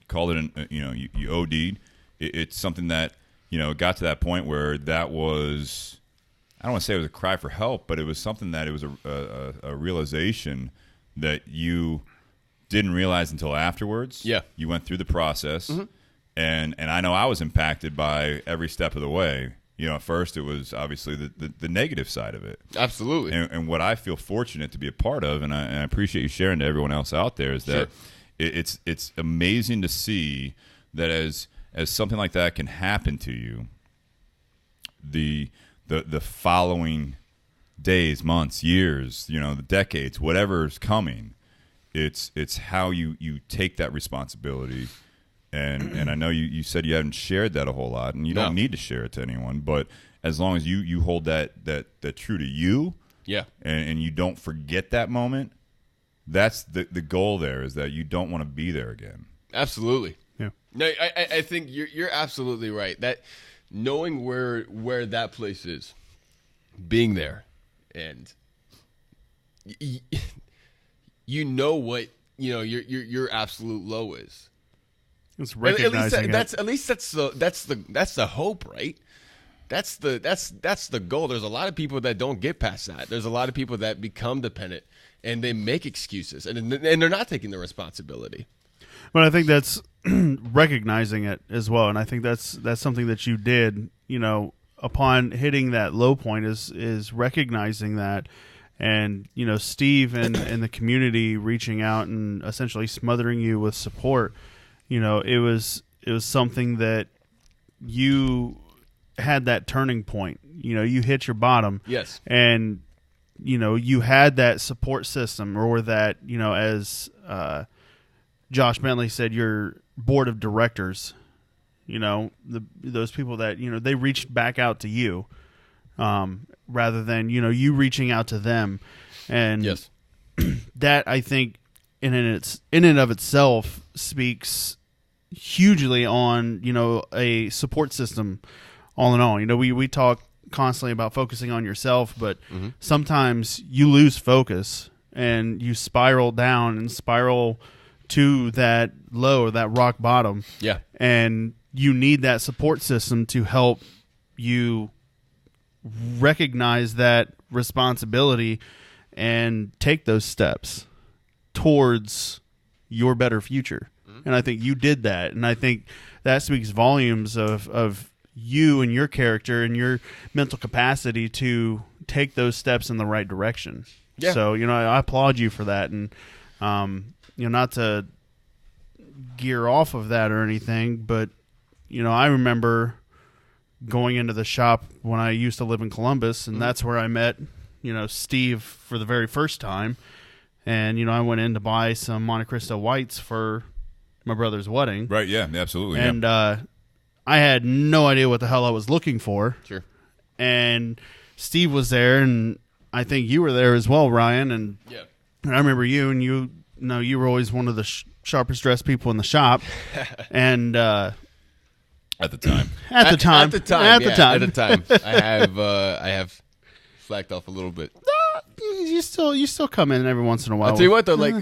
called it you OD'd. It's something that, it got to that point where that was, I don't want to say it was a cry for help, but it was something that it was a realization that you didn't realize until afterwards. Yeah. You went through the process, and I know I was impacted by every step of the way. At first it was obviously the negative side of it. Absolutely. And what I feel fortunate to be a part of, and I appreciate you sharing to everyone else out there, is that it's amazing to see that as something like that can happen to you, the following days, months, years, the decades, whatever's coming, it's how you take that responsibility. And I know you said you haven't shared that a whole lot, and you don't need to share it to anyone. But as long as you hold that true to you, and you don't forget that moment, that's the goal. There is that you don't want to be there again. Absolutely. Yeah. No, I think you're absolutely right. That knowing where that place is, being there, and what your absolute low is. It's recognizing that's the hope, right? That's the goal. There's a lot of people that don't get past that. There's a lot of people that become dependent and they make excuses and they're not taking the responsibility. But I think that's recognizing it as well, and I think that's something that you did. Upon hitting that low point, is recognizing that, and Steve and the community reaching out and essentially smothering you with support. It was something that you had that turning point. You hit your bottom. Yes. And you had that support system, or that as Josh Bentley said, your board of directors. Those people that they reached back out to you rather than, you reaching out to them. And Yes. that, I think, in and of itself speaks hugely on, a support system all in all. We talk constantly about focusing on yourself, but sometimes you lose focus and you spiral down and spiral to that low or that rock bottom. Yeah. And you need that support system to help you recognize that responsibility and take those steps towards your better future. And I think you did that. And I think that speaks volumes of you and your character and your mental capacity to take those steps in the right direction. Yeah. So, I applaud you for that. And, not to gear off of that or anything, but, I remember going into the shop when I used to live in Columbus, and that's where I met, Steve for the very first time. And, I went in to buy some Monte Cristo whites for my brother's wedding. Right, yeah, absolutely. And I had no idea what the hell I was looking for. Sure. And Steve was there, and I think you were there as well, Ryan. And Yeah. I remember you, and you were always one of the sharpest dressed people in the shop. And at the time. at the time, I have slacked off a little bit. you still come in every once in a while. I'll tell you what, though, like,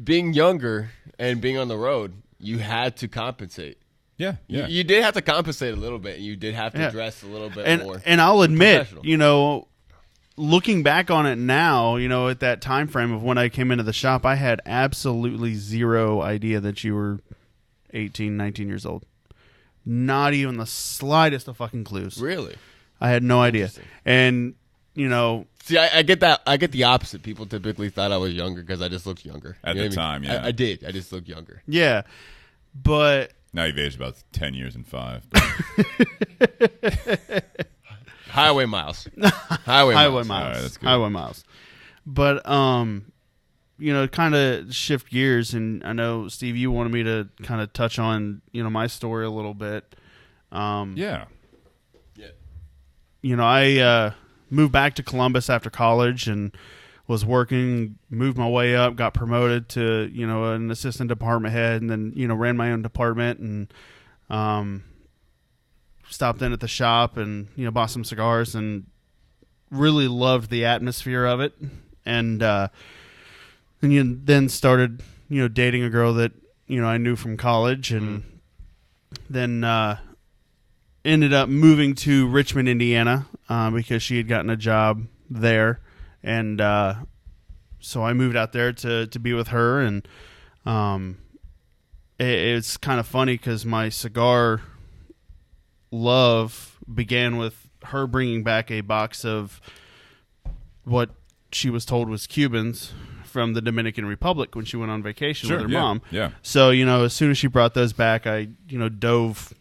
being younger and being on the road, you had to compensate. Yeah, yeah. You did have to compensate a little bit. You did have to dress a little bit more. And I'll admit, professional. looking back on it now, at that time frame of when I came into the shop, I had absolutely zero idea that you were 18, 19 years old. Not even the slightest of fucking clues. Really? I had no idea. And, See, I get that. I get the opposite. People typically thought I was younger because I just looked younger. At You know the what I mean? time, yeah. I did. I just looked younger. yeah. But Now you've aged about 10 years and 5. Highway miles. Highway miles. All right, that's good. Highway miles. But, kind of shift gears, and I know, Steve, you wanted me to kind of touch on, my story a little bit. Yeah. I moved back to Columbus after college and was working, moved my way up, got promoted to, an assistant department head, and then, ran my own department and stopped in at the shop and, bought some cigars and really loved the atmosphere of it. And you then started, dating a girl that, I knew from college, and then ended up moving to Richmond, Indiana, because she had gotten a job there. And so I moved out there to be with her. And it's kind of funny because my cigar love began with her bringing back a box of what she was told was Cubans from the Dominican Republic when she went on vacation with her mom. Yeah. So, as soon as she brought those back, I, dove,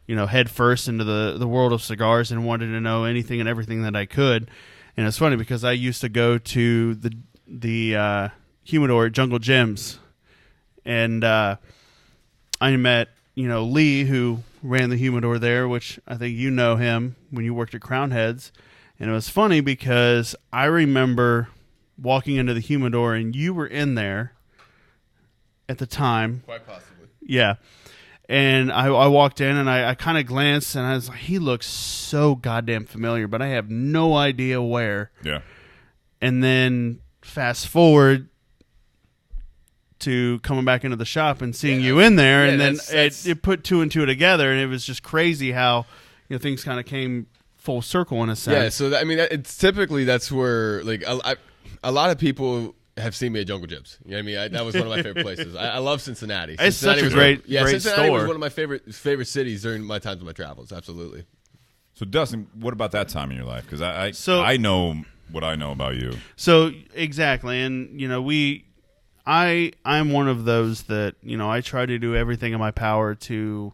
head first into the world of cigars and wanted to know anything and everything that I could. And it's funny because I used to go to the humidor at Jungle Gems, and I met, Lee, who ran the humidor there, which I think you know him when you worked at Crown Heads. And it was funny because I remember walking into the humidor, and you were in there at the time. Quite possibly. Yeah. And I walked in, and I kind of glanced, and I was like, he looks so goddamn familiar, but I have no idea where. Yeah. And then fast forward to coming back into the shop and seeing you in there, and then it put two and two together, and it was just crazy how things kind of came full circle in a sense. Yeah, so it's typically that's where like a lot of people have seen me at Jungle Gyms. You know what I mean? That was one of my favorite places. I love Cincinnati. It's Cincinnati such a was great Cincinnati store. was one of my favorite cities during my times of my travels. Absolutely. So, Dustin, what about that time in your life? Because I know what I know about you. So exactly, and I'm one of those that I try to do everything in my power to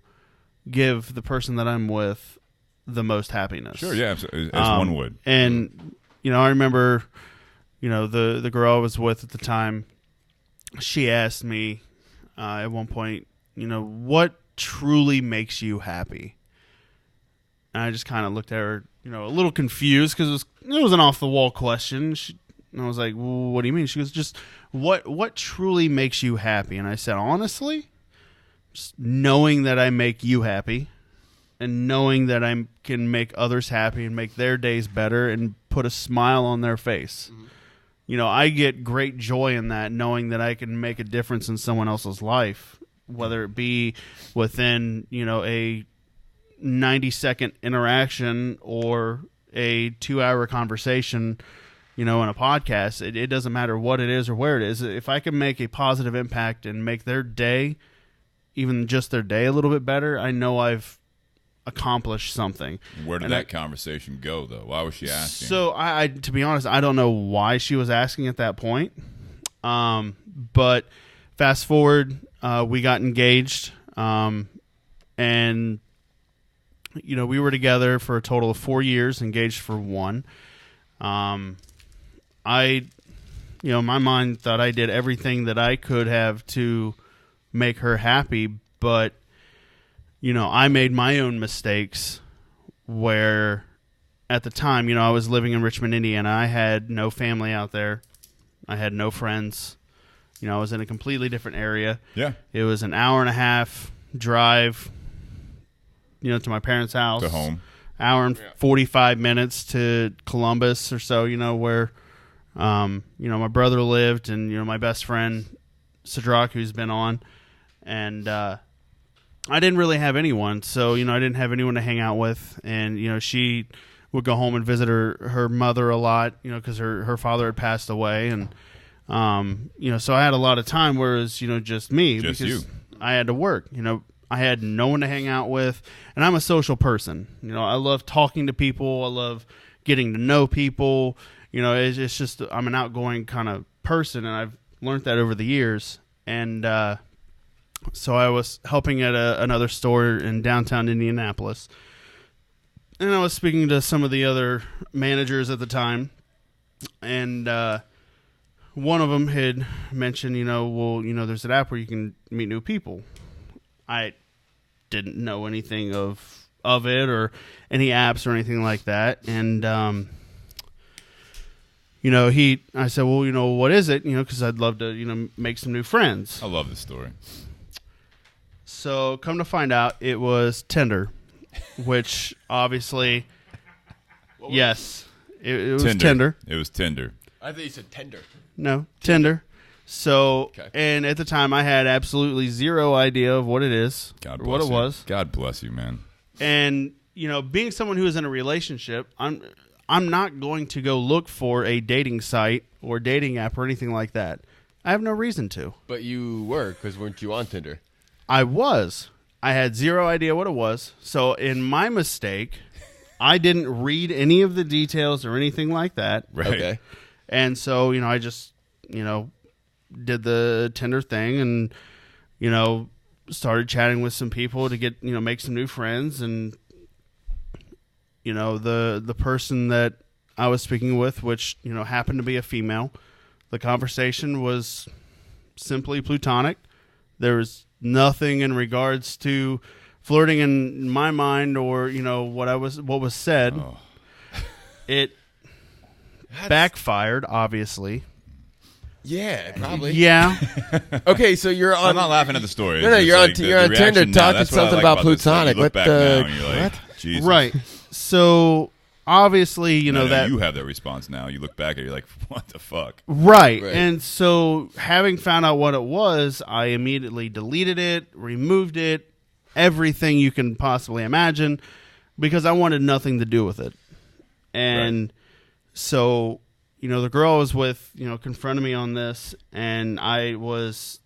give the person that I'm with the most happiness. Sure, yeah, as one would. And I remember, the girl I was with at the time, she asked me at one point, what truly makes you happy? And I just kind of looked at her, a little confused because it was an off the wall question. And I was like, well, what do you mean? She goes, just what truly makes you happy? And I said, honestly, just knowing that I make you happy and knowing that I can make others happy and make their days better and put a smile on their face. Mm-hmm. I get great joy in that, knowing that I can make a difference in someone else's life, whether it be within, a 90-second interaction or a 2-hour conversation, in a podcast. It doesn't matter what it is or where it is. If I can make a positive impact and make their day, even just their day, a little bit better, I know I've accomplished something. Where did that conversation go, though? Why was she asking? So, I to be honest, I don't know why she was asking at that point. But fast forward, we got engaged, and we were together for a total of 4 years, engaged for 1. My mind thought I did everything that I could have to make her happy, but, I made my own mistakes where at the time, I was living in Richmond, Indiana. I had no family out there. I had no friends. I was in a completely different area. Yeah. It was an hour and a half drive, to my parents' house. To home. Hour and 45 minutes to Columbus or so, where, my brother lived and, my best friend, Cedric, who's been on. And I didn't really have anyone. So, I didn't have anyone to hang out with. And, she would go home and visit her mother a lot, because her father had passed away. And, so I had a lot of time, whereas, just me. Just because you. I had to work, I had no one to hang out with, and I'm a social person. I love talking to people. I love getting to know people. It's just I'm an outgoing kind of person, and I've learned that over the years. And so I was helping at another store in downtown Indianapolis, and I was speaking to some of the other managers at the time, and one of them had mentioned, there's an app where you can meet new people. I didn't know anything of it or any apps or anything like that. And, I said, well, what is it? Because I'd love to, make some new friends. I love this story. So come to find out, it was Tinder, which obviously, yes, it was Tinder. It was Tinder. I thought you said tender. No, Tinder. So, okay. And at the time, I had absolutely zero idea of what it is, God or bless what it you. was. God bless you, man. And, being someone who is in a relationship, I'm not going to go look for a dating site or dating app or anything like that. I have no reason to. But you were, because weren't you on Tinder? I was. I had zero idea what it was. So, in my mistake, I didn't read any of the details or anything like that. Right. Okay. And so, I just, did the Tinder thing and, started chatting with some people to get, make some new friends. And, the person that I was speaking with, which, happened to be a female, the conversation was simply platonic. There was nothing in regards to flirting in my mind or, what was said. Oh. It backfired, obviously. Yeah, probably. Yeah. Okay, so you're on. I'm not laughing at the story. No, It's you're just on. You're on Tinder reaction now. talking That's what I something like about this stuff. plutonic. You look What back the? now and you're like, What? Jesus. Right. So obviously, No, that you have that response now. You look back and you're like, what the fuck? right. Right. And so having found out what it was, I immediately deleted it, removed it, everything you can possibly imagine, because I wanted nothing to do with it. And so, the girl I was with, confronted me on this, and I was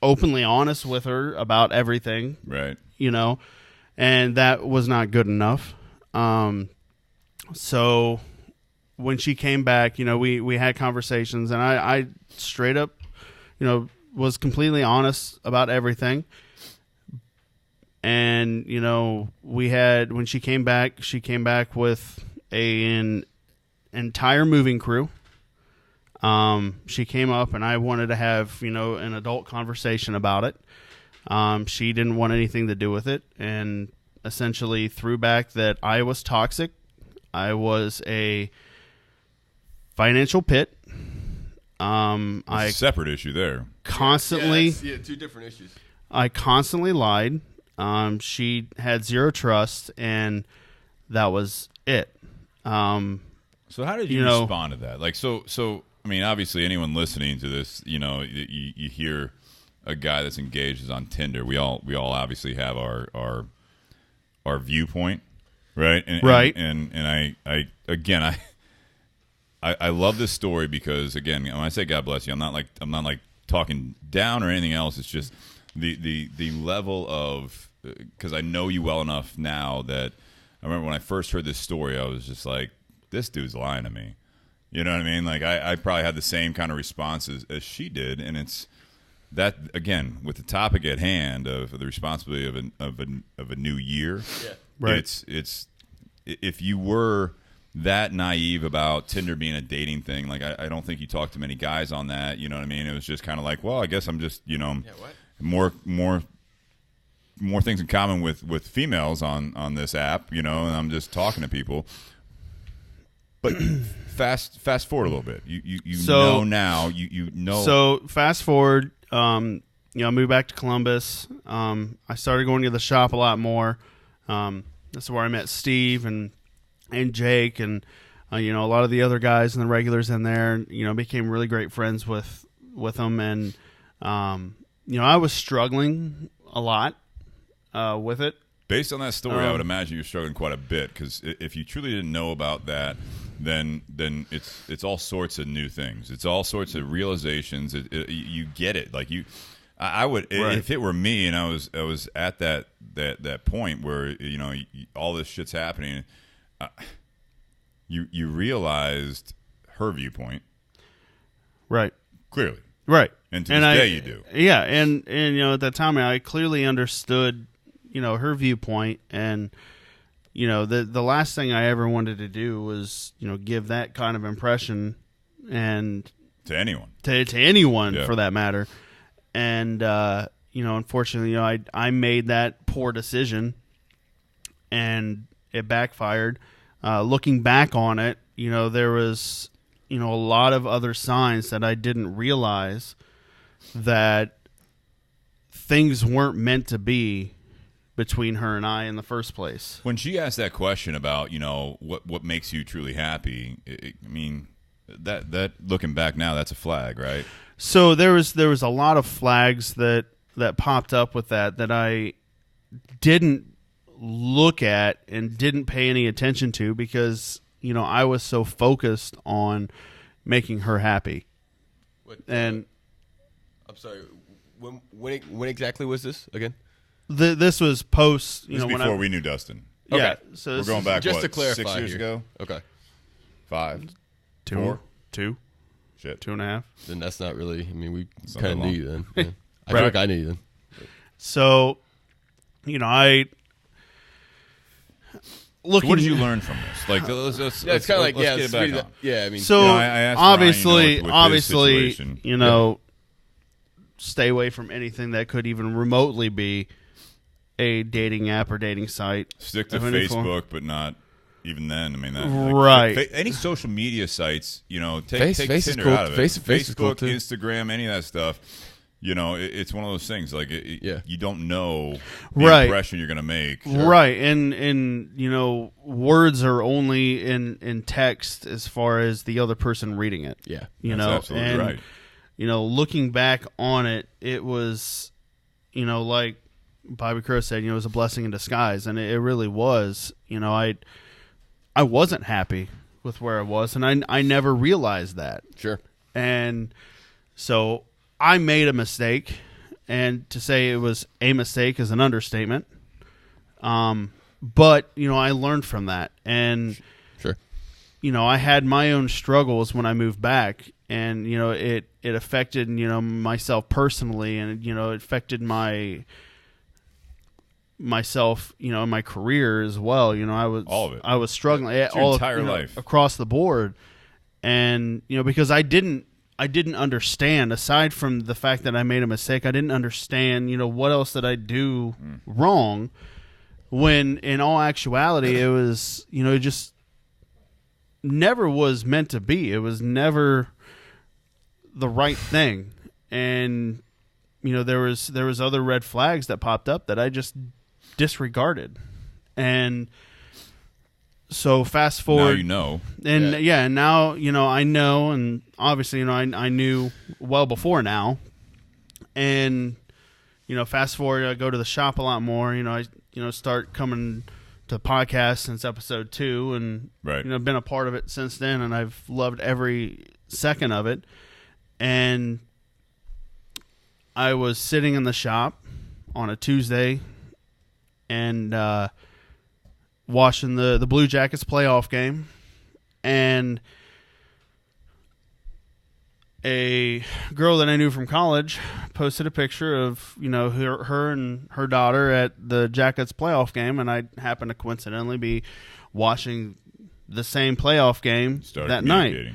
openly honest with her about everything. Right. And that was not good enough. So when she came back, we had conversations, and I straight up, was completely honest about everything. And, when she came back with an entire moving crew. She came up and I wanted to have, an adult conversation about it. She didn't want anything to do with it. And essentially threw back that I was toxic. I was a financial pit. A separate issue there. Constantly, two different issues. I constantly lied. She had zero trust, and that was it. So how did you respond to that? Like, so I mean, obviously, anyone listening to this, you hear a guy that's engaged is on Tinder. We all obviously have our viewpoint, right? Right. And I love this story because, again, when I say God bless you, I'm not like talking down or anything else. It's just the level of, because I know you well enough now that I remember when I first heard this story, I was just like, this dude's lying to me. You know what I mean? Like I probably had the same kind of responses as she did, and it's that, again, with the topic at hand of the responsibility of a new year. Yeah. Right. It's if you were that naive about Tinder being a dating thing, like I don't think you talked to many guys on that. You know what I mean? It was just kind of like, well, I guess I'm just more things in common with females on this app, and I'm just talking to people. But fast forward a little bit. You know now. You know. So fast forward. I moved back to Columbus. I started going to the shop a lot more. That's where I met Steve and Jake and a lot of the other guys and the regulars in there. Became really great friends with them, and I was struggling a lot with it. Based on that story, I would imagine you're struggling quite a bit, because if you truly didn't know about that, then it's all sorts of new things. It's all sorts of realizations. You get it. Like I would, right. If it were me and I was at that point where all this shit's happening, you realized her viewpoint, right? Clearly, right. And to this day, you do. Yeah, and at that time, I clearly understood her viewpoint, and the last thing I ever wanted to do was give that kind of impression, and to anyone, to anyone yeah. for that matter. And unfortunately, I made that poor decision, and it backfired. Looking back on it, there was a lot of other signs that I didn't realize, that things weren't meant to be between her and I in the first place. When she asked that question about what makes you truly happy, I mean that looking back now, that's a flag, right? So there was a lot of flags that popped up with that I didn't look at and didn't pay any attention to, because I was so focused on making her happy. And I'm sorry, when exactly was this again? This was post, This was before we knew Dustin. Yeah, okay. so We're going back, just to clarify, 6 years here. ago? Okay. 5? 2, 4? Shit. 2.5. Then that's not really. I mean, we not kind of that knew you then. Yeah. I Right. feel like I knew you then. So, I looking. So what did you learn from this? Like, let's Yeah, it's kind of like get it back on. I mean, So I asked Brian, obviously, with his situation. Stay away from anything that could even remotely be a dating app or dating site. Stick to of any form. Facebook, but not even then. I mean, that, Right. Any social media sites, take Face is Tinder cool. out of it. Face is cool, Facebook, too. Instagram, any of that stuff. It's one of those things. Like, you don't know the Right. impression you're going to make. Right, and words are only in text as far as the other person reading it. Yeah. You That's know, absolutely and right. Looking back on it, it was, like Bobby Crow said, it was a blessing in disguise, and it really was. I wasn't happy with where I was, and I never realized that. Sure. And so I made a mistake, and to say it was a mistake is an understatement. But I learned from that, and Sure. I had my own struggles when I moved back, and it affected myself personally, and it affected myself in my career as well. All of it. I was struggling It's your entire life. across the board, and because I didn't understand, aside from the fact that I made a mistake, I didn't understand what else did I do wrong when in all actuality it was, it just never was meant to be. It was never the right thing. And there was other red flags that popped up that I just disregarded. And so fast forward, now and and now I know, and obviously I knew well before now. And fast forward, I go to the shop a lot more. I start coming to podcasts since episode 2, and right. Been a part of it since then, and I've loved every second of it. And I was sitting in the shop on a Tuesday and watching the Blue Jackets playoff game, and a girl that I knew from college posted a picture of her and her daughter at the Jackets playoff game, and I happened to coincidentally be watching the same playoff game that night,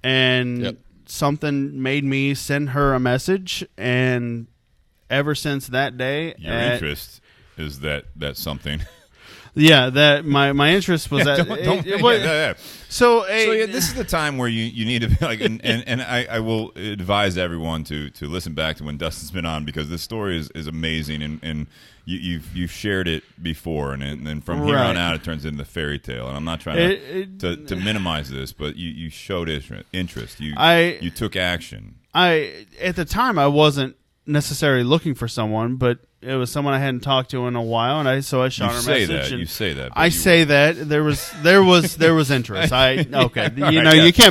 and something made me send her a message, and ever since that day, your interest is that something. Yeah, that my interest was that. So this is the time where you need to be like, and I will advise everyone to listen back to when Dustin's been on, because this story is amazing, and you've shared it before, and then from here on out it turns into a fairy tale. And I'm not trying to minimize this, but you showed interest. You took action. At the time I wasn't necessarily looking for someone, but it was someone I hadn't talked to in a while, and so I shot her a message. You say that. I say that there was interest. You can't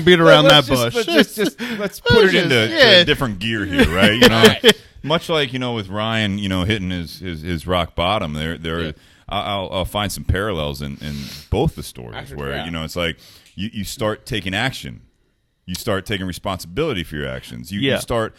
beat around that bush. Let's put it into different gear here, right? Much like with Ryan, hitting his rock bottom. I'll find some parallels in both the stories where it's like you start taking action, you start taking responsibility for your actions. You start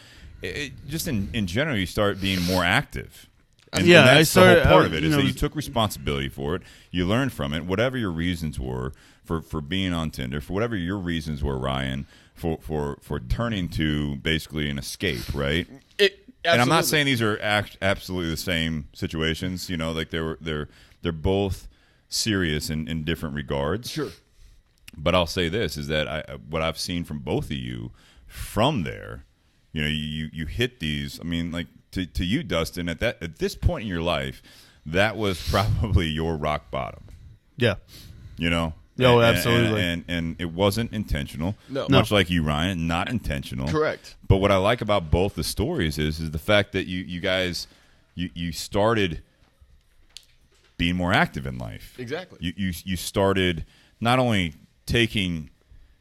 just in general, you start being more active. And that's the whole part of it, is that you took responsibility for it. You learned from it. Whatever your reasons were for being on Tinder, for whatever your reasons were, Ryan, for turning to basically an escape, right? And I'm not saying these are absolutely the same situations. Like they're both serious in different regards. Sure. But I'll say this, is that what I've seen from both of you from there, you hit these. I mean, like, to you, Dustin, at this point in your life, that was probably your rock bottom. Yeah. Absolutely. And it wasn't intentional. No. Much like you, Ryan, not intentional. Correct. But what I like about both the stories is the fact that you guys you started being more active in life. Exactly. You started not only taking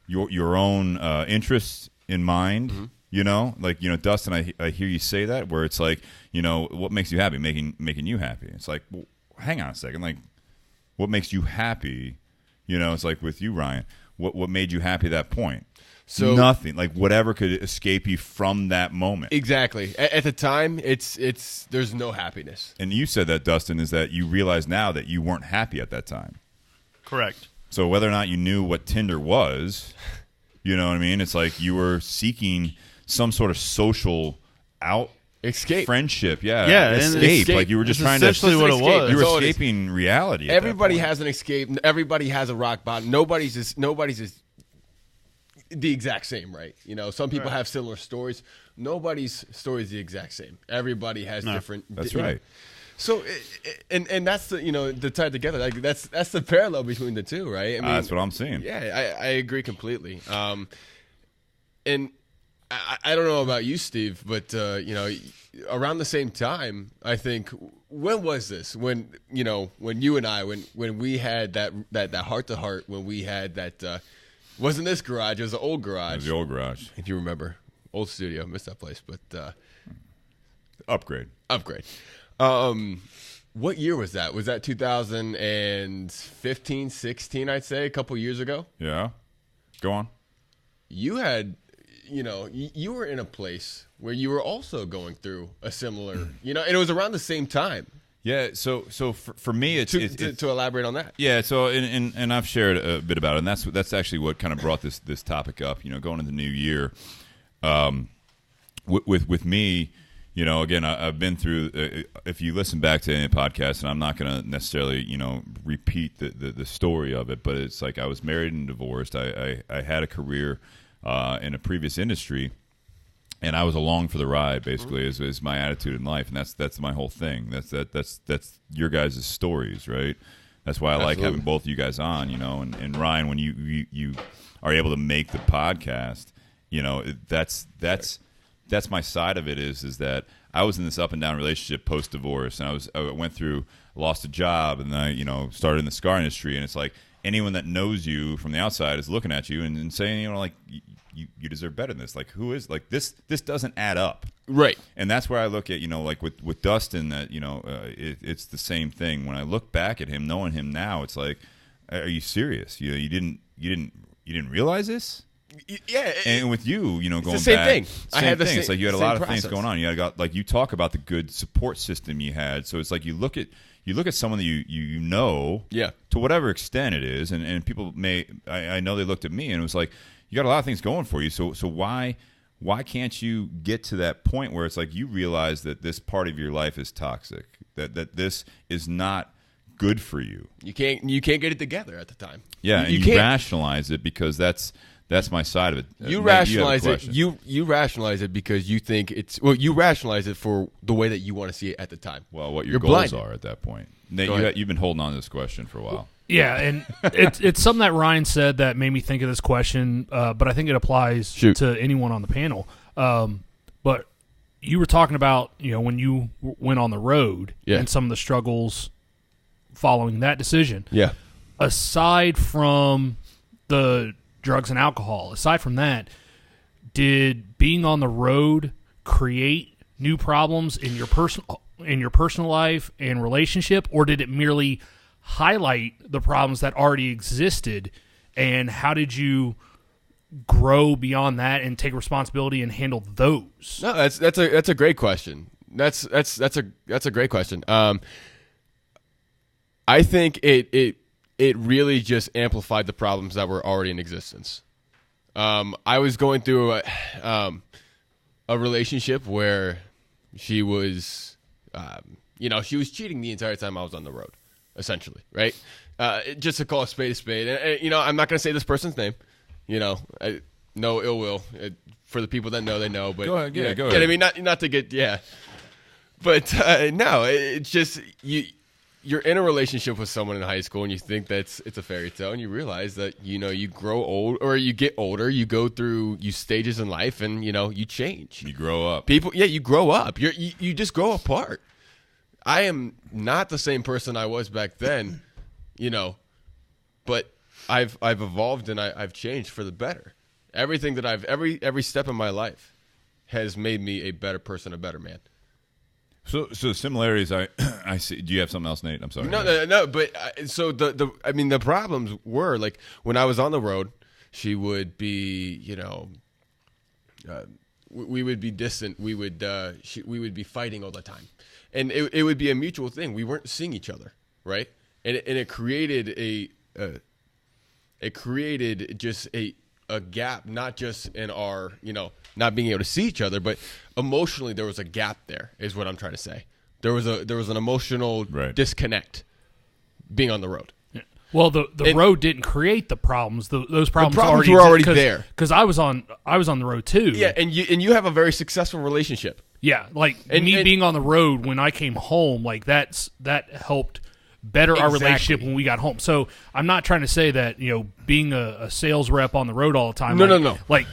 your own interests in mind. Mm-hmm. Dustin, I hear you say that, where it's like, what makes you happy? Making you happy. It's like, well, hang on a second. Like, what makes you happy? It's like with you, Ryan. What made you happy at that point? So nothing. Like, whatever could escape you from that moment. Exactly. At the time, it's there's no happiness. And you said that, Dustin, is that you realize now that you weren't happy at that time. Correct. So whether or not you knew what Tinder was, you know what I mean? It's like you were seeking some sort of social escape, friendship, escape. Like you were just trying essentially to what it was. You were escaping reality. Everybody has an escape. Everybody has a rock bottom. Nobody's just the exact same, right? Some people have similar stories. Nobody's story is the exact same. Everybody has different. That's right. So, and that's the tie together. Like that's the parallel between the two, right? I mean, that's what I'm seeing. Yeah, I agree completely. And I don't know about you, Steve, but around the same time, I think, when was this? When you and I, when we had that heart to heart, when we had that, wasn't this garage? It was the old garage. It was the old garage. If you remember, old studio, missed that place, but upgrade. What year was that? Was that 2015, 16? I'd say a couple years ago. Yeah, go on. You had. You were in a place where you were also going through a similar, and it was around the same time. Yeah. So for me, it's to elaborate on that. Yeah. So and I've shared a bit about it, and that's actually what kind of brought this topic up. Going into the new year, with me, again, I've been through. If you listen back to any podcast, and I'm not going to necessarily, repeat the story of it, but it's like I was married and divorced. I had a career in a previous industry, and I was along for the ride. Basically, is my attitude in life, and that's my whole thing. That's your guys' stories, right? That's why I like having both of you guys on. And Ryan, when you are able to make the podcast, that's my side of it is that I was in this up and down relationship post divorce, and I went through, lost a job, and I started in the cigar industry, and it's like anyone that knows you from the outside is looking at you and saying like you deserve better than this. Like who is like this doesn't add up, right? And that's where I look at like with Dustin that it's the same thing. When I look back at him, knowing him now, it's like, are you serious? You didn't realize this? Yeah, and with you, going the same back, thing. I had the thing. It's like you had a lot of things going on. You got like you talk about the good support system you had. So it's like you look at someone that you know, to whatever extent it is, and people I know they looked at me and it was like you got a lot of things going for you. So why can't you get to that point where it's like you realize that this part of your life is toxic, that this is not good for you. You can't get it together at the time. Yeah, and you rationalize it because that's my side of it. You rationalize it. You rationalize it because you think you rationalize it for the way that you want to see it at the time. Well, what your goals are at that point. Nate, you've been holding on to this question for a while. Yeah, and it's something that Ryan said that made me think of this question, but I think it applies to anyone on the panel. But you were talking about when you went on the road and some of the struggles following that decision. Yeah. Aside from the drugs and alcohol, aside from that, did being on the road create new problems in your personal life and relationship, or did it merely highlight the problems that already existed? And how did you grow beyond that and take responsibility and handle those? No, that's a great question. That's a great question. I think it really just amplified the problems that were already in existence. I was going through a relationship where she was, she was cheating the entire time I was on the road, essentially, right? Just to call a spade, and I'm not going to say this person's name. No ill will. For the people that know, they know. But go ahead. Yeah, go ahead. I mean, not to get but no, it's just you're in a relationship with someone in high school and you think it's a fairy tale, and you realize that you grow old, or you get older, you go through stages in life, and you change. You grow up. You grow up. You just grow apart. I am not the same person I was back then, but I've evolved and I've changed for the better. Everything that every step in my life has made me a better person, a better man. So the similarities I see. Do you have something else, Nate? I'm sorry. No. But so the problems were like when I was on the road, she would be, we would be distant. We would be fighting all the time, and it would be a mutual thing. We weren't seeing each other, right? And it created just a gap, not just in our, not being able to see each other, but emotionally there was a gap there, is what I'm trying to say. There was an emotional disconnect being on the road. Yeah. Well, the road didn't create the problems. Those problems were already there. Because I was on the road too. Yeah, and you have a very successful relationship. Yeah, being on the road when I came home, like that helped better our relationship when we got home. So I'm not trying to say that being a sales rep on the road all the time. No. Like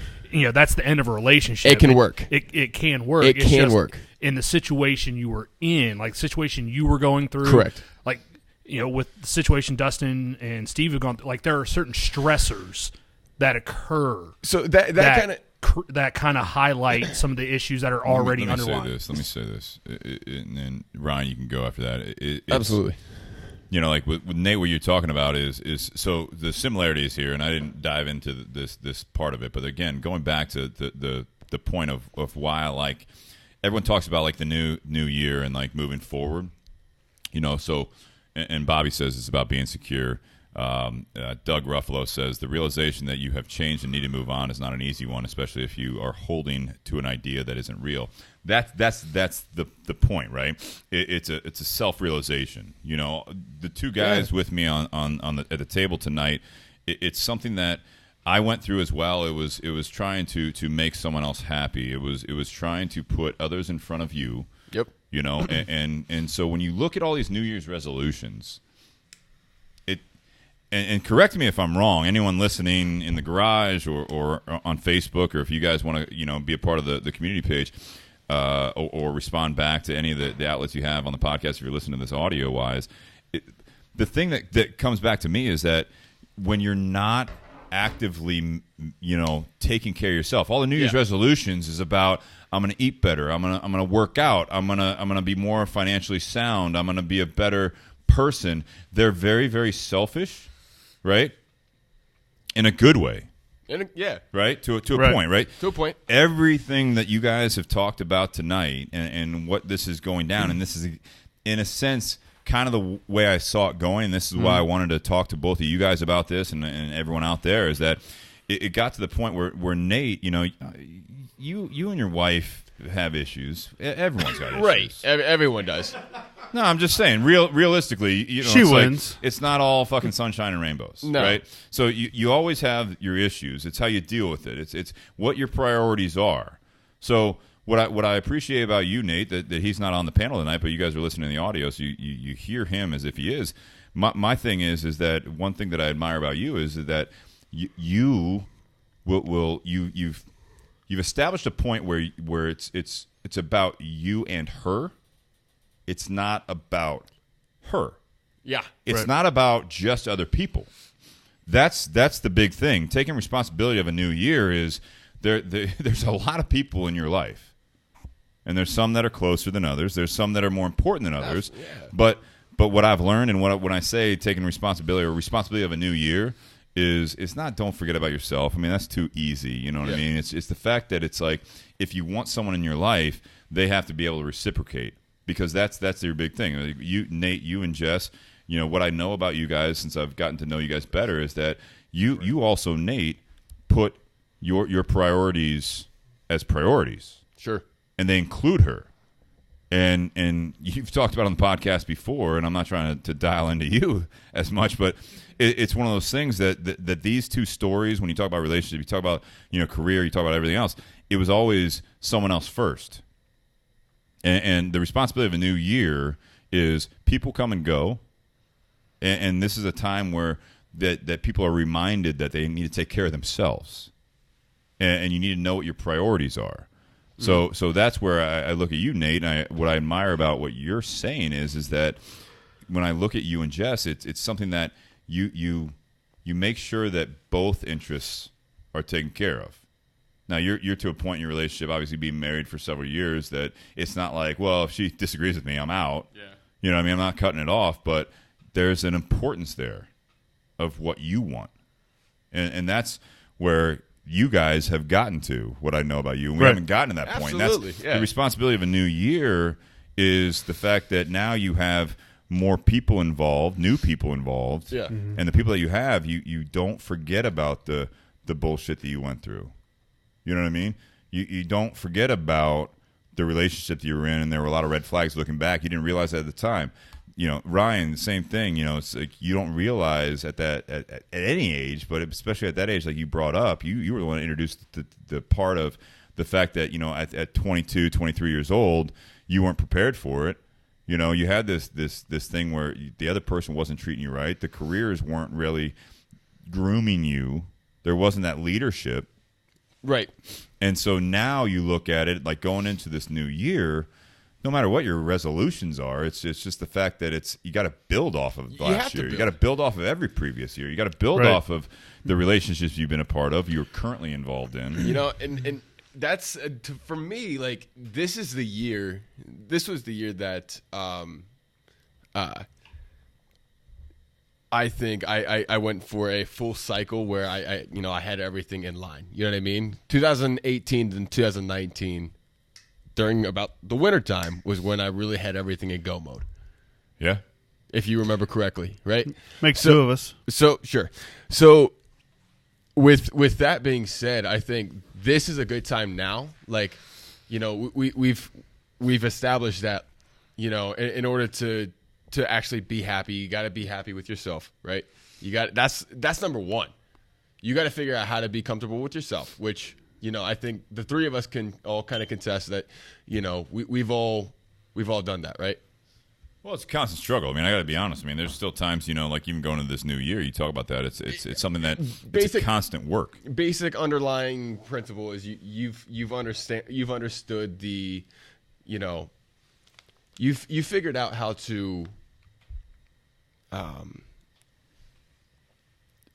that's the end of a relationship. It can work. It can work. It can work in the situation you were in, like the situation you were going through. Correct. Like with the situation Dustin and Steve have gone through, like there are certain stressors that occur. So that kind of highlight some of the issues that are already underlying. Let me say this, and then Ryan, you can go after that. Absolutely. Like with Nate, what you're talking about is so the similarities here, and I didn't dive into this part of it, but again, going back to the point of why I like, everyone talks about like the new year and like moving forward, so, and Bobby says it's about being secure. Doug Ruffalo says the realization that you have changed and need to move on is not an easy one, especially if you are holding to an idea that isn't real. That's the point, right? It's a self-realization. You know, the two guys with me at the table tonight. It's something that I went through as well. It was trying to make someone else happy. It was trying to put others in front of you. Yep. You know, and so when you look at all these New Year's resolutions, and correct me if I'm wrong, anyone listening in the garage or on Facebook, or if you guys want to, be a part of the community page, or respond back to any of the outlets you have on the podcast if you're listening to this audio-wise, the thing that comes back to me is that when you're not actively, taking care of yourself, all the New Year's resolutions is about, I'm going to eat better, I'm going to work out, I'm going to be more financially sound, I'm going to be a better person. They're very, very selfish, right? In a good way. Right? To a point, right? To a point. Everything that you guys have talked about tonight and what this is going down, and this is, in a sense, kind of the way I saw it going, and this is why I wanted to talk to both of you guys about this and everyone out there, is that it got to the point where Nate, you and your wife have issues. Everyone's got issues. Right. Everyone does. No, I'm just saying, realistically, she wins. Like, it's not all fucking sunshine and rainbows, right? So you always have your issues. It's how you deal with it. It's what your priorities are. So what I appreciate about you, Nate, that he's not on the panel tonight, but you guys are listening to the audio, so you hear him as if he is. My thing is that one thing that I admire about you is that you've established a point where it's about you and her. It's not about her. Yeah. It's not about just other people. That's the big thing. Taking responsibility of a new year is there's a lot of people in your life. And there's some that are closer than others. There's some that are more important than others. Yeah. But what I've learned, and when I say taking responsibility or responsibility of a new year, is it's not don't forget about yourself. I mean, that's too easy. You know what I mean? It's the fact that it's like, if you want someone in your life, they have to be able to reciprocate. Because that's their big thing. Like Nate, you and Jess, what I know about you guys since I've gotten to know you guys better is that you also, Nate, put your priorities as priorities. Sure. And they include her. And you've talked about it on the podcast before, and I'm not trying to dial into you as much, but it's one of those things that these two stories, when you talk about relationship, you talk about career, you talk about everything else, it was always someone else first. And the responsibility of a new year is people come and go, and this is a time where that people are reminded that they need to take care of themselves, and you need to know what your priorities are. So that's where I look at you, Nate, and what I admire about what you're saying is that when I look at you and Jess, it's something that you make sure that both interests are taken care of. Now, you're to a point in your relationship, obviously being married for several years, that it's not like, well, if she disagrees with me, I'm out. Yeah. You know what I mean? I'm not cutting it off, but there's an importance there of what you want. And that's where you guys have gotten to, what I know about you. And we haven't gotten to that point. Absolutely, That's the responsibility of a new year is the fact that now you have more people involved, new people involved. Yeah. Mm-hmm. And the people that you have, you don't forget about the bullshit that you went through. You know what I mean? You don't forget about the relationship that you were in, and there were a lot of red flags looking back. You didn't realize that at the time. Ryan, the same thing. It's like you don't realize at any age, but especially at that age, like you brought up, you were the one that introduced the part of the fact that, at 22, 23 years old, you weren't prepared for it. You had this thing where the other person wasn't treating you right. The careers weren't really grooming you. There wasn't that leadership. Right. And so now you look at it like going into this new year, no matter what your resolutions are, it's just the fact that you got to build off of last year. You got to build off of every previous year. You got to build off of the relationships you've been a part of, you're currently involved in. And that's for me, like, this was the year that I think I went for a full cycle where I had everything in line. You know what I mean? 2018 and 2019, during about the wintertime, was when I really had everything in go mode. Yeah. if you remember correctly, right? Makes two of us. So sure. So with that being said, I think this is a good time now. Like, you know, we've established that, you know, in order to actually be happy, you got to be happy with yourself, right? That's number one. You got to figure out how to be comfortable with yourself, which, you know, I think the three of us can all kind of contest that, you know, we've all done that, right? Well, it's a constant struggle. I mean, I got to be honest. I mean, there's still times, you know, like even going into this new year, you talk about that. It's something that it's a constant work. Basic underlying principle is you've understood the, you know, you've figured out how to,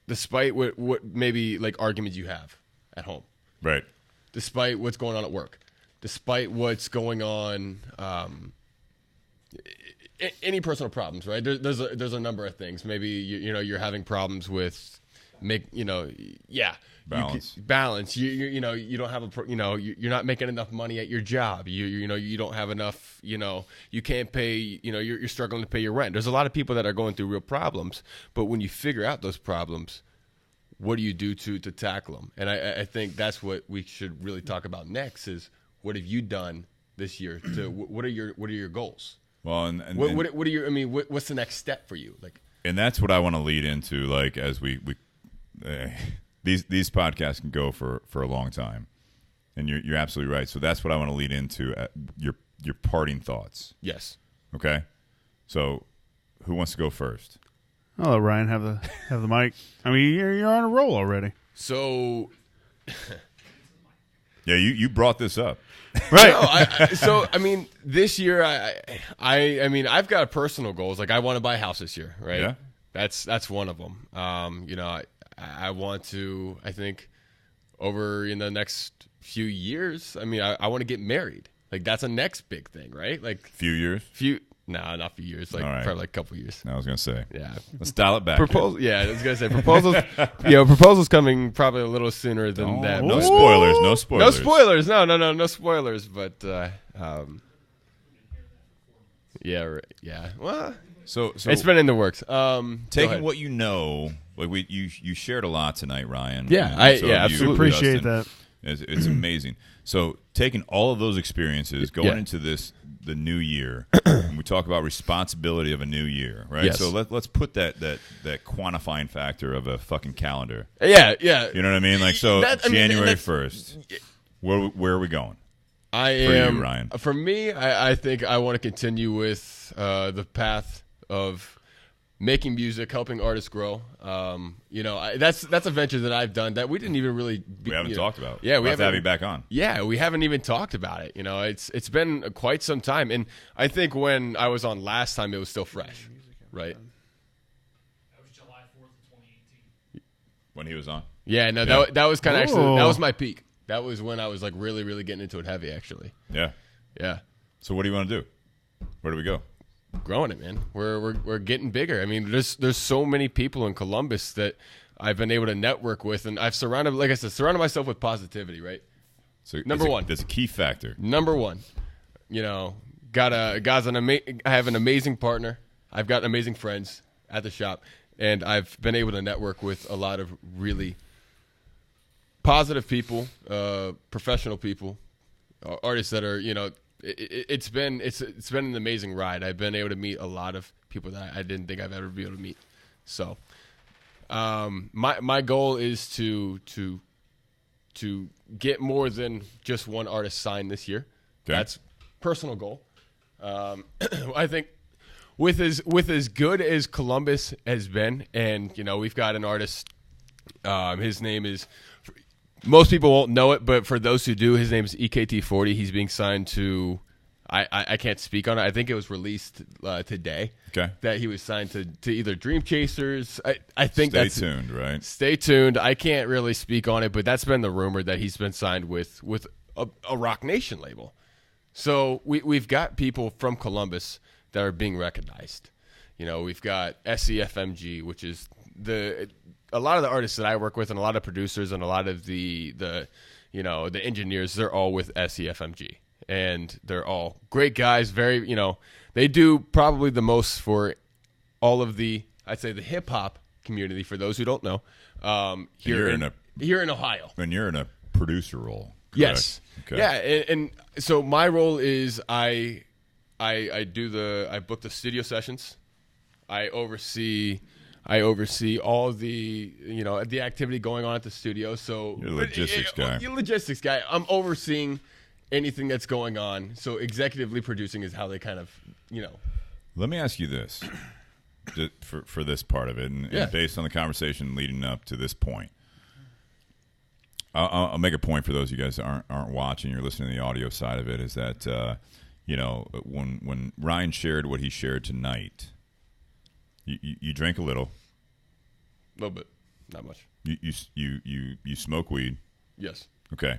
despite what maybe like arguments you have at home, Right. despite what's going on at work, despite what's going on. Any personal problems, right? There's a number of things. Maybe you know you're having problems with balance. You know you don't have you're not making enough money at your job. You know you don't have enough. You know you can't pay. You know you're struggling to pay your rent. There's a lot of people that are going through real problems. But when you figure out those problems, what do you do to tackle them? And I think that's what we should really talk about next. Is what have you done this year? What are your goals? Well, and what are your? I mean, what's the next step for you? Like, and that's what I want to lead into. Like, as we these podcasts can go for a long time, and you're absolutely right. So that's what I want to lead into. Your parting thoughts. Yes. Okay. So, who wants to go first? I'll let Ryan have the mic. I mean, you're on a roll already. So. Yeah, you brought this up. Right. No, I mean, this year, I mean, I've got personal goals. Like, I want to buy a house this year, right? Yeah. That's one of them. You know, I want to. I think over in the next few years, I mean, I want to get married. Like, that's a next big thing, right? Like, Few years. No, not a few years. Like, All right. probably like a couple years. I was gonna say. Yeah. Let's dial it back. Yeah, I was gonna say proposals. Proposals coming probably a little sooner than that. No but- spoilers. No spoilers. No spoilers. No spoilers. But yeah. Well, So it's been in the works. taking what you know, like you shared a lot tonight, Ryan. Yeah, And so you, absolutely Appreciate Dustin, that. It's amazing. So taking all of those experiences, going Yeah. into the new year, and we talk about responsibility of a new year, right? Yes. So let's put that quantifying factor of a fucking calendar. Yeah. You know what I mean? Like, so January that's- 1st, where are we going? I you, am. Ryan. For me, I think I want to continue with the path of making music, helping artists grow. You know, that's a venture that I've done that we didn't even really. We haven't talked about. Yeah, we have to have you back on. Yeah, we haven't even talked about it. You know, it's been quite some time, and I think when I was on last time, it was still fresh, right? That was July 4th of 2018. When he was on. Yeah, no, Yeah. that was kind of actually Whoa. that was my peak. That was when I was like really, really getting into it heavy. Actually, Yeah. yeah, So what do you want to do? Where do we go? growing it, man. We're getting bigger. I mean, there's so many people in Columbus that I've been able to network with, and I've surrounded myself with positivity. Right. So Number one. That's a key factor. Number one, you know, I have an amazing partner. I've got amazing friends at the shop, and I've been able to network with a lot of really positive people, professional people, artists that are, you know, it's been an amazing ride. I've been able to meet a lot of people that I didn't think I'd ever be able to meet. So, my goal is to get more than just one artist signed this year. Okay. That's personal goal. I think with as good as Columbus has been, and you know, we've got an artist. His name is. Most people won't know it, but for those who do, his name is EKT40. He's being signed to. I can't speak on it. I think it was released today. Okay. That he was signed to either Dream Chasers. I think Stay that's tuned, right? Stay tuned. I can't really speak on it, but that's been the rumor that he's been signed with a Rock Nation label. So we've got people from Columbus that are being recognized. You know, we've got SEFMG, which is a lot of the artists that I work with, and a lot of producers, and a lot of the engineers. They're all with SEFMG, and they're all great guys. Very, you know, they do probably the most for all of the, I'd say, the hip hop community. For those who don't know, here in Ohio, and you're in a producer role. Correct? Yes. Okay. Yeah, and so my role is I book the studio sessions. I oversee all the the activity going on at the studio. So you're a logistics guy. You're a logistics guy. I'm overseeing anything that's going on. So executively producing is how they kind of Let me ask you this, for this part of it, and based on the conversation leading up to this point. I'll make a point for those of you guys that aren't watching. You're listening to the audio side of it. Is that when Ryan shared what he shared tonight, you drank a little bit, not much. You smoke weed. Yes. Okay.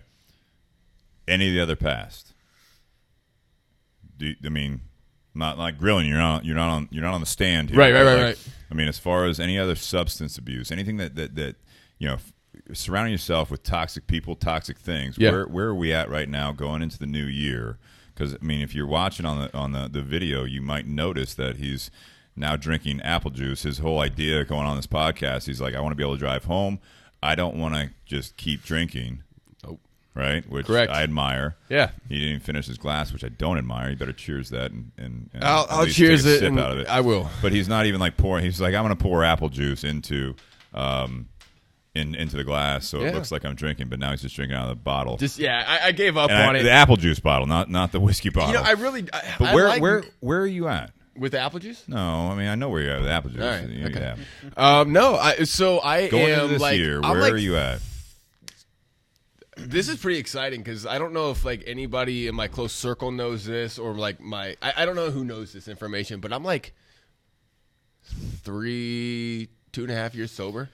Any of the other past? Not like grilling. You're not on the stand here. Right. I mean, as far as any other substance abuse, anything that surrounding yourself with toxic people, toxic things. Yeah. Where are we at right now going into the new year? Because if you're watching on the video, you might notice that he's now drinking apple juice. His whole idea going on this podcast, he's like, I want to be able to drive home. I don't want to just keep drinking. Nope. Right? Which Correct. I admire. Yeah. He didn't even finish his glass, which I don't admire. You better cheers that and I'll least cheers take a it. sip out of it. I will. But he's not even like pouring. He's like, I'm going to pour apple juice into the glass, so it looks like I'm drinking. But now he's just drinking out of the bottle. I gave up on it. The apple juice bottle, not the whiskey bottle. But Where are you at? With apple juice? No, I know where you're at with apple juice. All right, You okay. have. No, I Going am into this year, I'm where are you at? This is pretty exciting because I don't know if anybody in my close circle knows this or I don't know who knows this information, but I'm 2.5 years sober,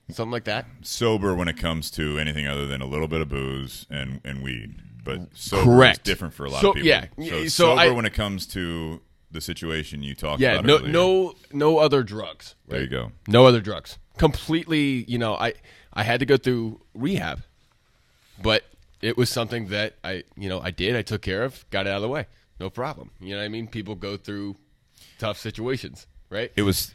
something like that. Sober when it comes to anything other than a little bit of booze and weed, but sober Correct. is different for a lot of people. Yeah, so sober sober when it comes to the situation you talked about. Yeah, earlier. no other drugs. Right? There you go. No other drugs. Completely. I had to go through rehab, but it was something that I did. I took care of, got it out of the way, no problem. You know what I mean? People go through tough situations, right? It was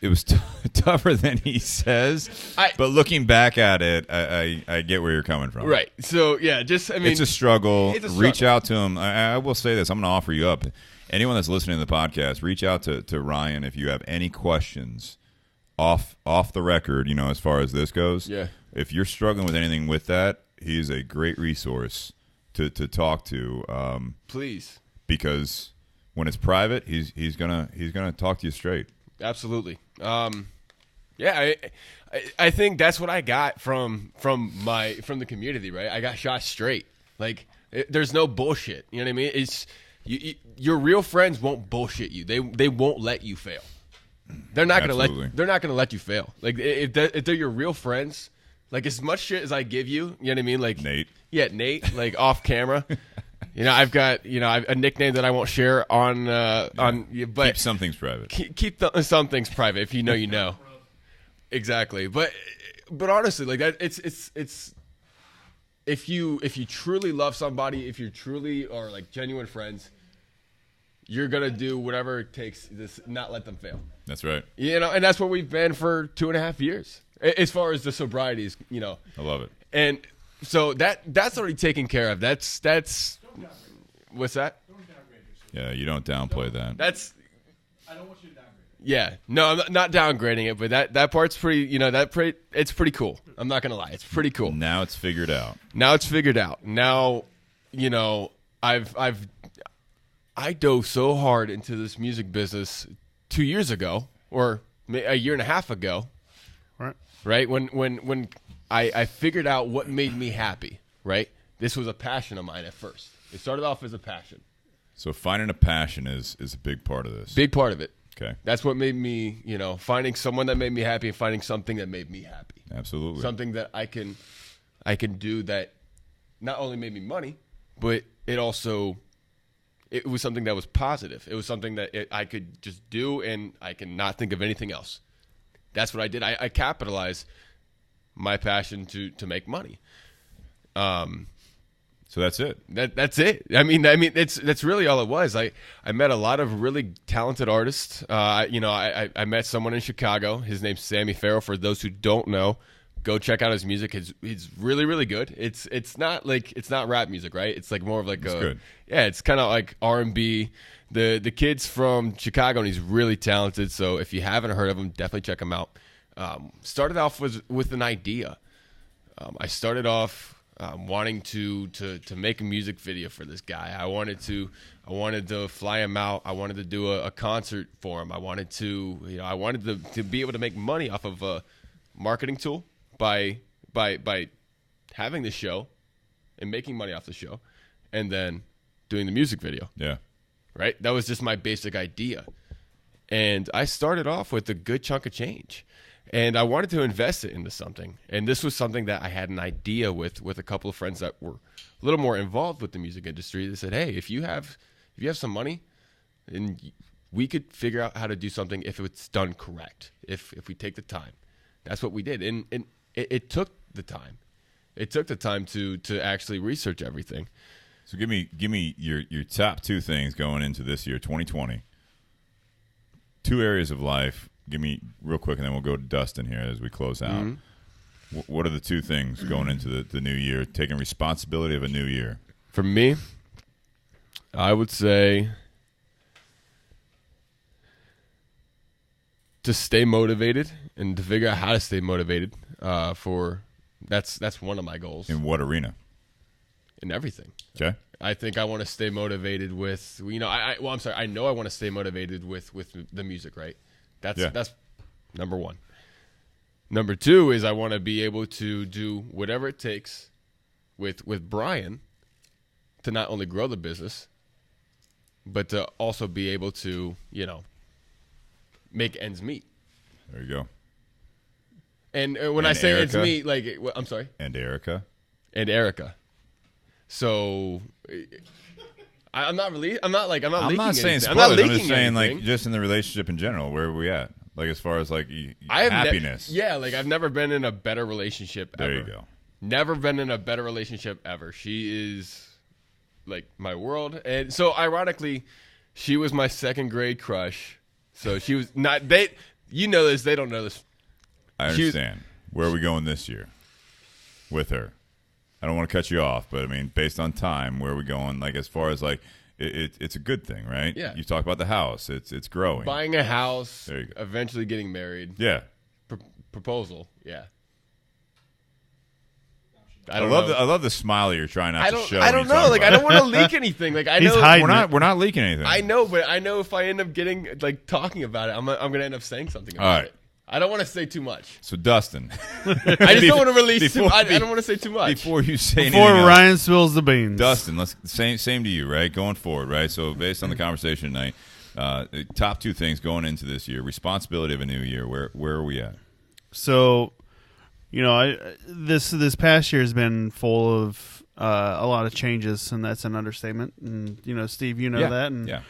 tougher than he says, but looking back at it, I get where you're coming from. Right. So yeah, it's a struggle. It's a struggle. Reach out to him. I will say this. I'm going to offer you up. Anyone that's listening to the podcast, reach out to Ryan if you have any questions off the record. As far as this goes. Yeah. If you're struggling with anything with that, he's a great resource to talk to. Please. Because when it's private, he's gonna talk to you straight. Absolutely. Yeah, I think that's what I got from the community, right? I got shot straight. There's no bullshit. You know what I mean? It's your real friends won't bullshit you. They won't let you fail. They're not gonna let you fail. If they're your real friends, as much shit as I give you, you know what I mean? Nate. Yeah, Nate. Off camera. I've got a nickname that I won't share on. But keep some things private. Keep some things private. If you know, you know. Exactly. But honestly, that it's if you truly love somebody, if you truly are genuine friends, you're gonna do whatever it takes to not let them fail. That's right. And that's what we've been for 2.5 years. As far as the sobrieties, I love it. And so that's already taken care of. That's what's that? Yeah, you don't downplay that. I don't want you to downgrade it. Yeah, no, I'm not downgrading it, but that part's pretty. It's pretty cool. I'm not gonna lie, it's pretty cool. Now it's figured out. Now, I dove so hard into this music business 2 years ago, or a year and a half ago. Right? When I figured out what made me happy, right? This was a passion of mine at first. It started off as a passion. So finding a passion is a big part of this. Big part of it. Okay. That's what made me, finding someone that made me happy and finding something that made me happy. Absolutely. Something that I can do that not only made me money, but it was something that was positive. It was something that I could just do and I can not think of anything else. That's what I did. I capitalized my passion to make money. So that's it. That's it. I mean, that's really all it was. I met a lot of really talented artists. I met someone in Chicago. His name's Sammy Farrell. For those who don't know, go check out his music. He's really, really good. It's not rap music, right? It's like more of like good. Yeah, it's kind of like R&B. The kid's from Chicago, and he's really talented. So if you haven't heard of him, definitely check him out. Started off with an idea. I started off wanting to make a music video for this guy. I wanted to fly him out. I wanted to do a concert for him. I wanted to be able to make money off of a marketing tool by having the show and making money off the show, and then doing the music video. Yeah. Right? That was just my basic idea. And I started off with a good chunk of change. And I wanted to invest it into something. And this was something that I had an idea with a couple of friends that were a little more involved with the music industry. They said, hey, if you have some money, and we could figure out how to do something if it's done correct, if we take the time. That's what we did. And it took the time. It took the time to actually research everything. So give me your top 2 things going into this year, 2020. 2 areas of life. Give me real quick, and then we'll go to Dustin here as we close out. Mm-hmm. What are the 2 things going into the new year, taking responsibility of a new year? For me, I would say to stay motivated and to figure out how to stay motivated. That's one of my goals. In what arena? In everything. Okay. I think I want to stay motivated with, I know I want to stay motivated with the music, right? That's number 1. Number 2 is I want to be able to do whatever it takes with Brian to not only grow the business, but to also be able to, make ends meet. There you go. And when I say ends meet, I'm sorry? And Erica. So I'm not leaking saying anything. spoilers. I'm not leaking I'm just saying, anything. just in the relationship in general, where are we at? As far as happiness. I've never been in a better relationship ever. There you go. Never been in a better relationship ever. She is my world. And so ironically, she was my 2nd grade crush. So she was not they this, they don't know this. I understand. Where are we going this year with her? I don't want to cut you off, but I mean, based on time, where are we going? As far as it's a good thing, right? Yeah. You talk about the house; it's growing. Buying a house, there you go. Eventually getting married. Yeah. Proposal, yeah. I love the smile you're trying not to show. I don't know. I don't want to leak anything. I know we're not leaking anything. I know, but I know if I end up getting talking about it, I'm gonna end up saying something about it. I don't want to say too much. So Dustin, I just don't want to release too. I don't want to say too much before you say before anything Ryan else. spills the beans. Dustin, same to you, right? Going forward, right? So based on the conversation tonight, top 2 things going into this year, responsibility of a new year. Where are we at? So, this past year has been full of a lot of changes, and that's an understatement. And Steve, that, and yeah.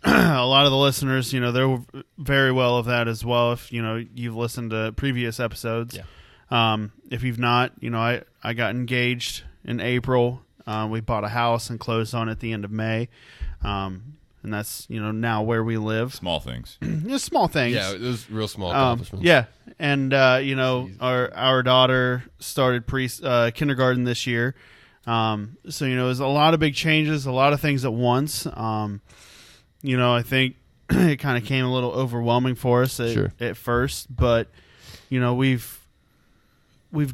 a lot of the listeners, they're very well of that as well. If you've listened to previous episodes, yeah. If you've not, I got engaged in April. We bought a house and closed on it at the end of May, and that's now where we live. Small things, just small things. Yeah, it was real small accomplishments. Yeah, and our daughter started kindergarten this year, so it was a lot of big changes, a lot of things at once. I think it kind of came a little overwhelming for us at first, but we've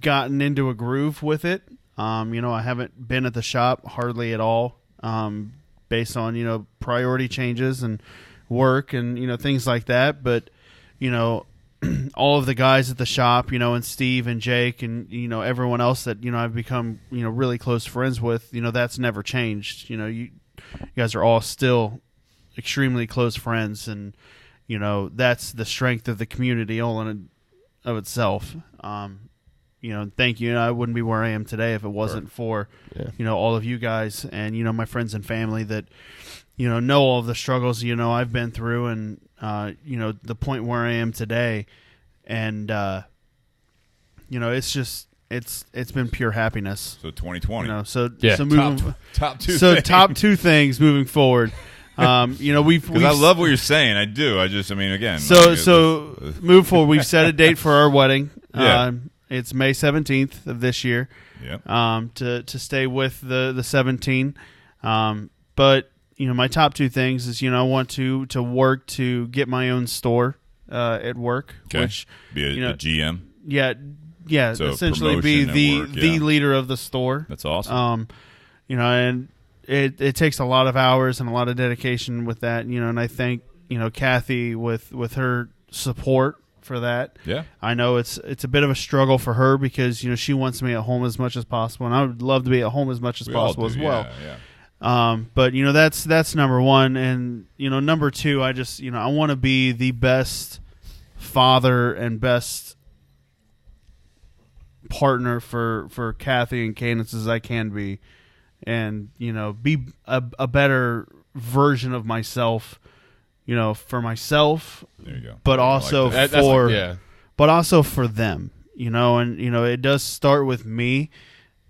gotten into a groove with it. I haven't been at the shop hardly at all, based on priority changes and work and things like that. But all of the guys at the shop, and Steve and Jake and everyone else that I've become really close friends with, that's never changed. You guys are all still extremely close friends, and that's the strength of the community all in of itself. Thank you. I wouldn't be where I am today if it wasn't for all of you guys and my friends and family that know all of the struggles I've been through, and the point where I am today. And it's just it's been pure happiness. So 2020. You know, so Yeah. so moving Top two. so things. top two things moving forward. You know, we've Because I love what you're saying. I do. I mean, again. So move forward. We've set a date for our wedding. Yeah. It's May 17th of this year. Yep. To stay with the 17. But you know, my top two things is, you know, I want to work to get my own store at work, Okay. which Be a, you know, a GM. yeah, So essentially be promotion at work, the yeah. leader of the store. That's awesome. You know, and it takes a lot of hours and a lot of dedication with that, you know, and I thank, you know, Kathy with her support for that. Yeah. I know it's a bit of a struggle for her because, you know, she wants me at home as much as possible, and I would love to be at home as much as We all possible do, as well. Yeah. But you know, that's number one, and you know, number two, I just, you know, I want to be the best father and best partner for Kathy and Cadence as I can be, and you know, be a better version of myself, you know, for myself, There you go. but I like also that. but also for them, you know, and you know, it does start with me,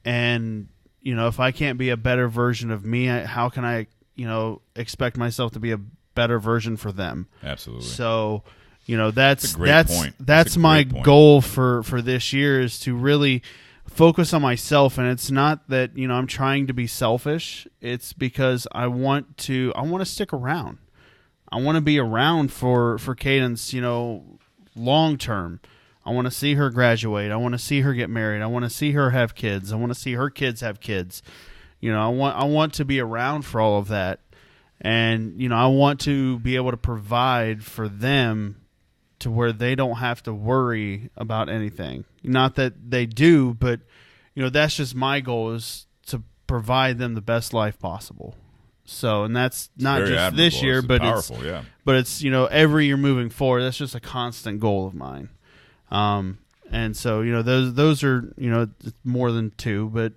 and you know, if I can't be a better version of me, how can I, you know, expect myself to be a better version for them? Absolutely. So, you know, that's a great point. that's a my great point. goal for this year, is to really focus on myself. And it's not that, you know, I'm trying to be selfish. It's because I want to stick around. I want to be around for Cadence, you know, long term. I want to see her graduate. I want to see her get married. I want to see her have kids. I want to see her kids have kids. You know, I want to be around for all of that. And, you know, I want to be able to provide for them to where they don't have to worry about anything. Not that they do, but, you know, that's just my goal, is to provide them the best life possible. So, and that's not Very just this admirable. year, It's but powerful, yeah. but it's, you know, every year moving forward. That's just a constant goal of mine. And so, you know, those are, you know, more than two, but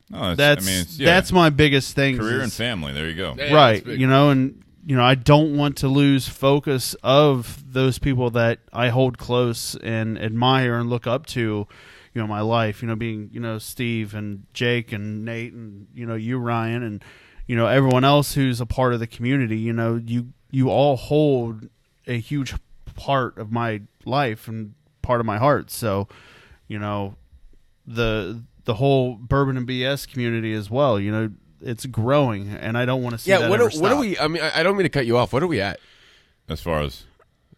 No, that's my biggest thing. Career and family. There you go. Yeah, Right. that's big. You know, and, you know, I don't want to lose focus of those people that I hold close and admire and look up to, you know, my life, you know, being, you know, Steve and Jake and Nate and, you know, you, Ryan, and, you know, everyone else who's a part of the community. You know, you all hold a huge part of my life and part of my heart. So, you know, the whole Bourbon and BS community as well, you know, it's growing, and I don't want to see that ever stop. What are we? I mean, I don't mean to cut you off. What are we at? As far as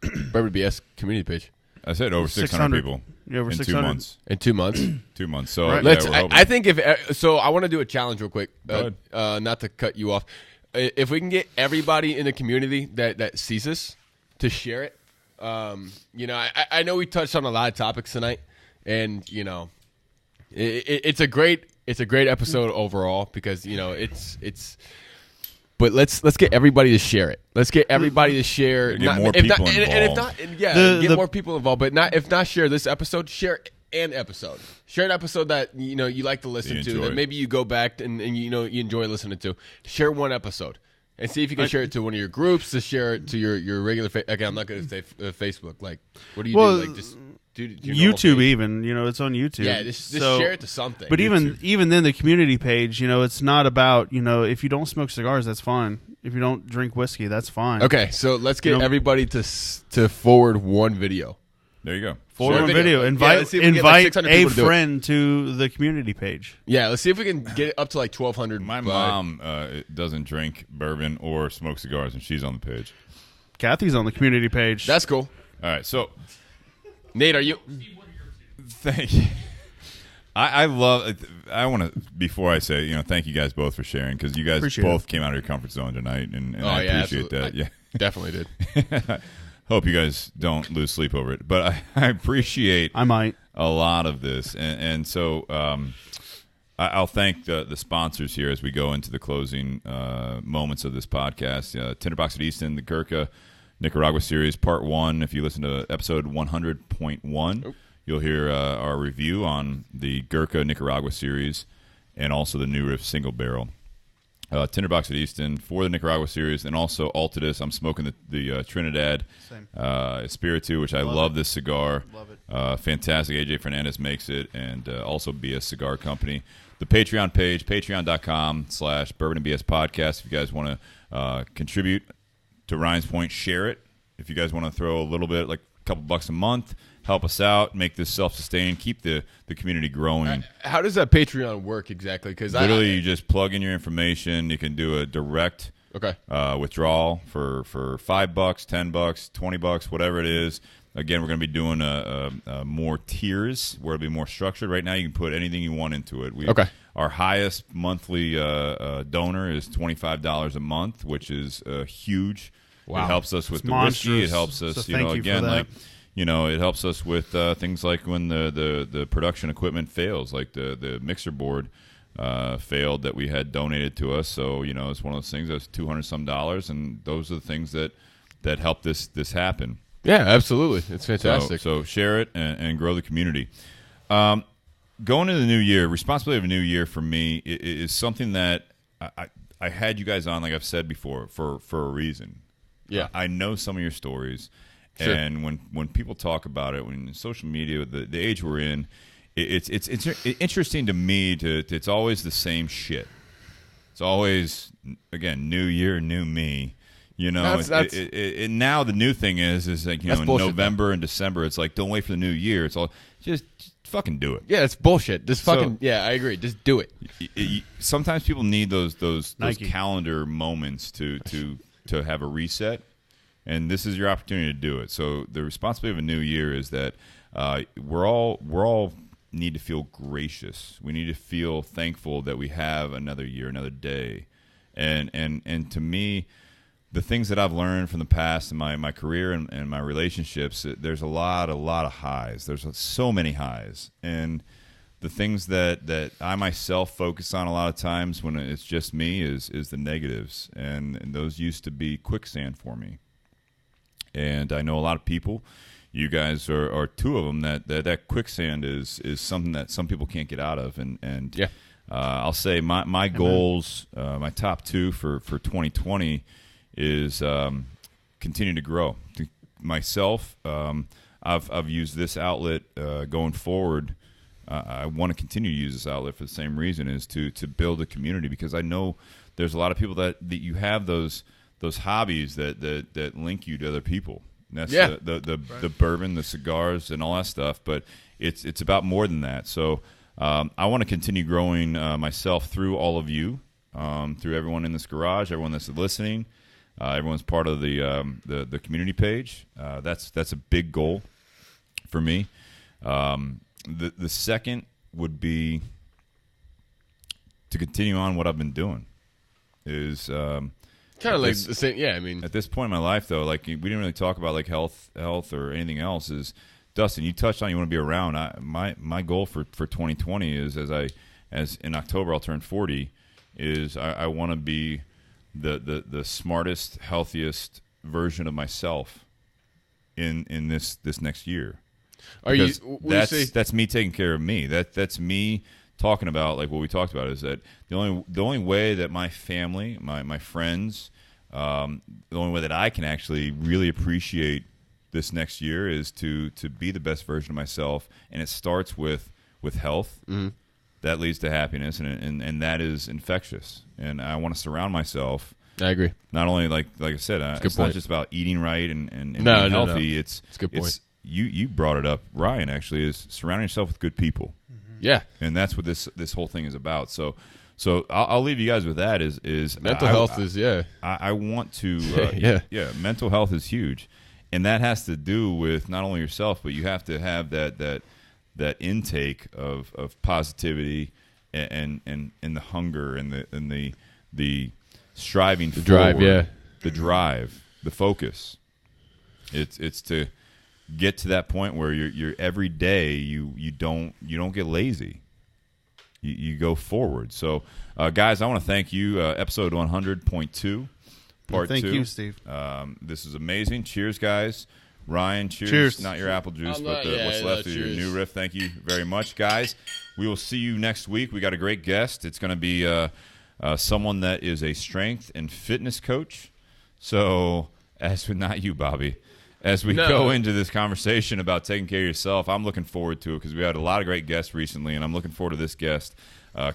Bourbon BS community page I said, over 600 people Yeah, over in 600. 2 months. in 2 months. 2 months. So Right. yeah, Let's. we're hoping. I think if so, I want to do a challenge real quick. Go Not to cut you off. If we can get everybody in the community that sees us to share it. You know, I know we touched on a lot of topics tonight, and you know, it's a great episode overall, because you know it's. But let's get everybody to share it. Let's get everybody to share. Get more people and if not, involved. get more people involved. But if not share this episode, share an episode. Share an episode that you know you like to listen You to, enjoy that it. maybe you go back and you know you enjoy listening to. Share one episode and see if you can share it to one of your groups. To share it to your regular. Again, I'm not going to say Facebook. Like, what do you Well, do? Like, just do your normal YouTube, page. even, you know, it's on YouTube. Yeah, just So- share it to something. But YouTube. even then, the community page, you know, it's not about, you know, if you don't smoke cigars, that's fine. If you don't drink whiskey, that's fine. Okay, so let's get You know- everybody to forward one video. There you go. Forward Share a a video. video. Yeah, let's see if we can get, like, Invite 600 a people to do it. friend to the community page. Yeah, let's see if we can get it up to like 1,200. My mom doesn't drink bourbon or smoke cigars, and she's on the page. Kathy's on the community page. That's cool. All right, so Nate, are you? thank you. I love. I want to, before I say, you know, thank you guys both for sharing, because you guys Appreciate both came out of your comfort zone tonight, and Oh, I yeah, appreciate absolutely. that. Yeah. Definitely did. Hope you guys don't lose sleep over it, but I appreciate I might. a lot of this, and so I'll thank the sponsors here as we go into the closing moments of this podcast. Tinderbox at Easton, the Gurkha Nicaragua series, part 1. If you listen to episode 100.1, you'll hear our review on the Gurkha Nicaragua series and also the new Riff Single Barrel. Tinderbox at Easton for the Nicaragua series, and also Altadis. I'm smoking the Trinidad Espiritu, which I love this cigar. Love it. Fantastic. AJ Fernandez makes it, and also BS Cigar Company. The Patreon page, patreon.com/Bourbon and BS Podcast. If you guys want to contribute to Ryan's point, share it. If you guys want to throw a little bit, like a couple bucks a month, help us out, make this self-sustained, keep the community growing. How does that Patreon work exactly? Because literally, you just plug in your information. You can do a direct withdrawal for $5, $10, $20, whatever it is. Again, we're going to be doing more tiers where it'll be more structured. Right now, you can put anything you want into it. Our highest monthly donor is $25 a month, which is huge. Wow. It helps us with It's the monstrous. whiskey. It helps us, So thank you again, for that. like. It helps us with things like when the production equipment fails, like the mixer board failed that we had donated to us. So, it's one of those things that's $200-some, and those are the things that help this happen. Yeah, absolutely. It's fantastic. So share it and grow the community. Going into the new year, responsibility of a new year for me is something that I had you guys on, like I've said before, for a reason. Yeah. I know some of your stories. Sure. And when people talk about it, when social media, the age we're in, it's interesting to me. It's always the same shit. It's always, again, new year, new me. Now the new thing is like in bullshit, November and December, it's like don't wait for the new year. It's all just fucking do it. Yeah, it's bullshit. Just fucking I agree. Just do it. Sometimes people need those Nike. calendar moments to have a reset. And this is your opportunity to do it. So the responsibility of a new year is that we're all need to feel gracious. We need to feel thankful that we have another year, another day. And to me, the things that I've learned from the past in my career and my relationships, there's a lot of highs. There's so many highs. And the things that I myself focus on a lot of times when it's just me is the negatives. And those used to be quicksand for me. And I know a lot of people, you guys are two of them, that quicksand is something that some people can't get out of. And I'll say my goals, my top two for 2020 is continue to grow. Myself, I've used this outlet going forward. I want to continue to use this outlet for the same reason, is to build a community, because I know there's a lot of people that you have those hobbies that link you to other people. And that's the bourbon, the cigars, and all that stuff. But it's about more than that. So I want to continue growing myself through all of you, through everyone in this garage, everyone that's listening, everyone's part of the community page. That's a big goal for me. The second would be to continue on what I've been doing. Is kind of like the same. Yeah, I mean, at this point in my life, though, like we didn't really talk about like health or anything else. Is Dustin, you touched on you want to be around. My goal for 2020 is as in October I'll turn 40. Is I want to be the smartest, healthiest version of myself in this next year. That's me taking care of me. That's me talking about like what we talked about, is that the only way that my family, my friends, the only way that I can actually really appreciate this next year is to be the best version of myself, and it starts with health. Mm-hmm. That leads to happiness, and that is infectious. And I want to surround myself. I agree. Not only like I said, it's not just about eating right and being healthy. No. It's a good point. You brought it up, Ryan. Actually, is surrounding yourself with good people. Yeah, and that's what this whole thing is about. So I'll leave you guys with that. Is mental health is I want to mental health is huge, and that has to do with not only yourself, but you have to have that intake of positivity and the hunger and the striving the drive, forward, the drive, the focus. It's to get to that point where you're every day you don't get lazy. You go forward. So, guys, I want to thank you. Episode 100.2, part 2. Thank you, Steve. This is amazing. Cheers, guys. Ryan, cheers. Cheers. Not your apple juice, but yeah, what's left of your cheers. new Riff. Thank you very much, guys. We will see you next week. We got a great guest. It's going to be someone that is a strength and fitness coach. So, not you, Bobby. As we go into this conversation about taking care of yourself, I'm looking forward to it because we had a lot of great guests recently, and I'm looking forward to this guest.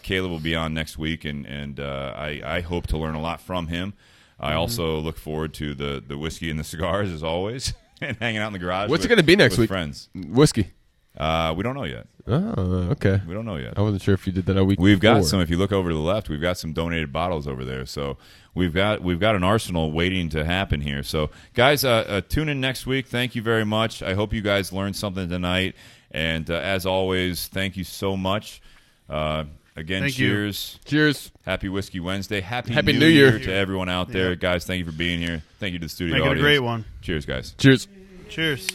Caleb will be on next week, and I hope to learn a lot from him. I also look forward to the whiskey and the cigars, as always, and hanging out in the garage. What's it going to be next week? Friends. Whiskey. We don't know yet. Oh, okay. We don't know yet. I wasn't sure if you did that a week We've before. got some. If you look over to the left, we've got some donated bottles over there. So we've got an arsenal waiting to happen here. So guys, tune in next week. Thank you very much. I hope you guys learned something tonight. And as always, thank you so much. Again, Thank you. cheers. Cheers. Happy Whiskey Wednesday. Happy New Year to everyone out there. Yeah. Guys, thank you for being here. Thank you to the studio Make it a audience. great one. Cheers, guys. Cheers. Cheers.